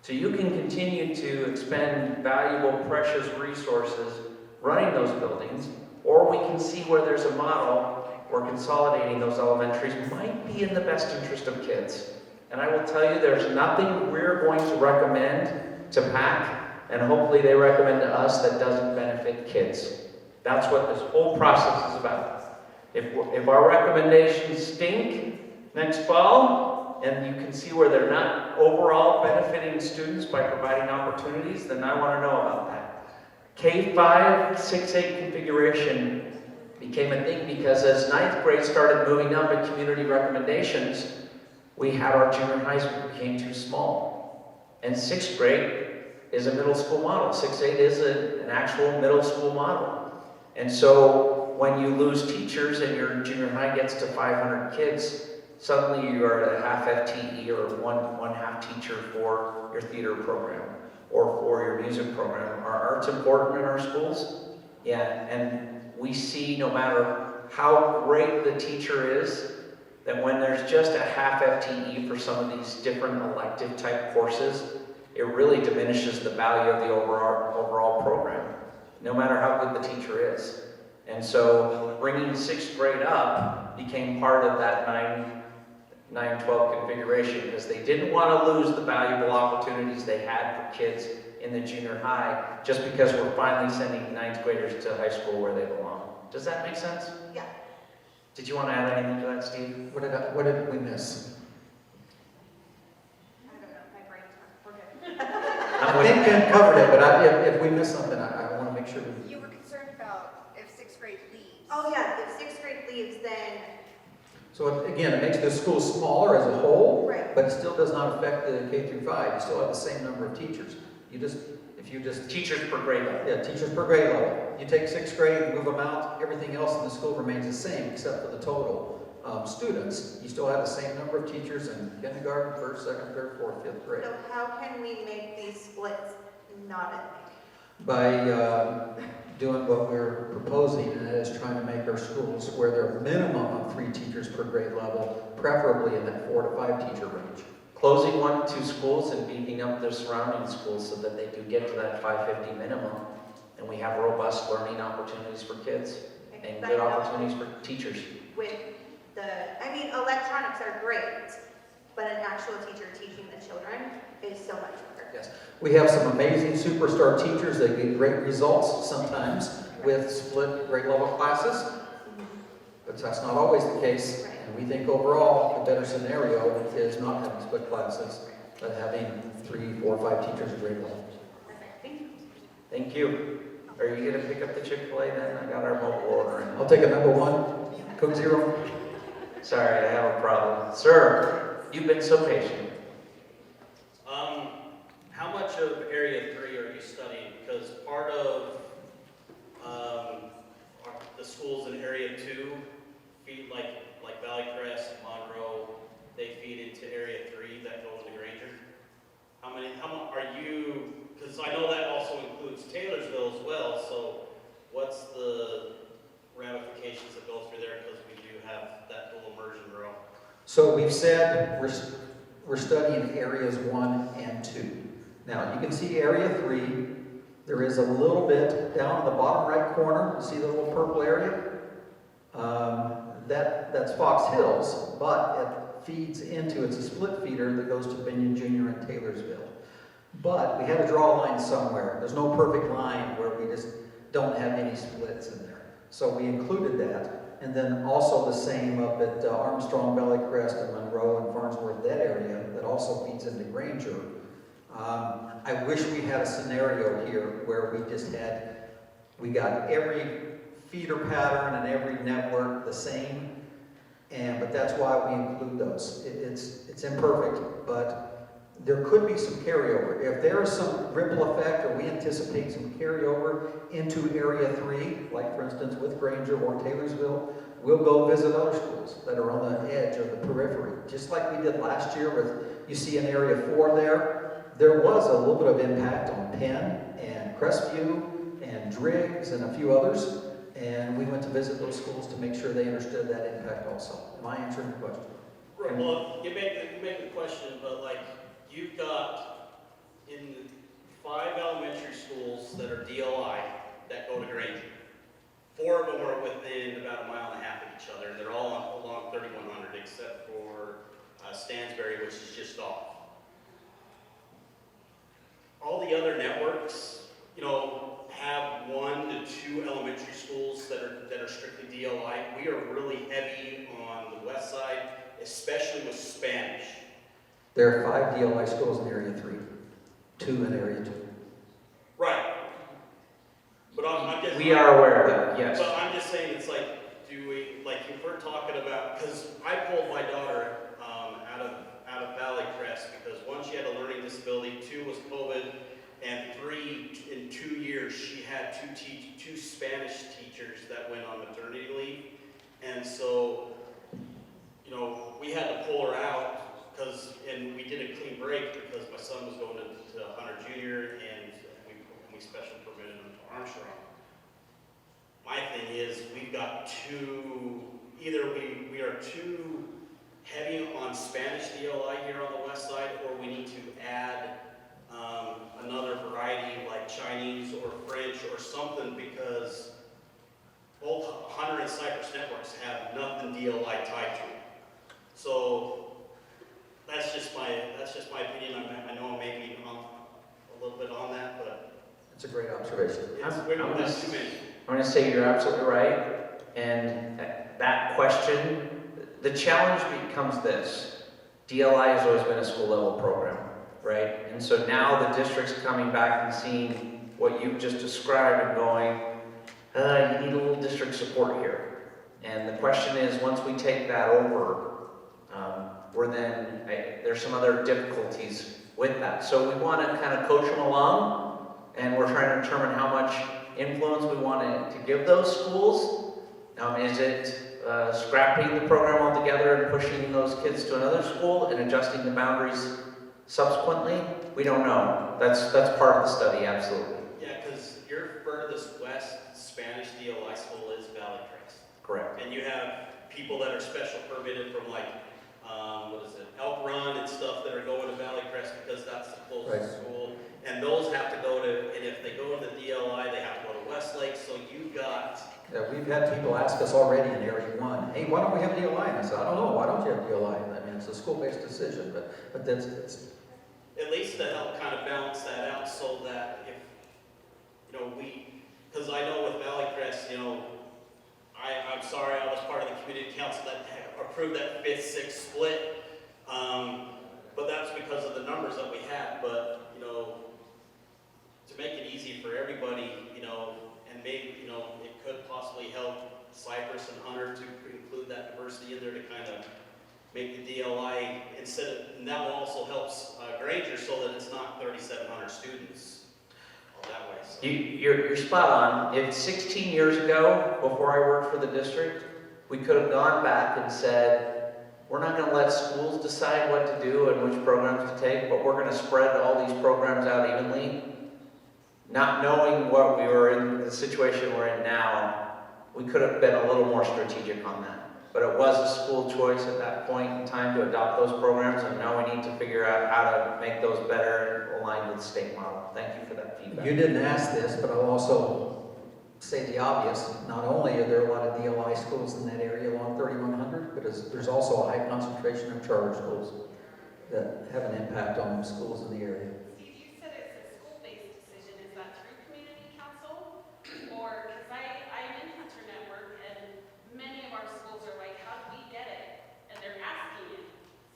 Speaker 3: So you can continue to expend valuable, precious resources running those buildings, or we can see where there's a model where consolidating those elementaries might be in the best interest of kids. And I will tell you, there's nothing we're going to recommend to PAC, and hopefully they recommend to us, that doesn't benefit kids. That's what this whole process is about. If our recommendations stink next fall, and you can see where they're not overall benefiting students by providing opportunities, then I want to know about that. K-5, 6-8 configuration became a thing because as 9th grade started moving up in community recommendations, we had our junior high school became too small. And 6th grade is a middle school model. 6-8 is an actual middle school model. And so when you lose teachers and your junior high gets to 500 kids, suddenly you are at a half FTE or one half teacher for your theater program or for your music program. Are arts important in our schools? Yeah, and we see no matter how great the teacher is, that when there's just a half FTE for some of these different elective type courses, it really diminishes the value of the overall program, no matter how good the teacher is. And so bringing 6th grade up became part of that 9-12 configuration because they didn't want to lose the valuable opportunities they had for kids in the junior high just because we're finally sending 9th graders to high school where they belong. Does that make sense?
Speaker 10: Yeah.
Speaker 3: Did you want to add anything to that, Steve?
Speaker 1: What did we miss?
Speaker 8: I don't know, my brain's not, we're good.
Speaker 1: I think Ken covered it, but if we missed something, I want to make sure we...
Speaker 8: You were concerned about if 6th grade leaves.
Speaker 10: Oh yeah, if 6th grade leaves, then,
Speaker 1: So again, it makes the school smaller as a whole,
Speaker 10: right.
Speaker 1: but it still does not affect the K through 5. You still have the same number of teachers. If you just
Speaker 3: Teachers per grade level.
Speaker 1: Yeah, teachers per grade level. You take 6th grade, move them out, everything else in the school remains the same except for the total students. You still have the same number of teachers in kindergarten, 1st, 2nd, 3rd, 4th, 5th grade.
Speaker 10: So how can we make these splits not as
Speaker 1: By doing what we're proposing, and that is trying to make our schools where they're a minimum of 3 teachers per grade level, preferably in that 4 to 5 teacher range.
Speaker 3: Closing 1 to 2 schools and beefing up their surrounding schools so that they do get to that 550 minimum. And we have robust learning opportunities for kids and good opportunities for teachers.
Speaker 10: with electronics are great, but an actual teacher teaching the children is so much better.
Speaker 1: Yes, we have some amazing superstar teachers that get great results sometimes with split grade level classes, but that's not always the case. And we think overall, the better scenario is not having split classes, but having 3, 4, 5 teachers at grade level.
Speaker 3: Thank you. Are you going to pick up the Chick-fil-A then? I got our mobile order in.
Speaker 1: I'll take a number 1, Coke Zero.
Speaker 3: Sorry, I have a problem. Sir, you've been so patient.
Speaker 15: How much of Area 3 are you studying? Because part of the schools in Area 2 feed, like Valley Crest, Monroe, they feed into Area 3 that go into Granger. How are you because I know that also includes Taylorsville as well, so what's the ramifications that go through there, because we do have that dual immersion drill?
Speaker 1: So we've said we're studying areas 1 and 2. Now, you can see area 3. There is a little bit down in the bottom right corner. You see the little purple area? That's Fox Hills, but it feeds into, it's a split feeder that goes to Binion Junior and Taylorsville. But we had to draw a line somewhere. There's no perfect line where we just don't have any splits in there. So we included that. And then also the same up at Armstrong, Valley Crest, and Monroe and Farnsworth, that area that also feeds into Granger. I wish we had a scenario here where we got every feeder pattern and every network the same, but that's why we include those. It's imperfect, but there could be some carryover. If there is some ripple effect, or we anticipate some carryover into Area 3, like for instance with Granger or Taylorsville, we'll go visit other schools that are on the edge of the periphery. Just like we did last year with, you see in Area 4 there was a little bit of impact on Penn and Crestview and Driggs and a few others. And we went to visit those schools to make sure they understood that impact also. Am I answering the question?
Speaker 15: Right, well, you make the question, but like, you've got in 5 elementary schools that are DLI that go to Granger. 4 of them are within about 1.5 miles of each other, and they're all along 3100, except for Stansbury, which is just off. All the other networks, you know, have 1 to 2 elementary schools that are strictly DLI. We are really heavy on the west side, especially with Spanish.
Speaker 1: There are 5 DLI schools in Area 3, 2 in Area 2.
Speaker 15: Right. But I'm just...
Speaker 3: We are aware of that, yes.
Speaker 15: But I'm just saying, it's like, if we're talking about, because I pulled my daughter out of Valley Crest, because 1, she had a learning disability, 2 was COVID, and 3, in 2 years, she had two Spanish teachers that went on maternity leave. And so, you know, we had to pull her out, and we did a clean break because my son was going to Hunter Junior, and we special permitted him to Armstrong. My thing is, we've got either we are too heavy on Spanish DLI here on the west side, or we need to add another variety like Chinese or French or something, because both Hunter and Cypress networks have nothing DLI tied to them. So that's just my opinion. I know I'm maybe a little bit on that, but
Speaker 1: it's a great observation.
Speaker 15: we're not too many.
Speaker 3: I'm going to say you're absolutely right. And that question, the challenge becomes this. DLI has always been a school level program, right? And so now the district's coming back and seeing what you've just described and going, you need a little district support here. And the question is, once we take that over, there's some other difficulties with that. So we want to kind of coach them along, and we're trying to determine how much influence we want to give those schools. Is it scrapping the program altogether and pushing those kids to another school and adjusting the boundaries subsequently? We don't know. That's part of the study, absolutely.
Speaker 15: Yeah, because your furthest west Spanish DLI school is Valley Crest.
Speaker 3: Correct.
Speaker 15: And you have people that are special permitted from Elk Run and stuff that are going to Valley Crest because that's the closest school. And those have to go to, and if they go to the DLI, they have to go to Westlake. So you've got...
Speaker 1: Yeah, we've had people ask us already in Area 1, hey, why don't we have DLI? And I said, I don't know, why don't you have DLI? I mean, it's a school-based decision, but that's...
Speaker 15: At least to help kind of balance that out so that if, because I know with Valley Crest, I'm sorry, I was part of the community council that approved that 5th, 6th split, but that's because of the numbers that we had. But, to make it easy for everybody, and maybe, it could possibly help Cypress and Hunter to include that diversity in there to kind of make the DLI and that also helps Granger so that it's not 3,700 students all that way. So.
Speaker 3: You're spot on. If 16 years ago, before I worked for the district, we could have gone back and said, we're not going to let schools decide what to do and which programs to take, but we're going to spread all these programs out evenly. not knowing what we were in, the situation we're in now, we could have been a little more strategic on that. But it was a school choice at that point in time to adopt those programs, and now we need to figure out how to make those better aligned with the state model. Thank you for that feedback.
Speaker 1: You didn't ask this, but I'll also say the obvious. Not only are there a lot of DLI schools in that area along 3100, but there's also a high concentration of charter schools that have an impact on the schools in the area.
Speaker 4: Steve, you said it's a school-based decision. Is that through community council? Or, because I'm in Hunter Network, and many of our schools are like, how do we get it? And they're asking it.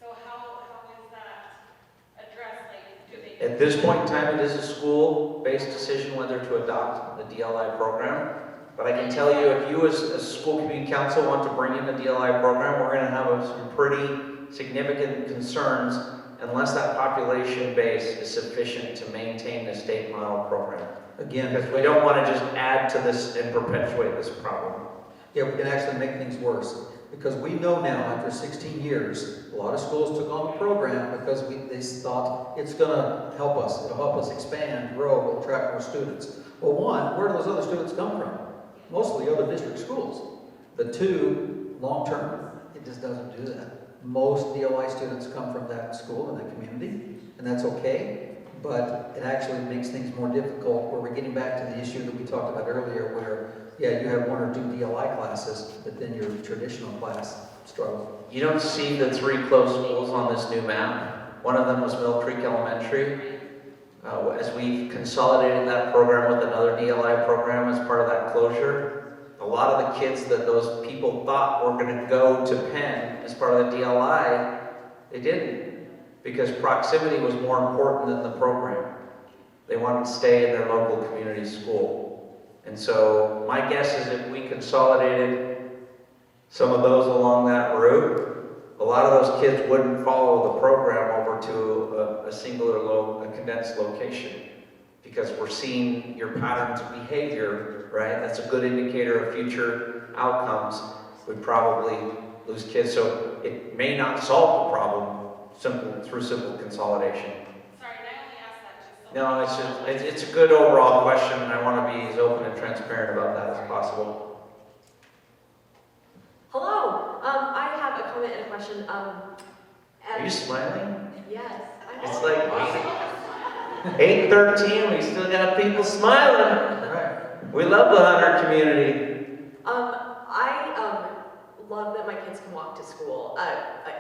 Speaker 4: So how is that addressed? Like, do they?
Speaker 3: At this point in time, it is a school-based decision whether to adopt the DLI program. But I can tell you, if you as a school community council want to bring in the DLI program, we're going to have some pretty significant concerns unless that population base is sufficient to maintain the state model program.
Speaker 1: Again,
Speaker 3: Because we don't want to just add to this and perpetuate this problem.
Speaker 1: yeah, we can actually make things worse. Because we know now, after 16 years, a lot of schools took on the program because they thought it's going to help us. It'll help us expand, grow, we'll attract more students. Well, one, where do those other students come from? Mostly other district schools. The two, long-term, it just doesn't do that. Most DLI students come from that school and that community, and that's okay. But it actually makes things more difficult where we're getting back to the issue that we talked about earlier where, yeah, you have one or two DLI classes, but then your traditional class struggles.
Speaker 3: You don't see the three closed schools on this new map. One of them was Mill Creek Elementary. As we consolidated that program with another DLI program as part of that closure, a lot of the kids that those people thought were going to go to Penn as part of the DLI, they didn't, because proximity was more important than the program. They wanted to stay in their local community school. And so my guess is if we consolidated some of those along that route, a lot of those kids wouldn't follow the program over to a singular a condensed location, because we're seeing your patterns of behavior, right? That's a good indicator of future outcomes. We'd probably lose kids, so it may not solve the problem through simple consolidation.
Speaker 4: Sorry, and I only asked that just so.
Speaker 3: No, it's a good overall question, and I want to be as open and transparent about that as possible.
Speaker 16: Hello, I have a comment and a question.
Speaker 3: Are you smiling?
Speaker 16: Yes.
Speaker 3: It's like 8:13, we still got people smiling.
Speaker 1: Right.
Speaker 3: We love the Hunter community.
Speaker 16: I love that my kids can walk to school.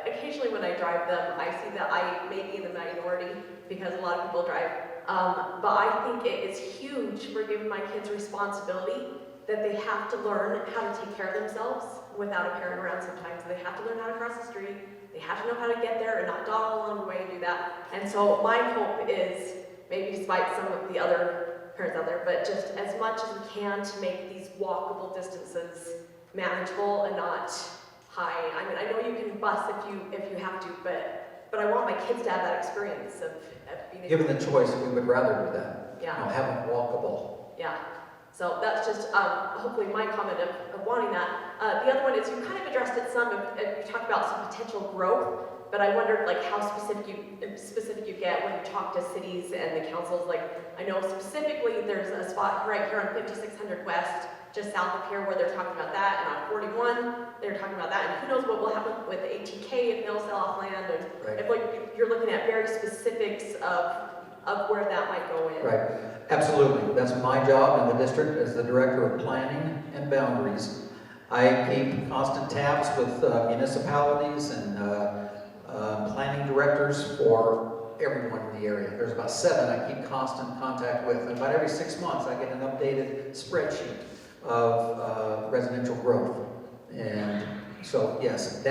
Speaker 16: Occasionally when I drive them, I see that I may be in the minority because a lot of people drive. But I think it is huge for giving my kids responsibility that they have to learn how to take care of themselves without a parent around sometimes. They have to learn how to cross the street. They have to know how to get there and not dawdle along the way and do that. And so my hope is, maybe despite some of the other parents out there, but just as much as we can to make these walkable distances manageable and not high. I mean, I know you can bus if you have to, but I want my kids to have that experience of being able
Speaker 1: Given the choice, we would rather do that.
Speaker 16: Yeah.
Speaker 1: You know, have them walkable.
Speaker 16: Yeah. So that's just hopefully my comment of wanting that. The other one is you kind of addressed it some, you talked about some potential growth, but I wondered like how specific you get when you talk to cities and the councils. Like I know specifically there's a spot right here on 5600 West, just south of here, where they're talking about that, and on 41 they're talking about that, and who knows what will happen with the ATK if they'll sell off land, and
Speaker 1: Right.
Speaker 16: if like you're looking at very specifics of where that might go in.
Speaker 1: Right, absolutely. That's my job in the district as the Director of Planning and Boundaries. I keep constant tabs with municipalities and planning directors for everyone in the area. There's about 7 I keep constant contact with. And about every 6 months I get an updated spreadsheet of residential growth. And so yes,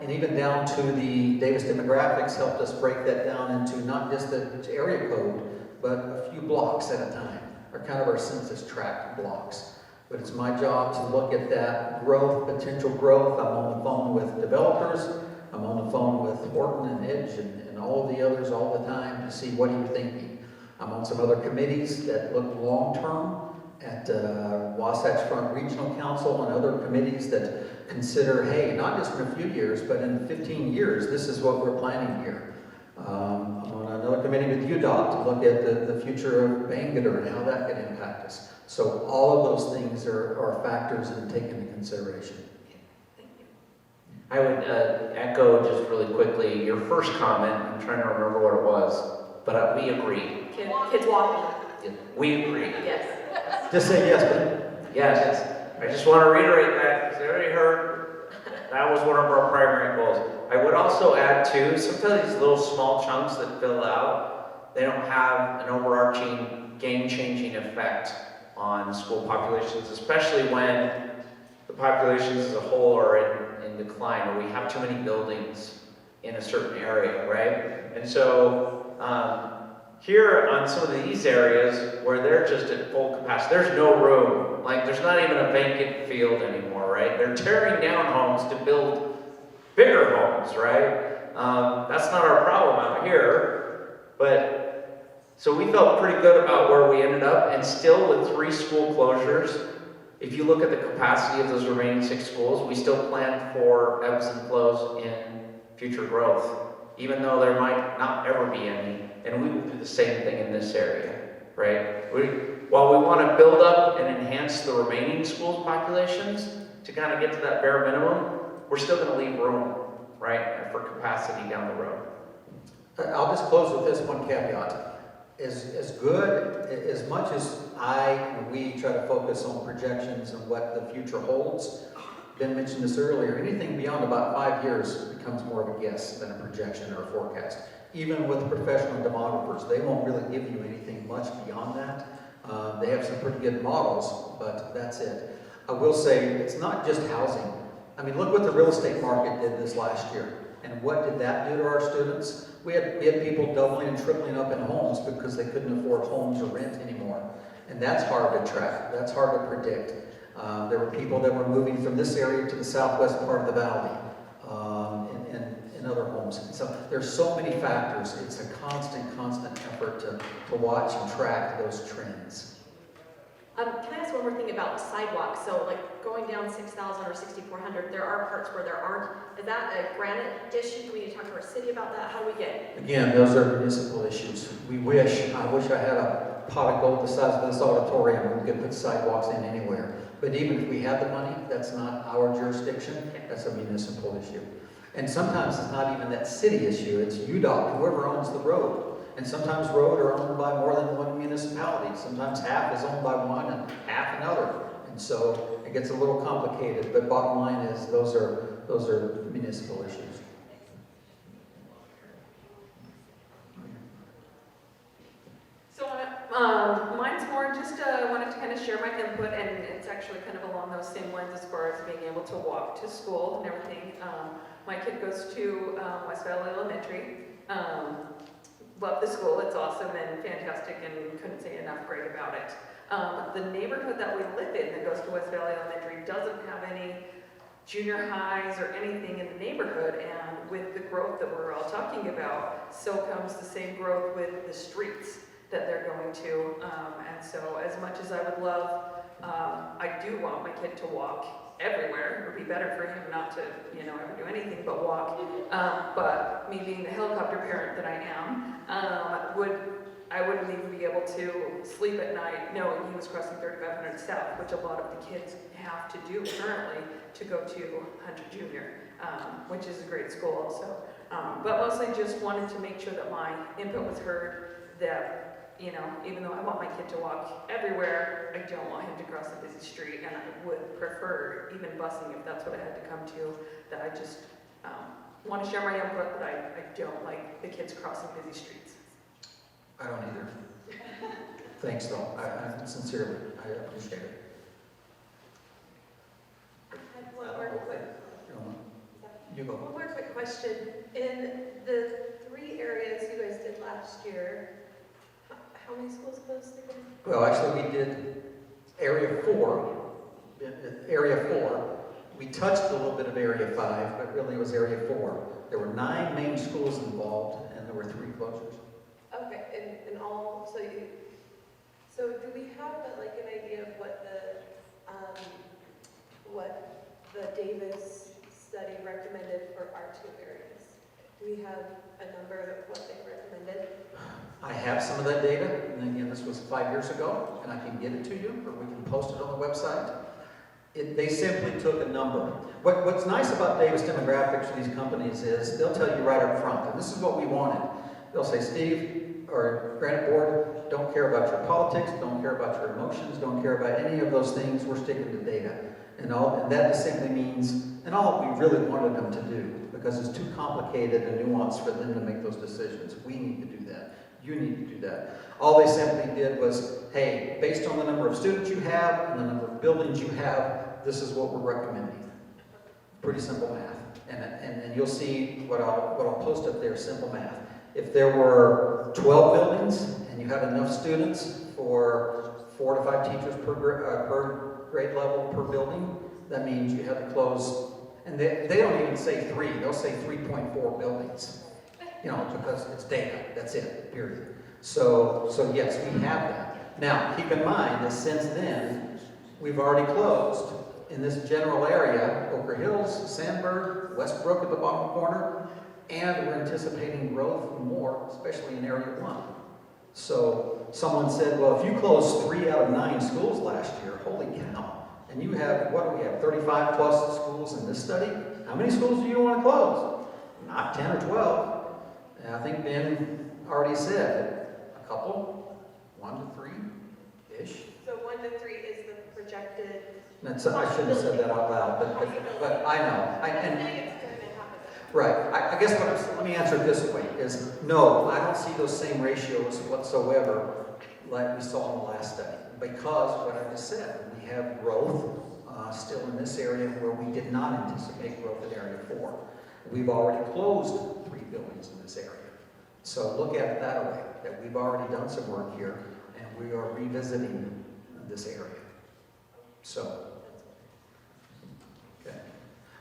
Speaker 1: even down to the Davis demographics helped us break that down into not just the area code, but a few blocks at a time, or kind of our census tract blocks. But it's my job to look at that growth, potential growth. I'm on the phone with developers. I'm on the phone with Horton and Edge and all of the others all the time to see what are you thinking. I'm on some other committees that look long-term at Wasatch Front Regional Council and other committees that consider, hey, not just in a few years, but in 15 years, this is what we're planning here. I'm on another committee with UDOT to look at the future of Bangor and how that could impact us. So all of those things are factors that are taken into consideration.
Speaker 3: I would echo just really quickly your first comment. I'm trying to remember what it was, but we agree.
Speaker 16: Kids walking.
Speaker 3: We agree.
Speaker 16: Yes.
Speaker 1: Just say yes, but
Speaker 3: Yes. I just want to reiterate that because I already heard that was one of our primary goals. I would also add too, sometimes these little small chunks that fill out, they don't have an overarching game-changing effect on school populations, especially when the populations as a whole are in decline, or we have too many buildings in a certain area, right? And so here on some of these areas where they're just at full capacity, there's no room. Like there's not even a vacant field anymore, right? They're tearing down homes to build bigger homes, right? That's not our problem out here. But so we felt pretty good about where we ended up, and still with 3 school closures, if you look at the capacity of those remaining 6 schools, we still plan for ebbs and flows in future growth, even though there might not ever be any. And we will do the same thing in this area, right? While we want to build up and enhance the remaining schools' populations to kind of get to that bare minimum, we're still going to leave room, right, for capacity down the road.
Speaker 1: I'll just close with this one caveat. As good, as much as I and we try to focus on projections and what the future holds, Ben mentioned this earlier, anything beyond about 5 years becomes more of a guess than a projection or a forecast. Even with professional demographers, they won't really give you anything much beyond that. They have some pretty good models, but that's it. I will say, it's not just housing. I mean, look what the real estate market did this last year. And what did that do to our students? We had people doubling and tripling up in homes because they couldn't afford homes or rent anymore. And that's hard to track. That's hard to predict. There were people that were moving from this area to the southwest part of the valley in other homes. And so there's so many factors. It's a constant effort to watch and track those trends.
Speaker 16: Can I ask one more thing about sidewalks? So like going down 6,000 or 6,400, there are parts where there aren't. Is that a granite issue? Do we need to talk to our city about that? How do we get?
Speaker 1: Again, those are municipal issues. I wish I had a pot of gold the size of this auditorium and we could put sidewalks in anywhere. But even if we had the money, that's not our jurisdiction. That's a municipal issue. And sometimes it's not even that city issue. It's UDOT, whoever owns the road. And sometimes roads are owned by more than one municipality. Sometimes half is owned by one and half another. And so it gets a little complicated. But bottom line is those are municipal issues.
Speaker 7: So mine's more just wanted to kind of share my input, and it's actually kind of along those same lines as far as being able to walk to school and everything. My kid goes to West Valley Elementary. Love the school, it's awesome and fantastic, and couldn't say enough great about it. The neighborhood that we live in that goes to West Valley Elementary doesn't have any junior highs or anything in the neighborhood, and with the growth that we're all talking about, so comes the same growth with the streets that they're going to. And so as much as I would love, I do want my kid to walk everywhere. It would be better for him not to, ever do anything but walk. But me being the helicopter parent that I am, I wouldn't even be able to sleep at night knowing he was crossing 3500 South, which a lot of the kids have to do currently to go to Hunter Junior, which is a great school also. But mostly just wanted to make sure that my input was heard, that even though I want my kid to walk everywhere, I don't want him to cross a busy street, and I would prefer even busing if that's what I had to come to, that I just want to share my input, that I don't like the kids crossing busy streets.
Speaker 1: I don't either. Thanks though. I sincerely, I appreciate it.
Speaker 8: I have one more quick.
Speaker 1: You go.
Speaker 8: One more quick question. In the 3 areas you guys did last year, how many schools closed again?
Speaker 1: Well, actually, we did Area 4. We touched a little bit of Area 5, but really it was Area 4. There were 9 main schools involved, and there were 3 closures.
Speaker 8: Okay, and all, so do we have an idea of what the Davis study recommended for our 2 areas? Do we have a number of what they recommended?
Speaker 1: I have some of that data, and again, this was 5 years ago, and I can get it to you, or we can post it on the website. They simply took a number. What's nice about Davis Demographics for these companies is they'll tell you right up front, and this is what we wanted. They'll say, Steve, or Granite Board, don't care about your politics, don't care about your emotions, don't care about any of those things, we're sticking to data. And that just simply means, and all we really wanted them to do, because it's too complicated and nuanced for them to make those decisions. We need to do that. You need to do that. All they simply did was, hey, based on the number of students you have and the number of buildings you have, this is what we're recommending. Pretty simple math. And you'll see what I'll post up there, simple math. If there were 12 buildings and you had enough students for 4 to 5 teachers per grade level per building, that means you had to close, and they don't even say 3, they'll say 3.4 buildings. You know, because it's data, that's it, period. So yes, we have that. Now, keep in mind that since then, we've already closed in this general area, Ochre Hills, Sandburg, Westbrook at the bottom corner, and we're anticipating growth more, especially in Area 1. So someone said, well, if you closed 3 out of 9 schools last year, holy cow, and you have, what do we have, 35 plus schools in this study? How many schools do you want to close? Not 10 or 12. And I think Ben already said a couple, 1 to 3-ish.
Speaker 8: So 1 to 3 is the projected.
Speaker 1: I shouldn't have said that out loud, but I know.
Speaker 8: I think it's going to happen.
Speaker 1: Right. I guess let me answer it this way, is no, I don't see those same ratios whatsoever like we saw in the last study. Because what I just said, we have growth still in this area where we did not anticipate growth in Area 4. We've already closed 3 buildings in this area. So look at it that way, that we've already done some work here and we are revisiting this area. So, okay.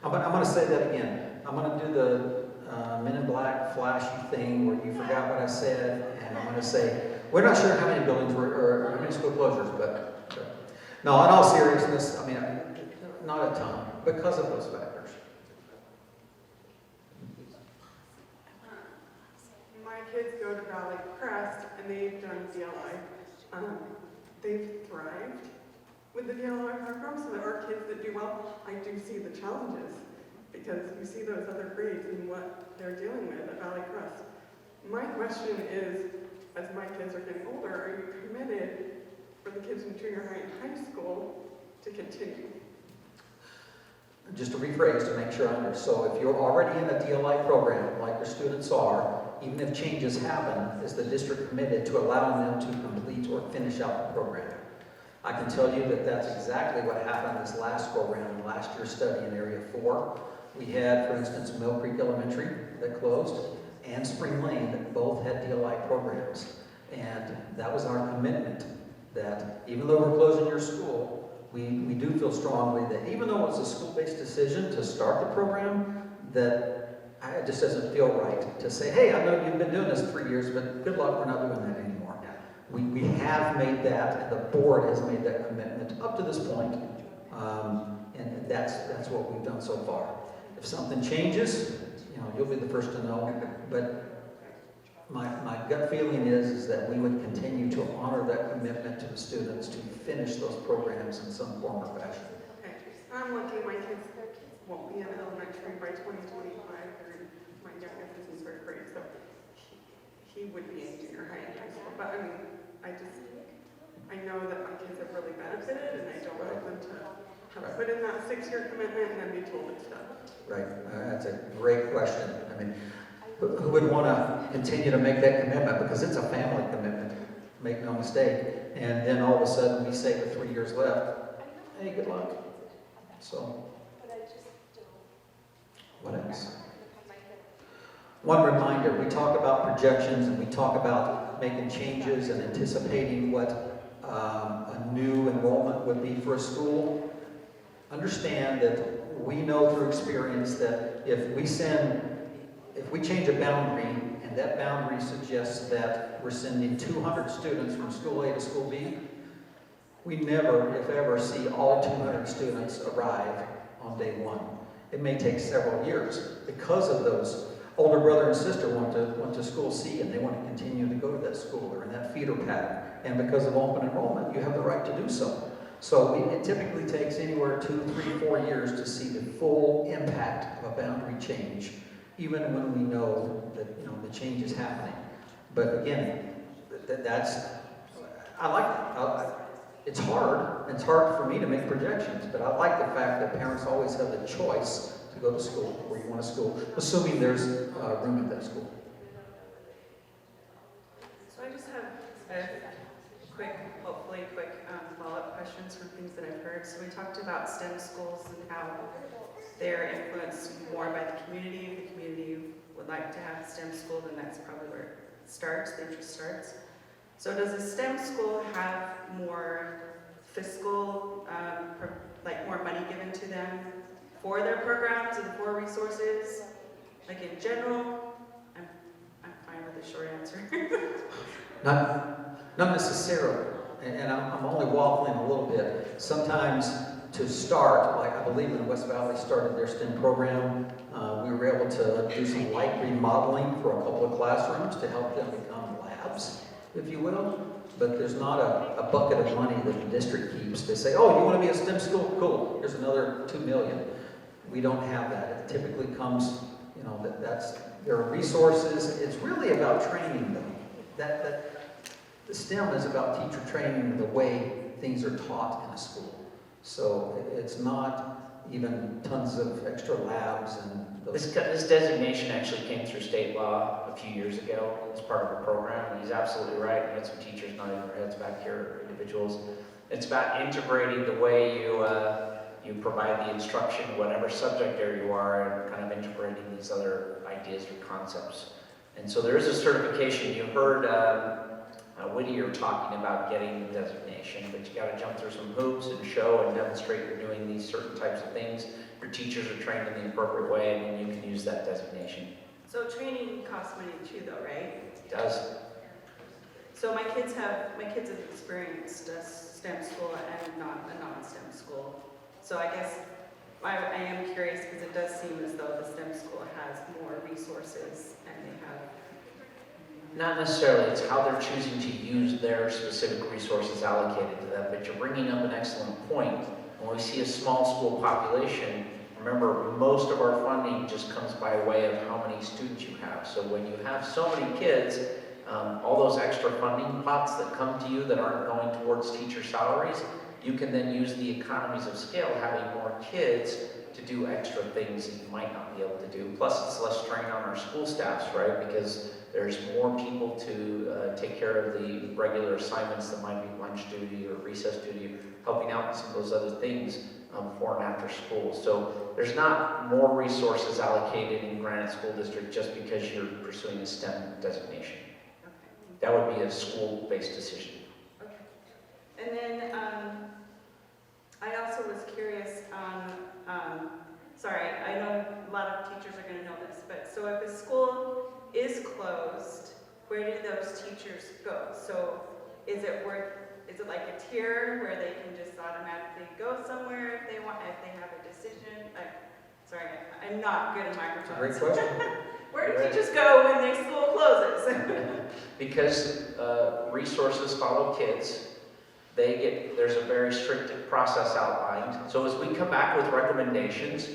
Speaker 1: I'm going to say that again. I'm going to do the Men in Black flashy thing where you forgot what I said, and I'm going to say, we're not sure how many buildings or how many school closures, but no, in all seriousness, I mean, not a ton because of those factors.
Speaker 2: My kids go to Valley Crest and they've done DLI. They've thrived with the DLI program, so there are kids that do well. I do see the challenges because you see those other grades and what they're dealing with at Valley Crest. My question is, as my kids are getting older, are you committed for the kids in junior high and high school to continue?
Speaker 1: Just to rephrase to make sure I understand. So if you're already in a DLI program, like your students are, even if changes happen, is the district committed to allowing them to complete or finish out the program? I can tell you that that's exactly what happened this last program in last year's study in Area 4. We had, for instance, Mill Creek Elementary that closed and Spring Lane that both had DLI programs. And that was our commitment that even though we're closing your school, we do feel strongly that even though it was a school-based decision to start the program, that it just doesn't feel right to say, hey, I know you've been doing this 3 years, but good luck, we're not doing that anymore. We have made that, and the board has made that commitment up to this point, and that's what we've done so far. If something changes, you know, you'll be the first to know, but my gut feeling is that we would continue to honor that commitment to the students to finish those programs in some form or fashion.
Speaker 2: Okay, I'm lucky my kids won't be in elementary by 2025, or my youngest is in 3rd grade, so he would be in junior high and high school. But I mean, I know that my kids have really benefited, and I don't want them to have put in that 6-year commitment and then be told it's done.
Speaker 1: Right, that's a great question. I mean, who would want to continue to make that commitment? Because it's a family commitment, make no mistake. And then all of a sudden we say with 3 years left, hey, good luck. So, what else? One reminder, we talk about projections and we talk about making changes and anticipating what a new enrollment would be for a school. Understand that we know through experience that if we change a boundary and that boundary suggests that we're sending 200 students from school A to school B, we never, if ever, see all 200 students arrive on day 1. It may take several years because of those older brother and sister went to school C and they want to continue to go to that school. They're in that feeder pattern. And because of open enrollment, you have the right to do so. So it typically takes anywhere 2, 3, 4 years to see the full impact of a boundary change, even when we know that, you know, the change is happening. But again, I like it. It's hard. It's hard for me to make projections, but I like the fact that parents always have the choice to go to school where you want to school, assuming there's room at that school.
Speaker 2: So I just have hopefully quick follow-up questions from things that I've heard. So we talked about STEM schools and how they're influenced more by the community. If the community would like to have a STEM school, then that's probably where it starts, the interest starts. So does a STEM school have more fiscal, like more money given to them for their programs and for resources? Like in general, I'm fine with a short answer.
Speaker 1: Not necessarily, and I'm only waffling a little bit. Sometimes to start, like I believe when West Valley started their STEM program, we were able to do some light remodeling for a couple of classrooms to help them become labs, if you will. But there's not a bucket of money that the district keeps to say, oh, you want to be a STEM school? Cool, here's another $2 million. We don't have that. It typically comes, you know, there are resources. It's really about training them. The STEM is about teacher training and the way things are taught in a school. So it's not even tons of extra labs and those.
Speaker 3: This designation actually came through state law a few years ago as part of a program, and he's absolutely right. We had some teachers nodding their heads back here, individuals. It's about integrating the way you provide the instruction, whatever subject area you are, and kind of integrating these other ideas or concepts. And so there is a certification. You heard Whittier talking about getting the designation, but you got to jump through some hoops and show and demonstrate you're doing these certain types of things. Your teachers are trained in the appropriate way, and then you can use that designation.
Speaker 2: So training costs money too, though, right?
Speaker 3: It does.
Speaker 2: So my kids have experienced a STEM school and not a non-STEM school. So I guess I am curious because it does seem as though the STEM school has more resources and they have.
Speaker 3: Not necessarily. It's how they're choosing to use their specific resources allocated to them. But you're bringing up an excellent point. When we see a small school population, remember, most of our funding just comes by way of how many students you have. So when you have so many kids, all those extra funding pots that come to you that aren't going towards teacher salaries, you can then use the economies of scale, having more kids to do extra things that you might not be able to do. Plus, it's less strain on our school staffs, right? Because there's more people to take care of the regular assignments that might be lunch duty or recess duty, helping out with some of those other things before and after school. So there's not more resources allocated in Granite School District just because you're pursuing a STEM designation.
Speaker 2: Okay.
Speaker 3: That would be a school-based decision.
Speaker 2: Okay. And then I also was curious on, sorry, I know a lot of teachers are going to know this, but so if a school is closed, where do those teachers go? So is it like a tier where they can just automatically go somewhere if they have a decision? Sorry, I'm not good at microphones.
Speaker 1: Great question.
Speaker 2: Where do teachers go when their school closes?
Speaker 3: Because resources follow kids, there's a very strict process outlined. So as we come back with recommendations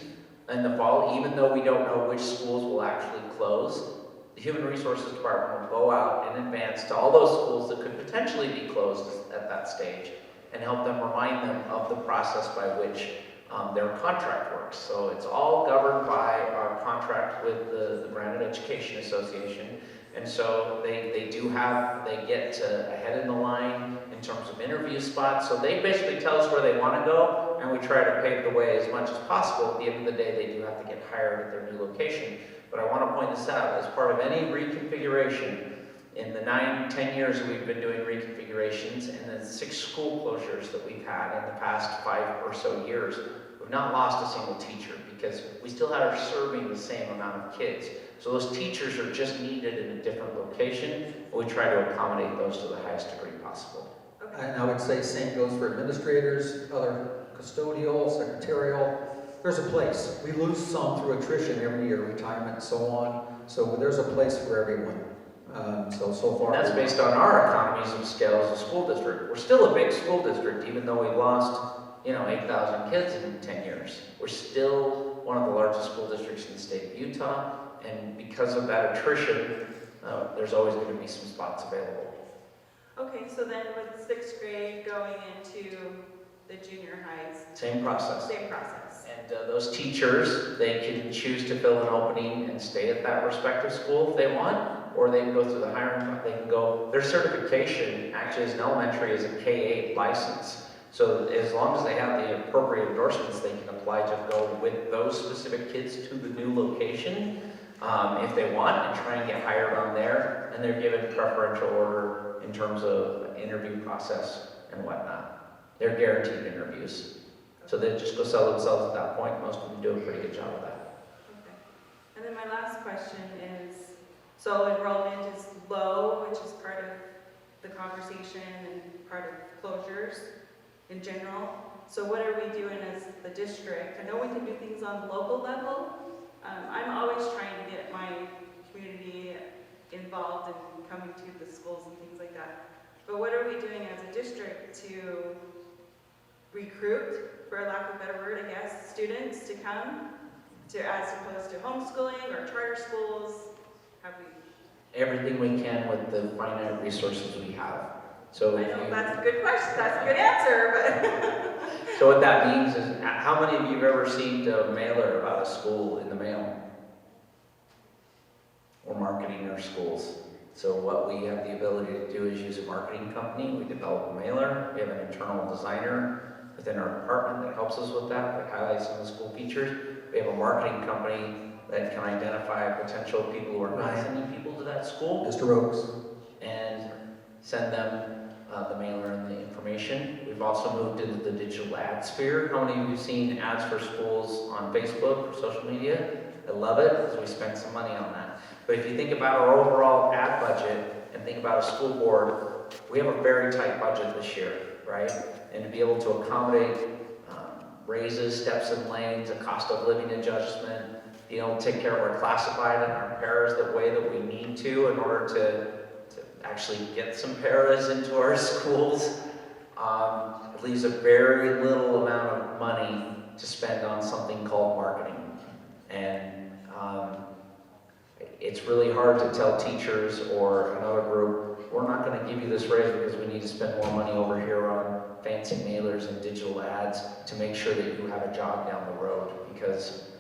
Speaker 3: in the fall, even though we don't know which schools will actually close, the Human Resources Department will go out in advance to all those schools that could potentially be closed at that stage and help them remind them of the process by which their contract works. So it's all governed by our contract with the Granite Education Association. And so they get ahead in the line in terms of interview spots. So they basically tell us where they want to go, and we try to pave the way as much as possible. At the end of the day, they do have to get hired at their new location. But I want to point this out, as part of any reconfiguration, in the 9-10 years that we've been doing reconfigurations, and the 6 school closures that we've had in the past 5 or so years, we've not lost a single teacher because we still are serving the same amount of kids. So those teachers are just needed in a different location, and we try to accommodate those to the highest degree possible.
Speaker 1: And I would say same goes for administrators, other custodial, secretarial, there's a place. We lose some through attrition every year, retirement and so on. So there's a place for everyone. So far.
Speaker 3: And that's based on our economies of scale as a school district. We're still a big school district, even though we've lost, 8,000 kids in 10 years. We're still one of the largest school districts in the state of Utah, and because of that attrition, there's always going to be some spots available.
Speaker 2: Okay, so then with sixth grade going into the junior highs,
Speaker 3: Same process.
Speaker 2: same process.
Speaker 3: And those teachers, they can choose to fill an opening and stay at that respective school if they want, or they can go through the hiring, they can go, their certification actually as an elementary is a K-8 license. So as long as they have the appropriate endorsements, they can apply to go with those specific kids to the new location if they want and try and get hired on there. And they're given preferential order in terms of interview process and whatnot. They're guaranteed interviews. So they just go sell themselves at that point. Most of them do a pretty good job of that.
Speaker 2: Okay. And then my last question is, so enrollment is low, which is part of the conversation and part of closures in general. So what are we doing as the district? I know we can do things on the local level. I'm always trying to get my community involved in coming to the schools and things like that. But what are we doing as a district to recruit, for lack of a better word, I guess, students to come to, as opposed to homeschooling or charter schools? Have we?
Speaker 3: Everything we can with the finite resources we have. So
Speaker 2: I know that's a good question, that's a good answer, but.
Speaker 3: So what that means is, how many of you have ever received a mailer about a school in the mail? We're marketing our schools. So what we have the ability to do is use a marketing company. We develop a mailer. We have an internal designer within our department that helps us with that highlights some of the school features. We have a marketing company that can identify potential people who are not sending people to that school.
Speaker 1: Mr. Oaks.
Speaker 3: And send them the mailer and the information. We've also moved into the digital ad sphere. How many of you have seen ads for schools on Facebook or social media? I love it because we spend some money on that. But if you think about our overall ad budget and think about a school board, we have a very tight budget this year, right? And to be able to accommodate raises, steps and lanes, a cost of living adjustment, take care of our classified and our paras the way that we need to in order to actually get some paras into our schools, it leaves a very little amount of money to spend on something called marketing. And it's really hard to tell teachers or another group, we're not going to give you this raise because we need to spend more money over here on fancy mailers and digital ads to make sure that you have a job down the road, because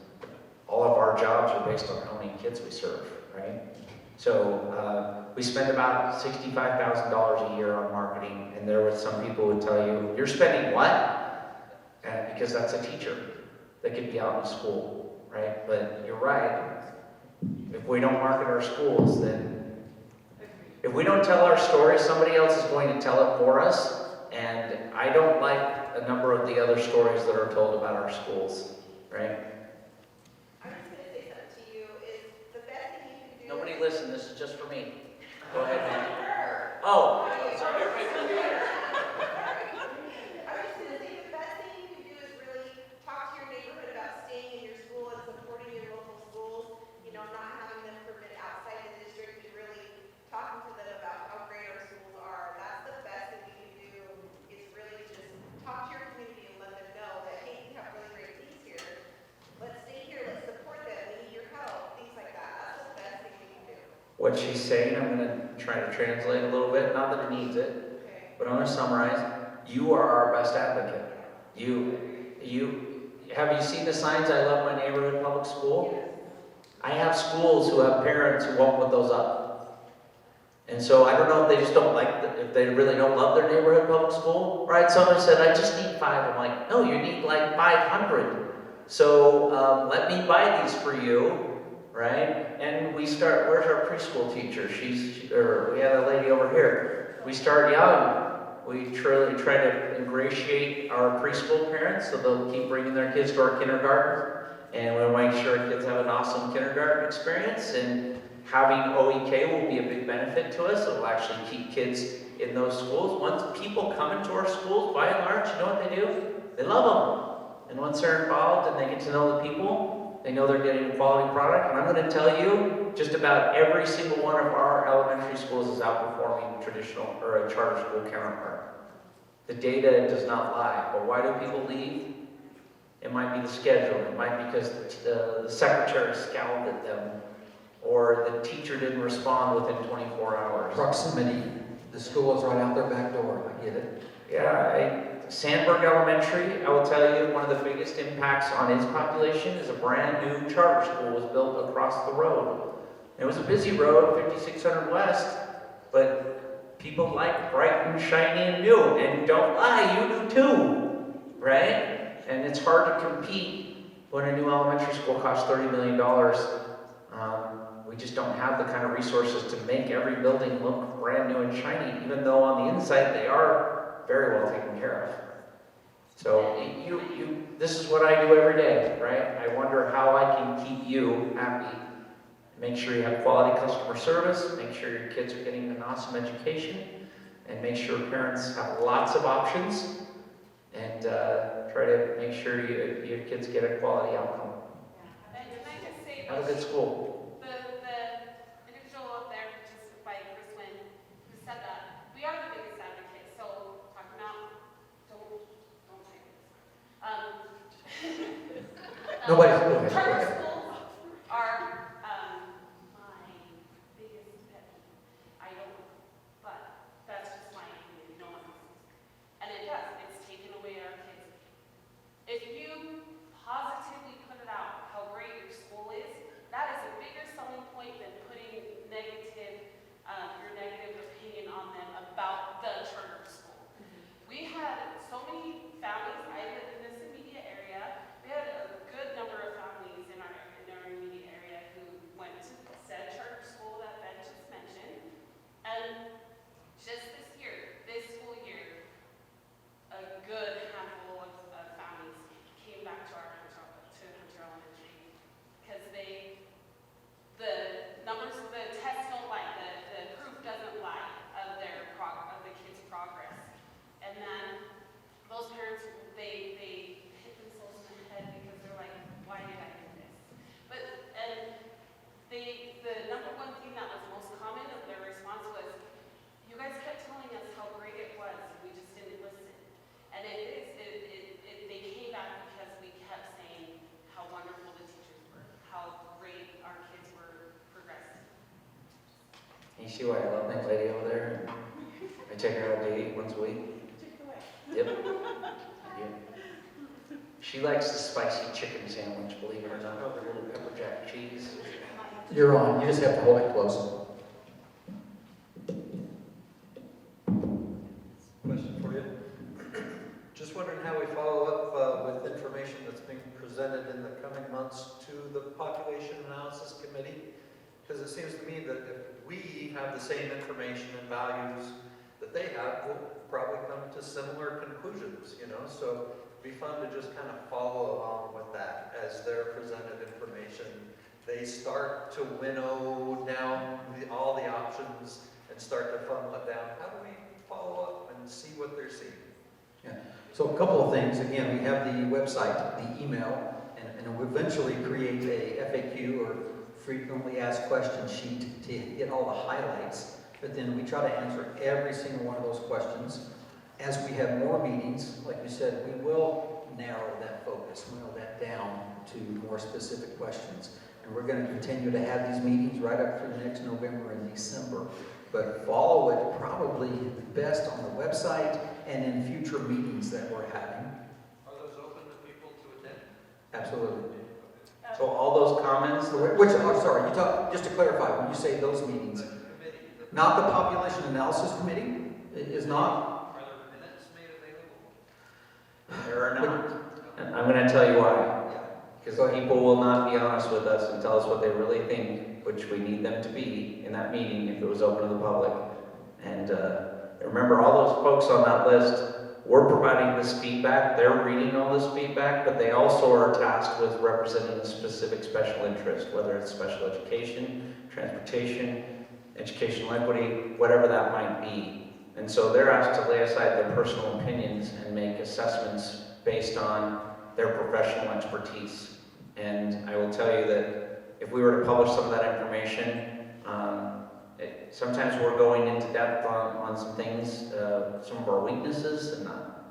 Speaker 3: all of our jobs are based on how many kids we serve, right? So we spend about $65,000 a year on marketing, and there were some people who would tell you, you're spending what? Because that's a teacher that could be out in school, right? But you're right. If we don't market our schools, then if we don't tell our story, somebody else is going to tell it for us, and I don't like a number of the other stories that are told about our schools, right?
Speaker 11: I'm just gonna say something to you, is the best thing you can do.
Speaker 3: Nobody listen, this is just for me. Go ahead, man. Oh, sorry.
Speaker 11: I was just gonna say, the best thing you can do is really talk to your neighborhood about staying in your school and supporting your local schools, not having them permit outside the district, and really talking to them about how great our schools are. That's the best thing you can do, is really just talk to your community and let them know that, hey, we have really great teams here. Let's stay here, let's support them, we need your help, things like that. That's the best thing we can do.
Speaker 3: What she's saying, I'm going to try to translate a little bit, not that it needs it, but I'm going to summarize. You are our best advocate. Have you seen the signs, I love my neighborhood public school? I have schools who have parents who won't put those up. And so I don't know if they just don't if they really don't love their neighborhood public school, right? Somebody said, I just need 5. I'm like, no, you need like 500. So let me buy these for you, right? And we start, where's our preschool teacher? We have a lady over here. We start young. We truly try to ingratiate our preschool parents so they'll keep bringing their kids to our kindergarten. And we'll make sure kids have an awesome kindergarten experience. And having OEK will be a big benefit to us. It will actually keep kids in those schools. Once people come into our schools, by and large, you know what they do? They love them. And once they're involved and they get to know the people, they know they're getting a quality product. And I'm going to tell you, just about every single one of our elementary schools is outperforming traditional or a charter school counterpart. The data does not lie. But why do people leave? It might be the schedule. It might be because the secretary scowled at them, or the teacher didn't respond within 24 hours.
Speaker 1: Proximity. The school is right out their back door. I get it.
Speaker 3: Yeah, Sandburg Elementary, I will tell you, one of the biggest impacts on its population is a brand new charter school was built across the road. It was a busy road, 5600 West, but people like bright and shiny and new. And don't lie, you do too, right? And it's hard to compete when a new elementary school costs $30 million. We just don't have the kind of resources to make every building look brand new and shiny, even though on the inside they are very well taken care of. So this is what I do every day, right? I wonder how I can keep you happy. Make sure you have quality customer service, make sure your kids are getting an awesome education, and make sure parents have lots of options, and try to make sure your kids get a quality outcome.
Speaker 4: And can I just say,
Speaker 3: Have a good school.
Speaker 4: the individual up there, just by Chris Wynn, who said that, we are the biggest advocates, so talking about, don't say this.
Speaker 1: Nobody's doing it.
Speaker 4: Charter schools are, my biggest pet peeve. I don't, but that's just my opinion, no one else's. And it does, it's taken away our kids. If you positively put it out, how great your school is, that is a bigger selling point than putting your negative opinion on them about the charter school. We had so many families, I live in this immediate area, we had a good number of families in our immediate area who went to said charter school that Ben just mentioned. And just this school year, a good handful of families came back to Hunter Elementary because the numbers, the tests don't lie, the proof doesn't lie of the kids' progress. And then those parents, they hit themselves in the head because they're like, why did I do this? The number one thing that was most common of their response was, you guys kept telling us how great it was, we just didn't listen. And they came back because we kept saying how wonderful the teachers were, how great our kids were progressing.
Speaker 3: You see why I love that lady over there? I take her out to eat once a week. Yep. Yep. She likes the spicy chicken sandwich, believe it or not, with a little pepper jack cheese.
Speaker 1: You're on. You just have to hold it close. Question for you. Just wondering how we follow up with information that's being presented in the coming months to the Population Analysis Committee. Because it seems to me that if we have the same information and values that they have, we'll probably come to similar conclusions, So it'd be fun to just kind of follow along with that as their presented information. They start to winnow down all the options and start to funnel it down. How do we follow up and see what they're seeing? Yeah. So a couple of things. Again, we have the website, the email, and we'll eventually create a FAQ or frequently asked questions sheet to get all the highlights. But then we try to answer every single one of those questions. As we have more meetings, like you said, we will narrow that focus, narrow that down to more specific questions. And we're going to continue to have these meetings right up through next November and December. But follow it probably best on the website and in future meetings that we're having.
Speaker 15: Are those open to people to attend?
Speaker 1: Absolutely.
Speaker 3: So all those comments,
Speaker 1: Just to clarify, when you say those meetings, not the Population Analysis Committee is not?
Speaker 15: Are there minutes made available?
Speaker 3: there are not. And I'm going to tell you why. Because people will not be honest with us and tell us what they really think, which we need them to be in that meeting if it was open to the public. And remember, all those folks on that list, we're providing this feedback, they're reading all this feedback, but they also are tasked with representing a specific special interest, whether it's special education, transportation, educational equity, whatever that might be. And so they're asked to lay aside their personal opinions and make assessments based on their professional expertise. And I will tell you that if we were to publish some of that information, sometimes we're going into depth on some things, some of our weaknesses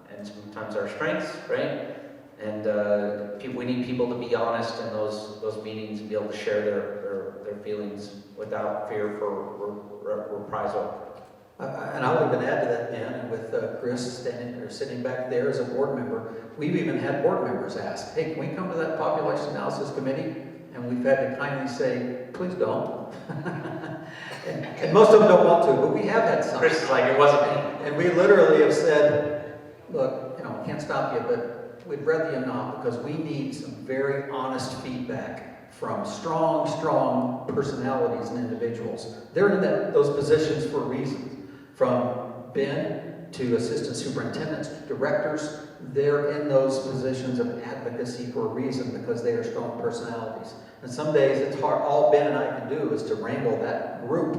Speaker 3: and sometimes our strengths, right? And we need people to be honest in those meetings and be able to share their feelings without fear for reprisal.
Speaker 1: And I'll even add to that, Dan, and with Chris sitting back there as a board member, we've even had board members ask, hey, can we come to that population analysis committee? And we've had to kindly say, please don't. and most of them don't want to, but we have had some.
Speaker 3: Chris is like, it wasn't me.
Speaker 1: And we literally have said, look, can't stop you, but we'd rather you not, because we need some very honest feedback from strong personalities and individuals. They're in those positions for a reason. From Ben to assistant superintendents, to directors, they're in those positions of advocacy for a reason, because they are strong personalities. And some days it's hard. All Ben and I can do is to wrangle that group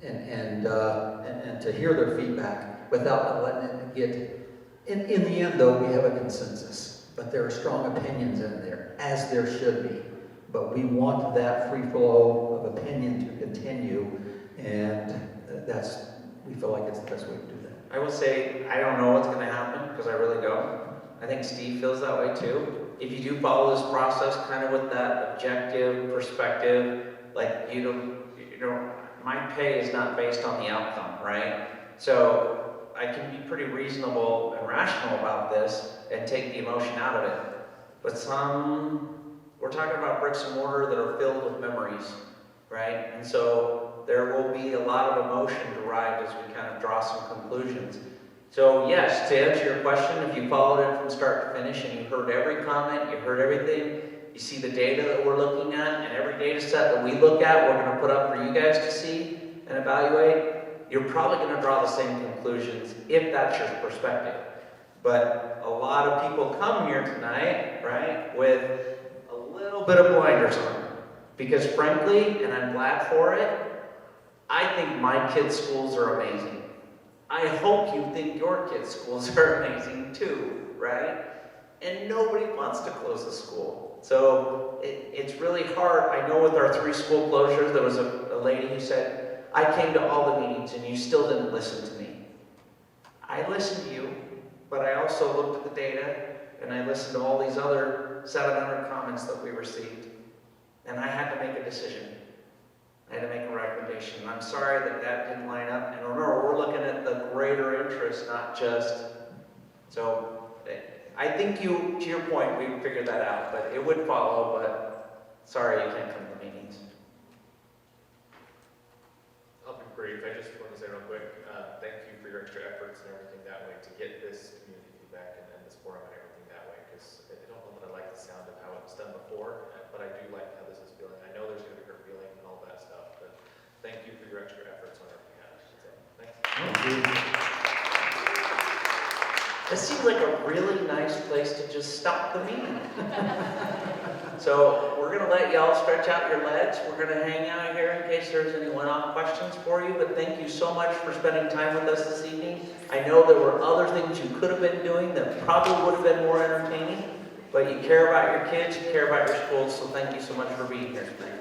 Speaker 1: and to hear their feedback without letting it get. In the end, though, we have a consensus, but there are strong opinions in there, as there should be. But we want that free flow of opinion to continue, and we feel like it's the best way to do that.
Speaker 3: I will say, I don't know what's going to happen, because I really don't. I think Steve feels that way too. If you do follow this process kind of with that objective perspective, like my pay is not based on the outcome, right? So I can be pretty reasonable and rational about this and take the emotion out of it. But we're talking about bricks and mortar that are filled with memories, right? And so there will be a lot of emotion derived as we kind of draw some conclusions. So yes, to answer your question, if you followed it from start to finish and you heard every comment, you heard everything, you see the data that we're looking at, and every data set that we look at, we're going to put up for you guys to see and evaluate, you're probably going to draw the same conclusions if that's your perspective. But a lot of people come here tonight, right, with a little bit of blinders on. Because frankly, and I'm glad for it, I think my kids' schools are amazing. I hope you think your kids' schools are amazing too, right? And nobody wants to close the school. So it's really hard. I know with our 3 school closures, there was a lady who said, I came to all the meetings and you still didn't listen to me. I listened to you, but I also looked at the data and I listened to all these other 700 comments that we received. And I had to make a decision. I had to make a recommendation. And I'm sorry that didn't line up. And remember, we're looking at the greater interest, not just. So I think to your point, we figured that out. But it would follow, but sorry you can't come to the meetings.
Speaker 17: I'll be brief. I just want to say real quick, thank you for your extra efforts and everything that way to get this community feedback and this forum and everything that way. Because I don't know that I like the sound of how it was done before, but I do like how this is feeling. I know there's going to be her feeling and all that stuff, but thank you for your extra efforts on our behalf. So, thanks.
Speaker 3: Thank you. This seems like a really nice place to just stop the meeting. So we're going to let y'all stretch out your legs. We're going to hang out here in case there's any one-off questions for you. But thank you so much for spending time with us this evening. I know there were other things you could have been doing that probably would have been more entertaining. But you care about your kids, you care about your schools, so thank you so much for being here tonight.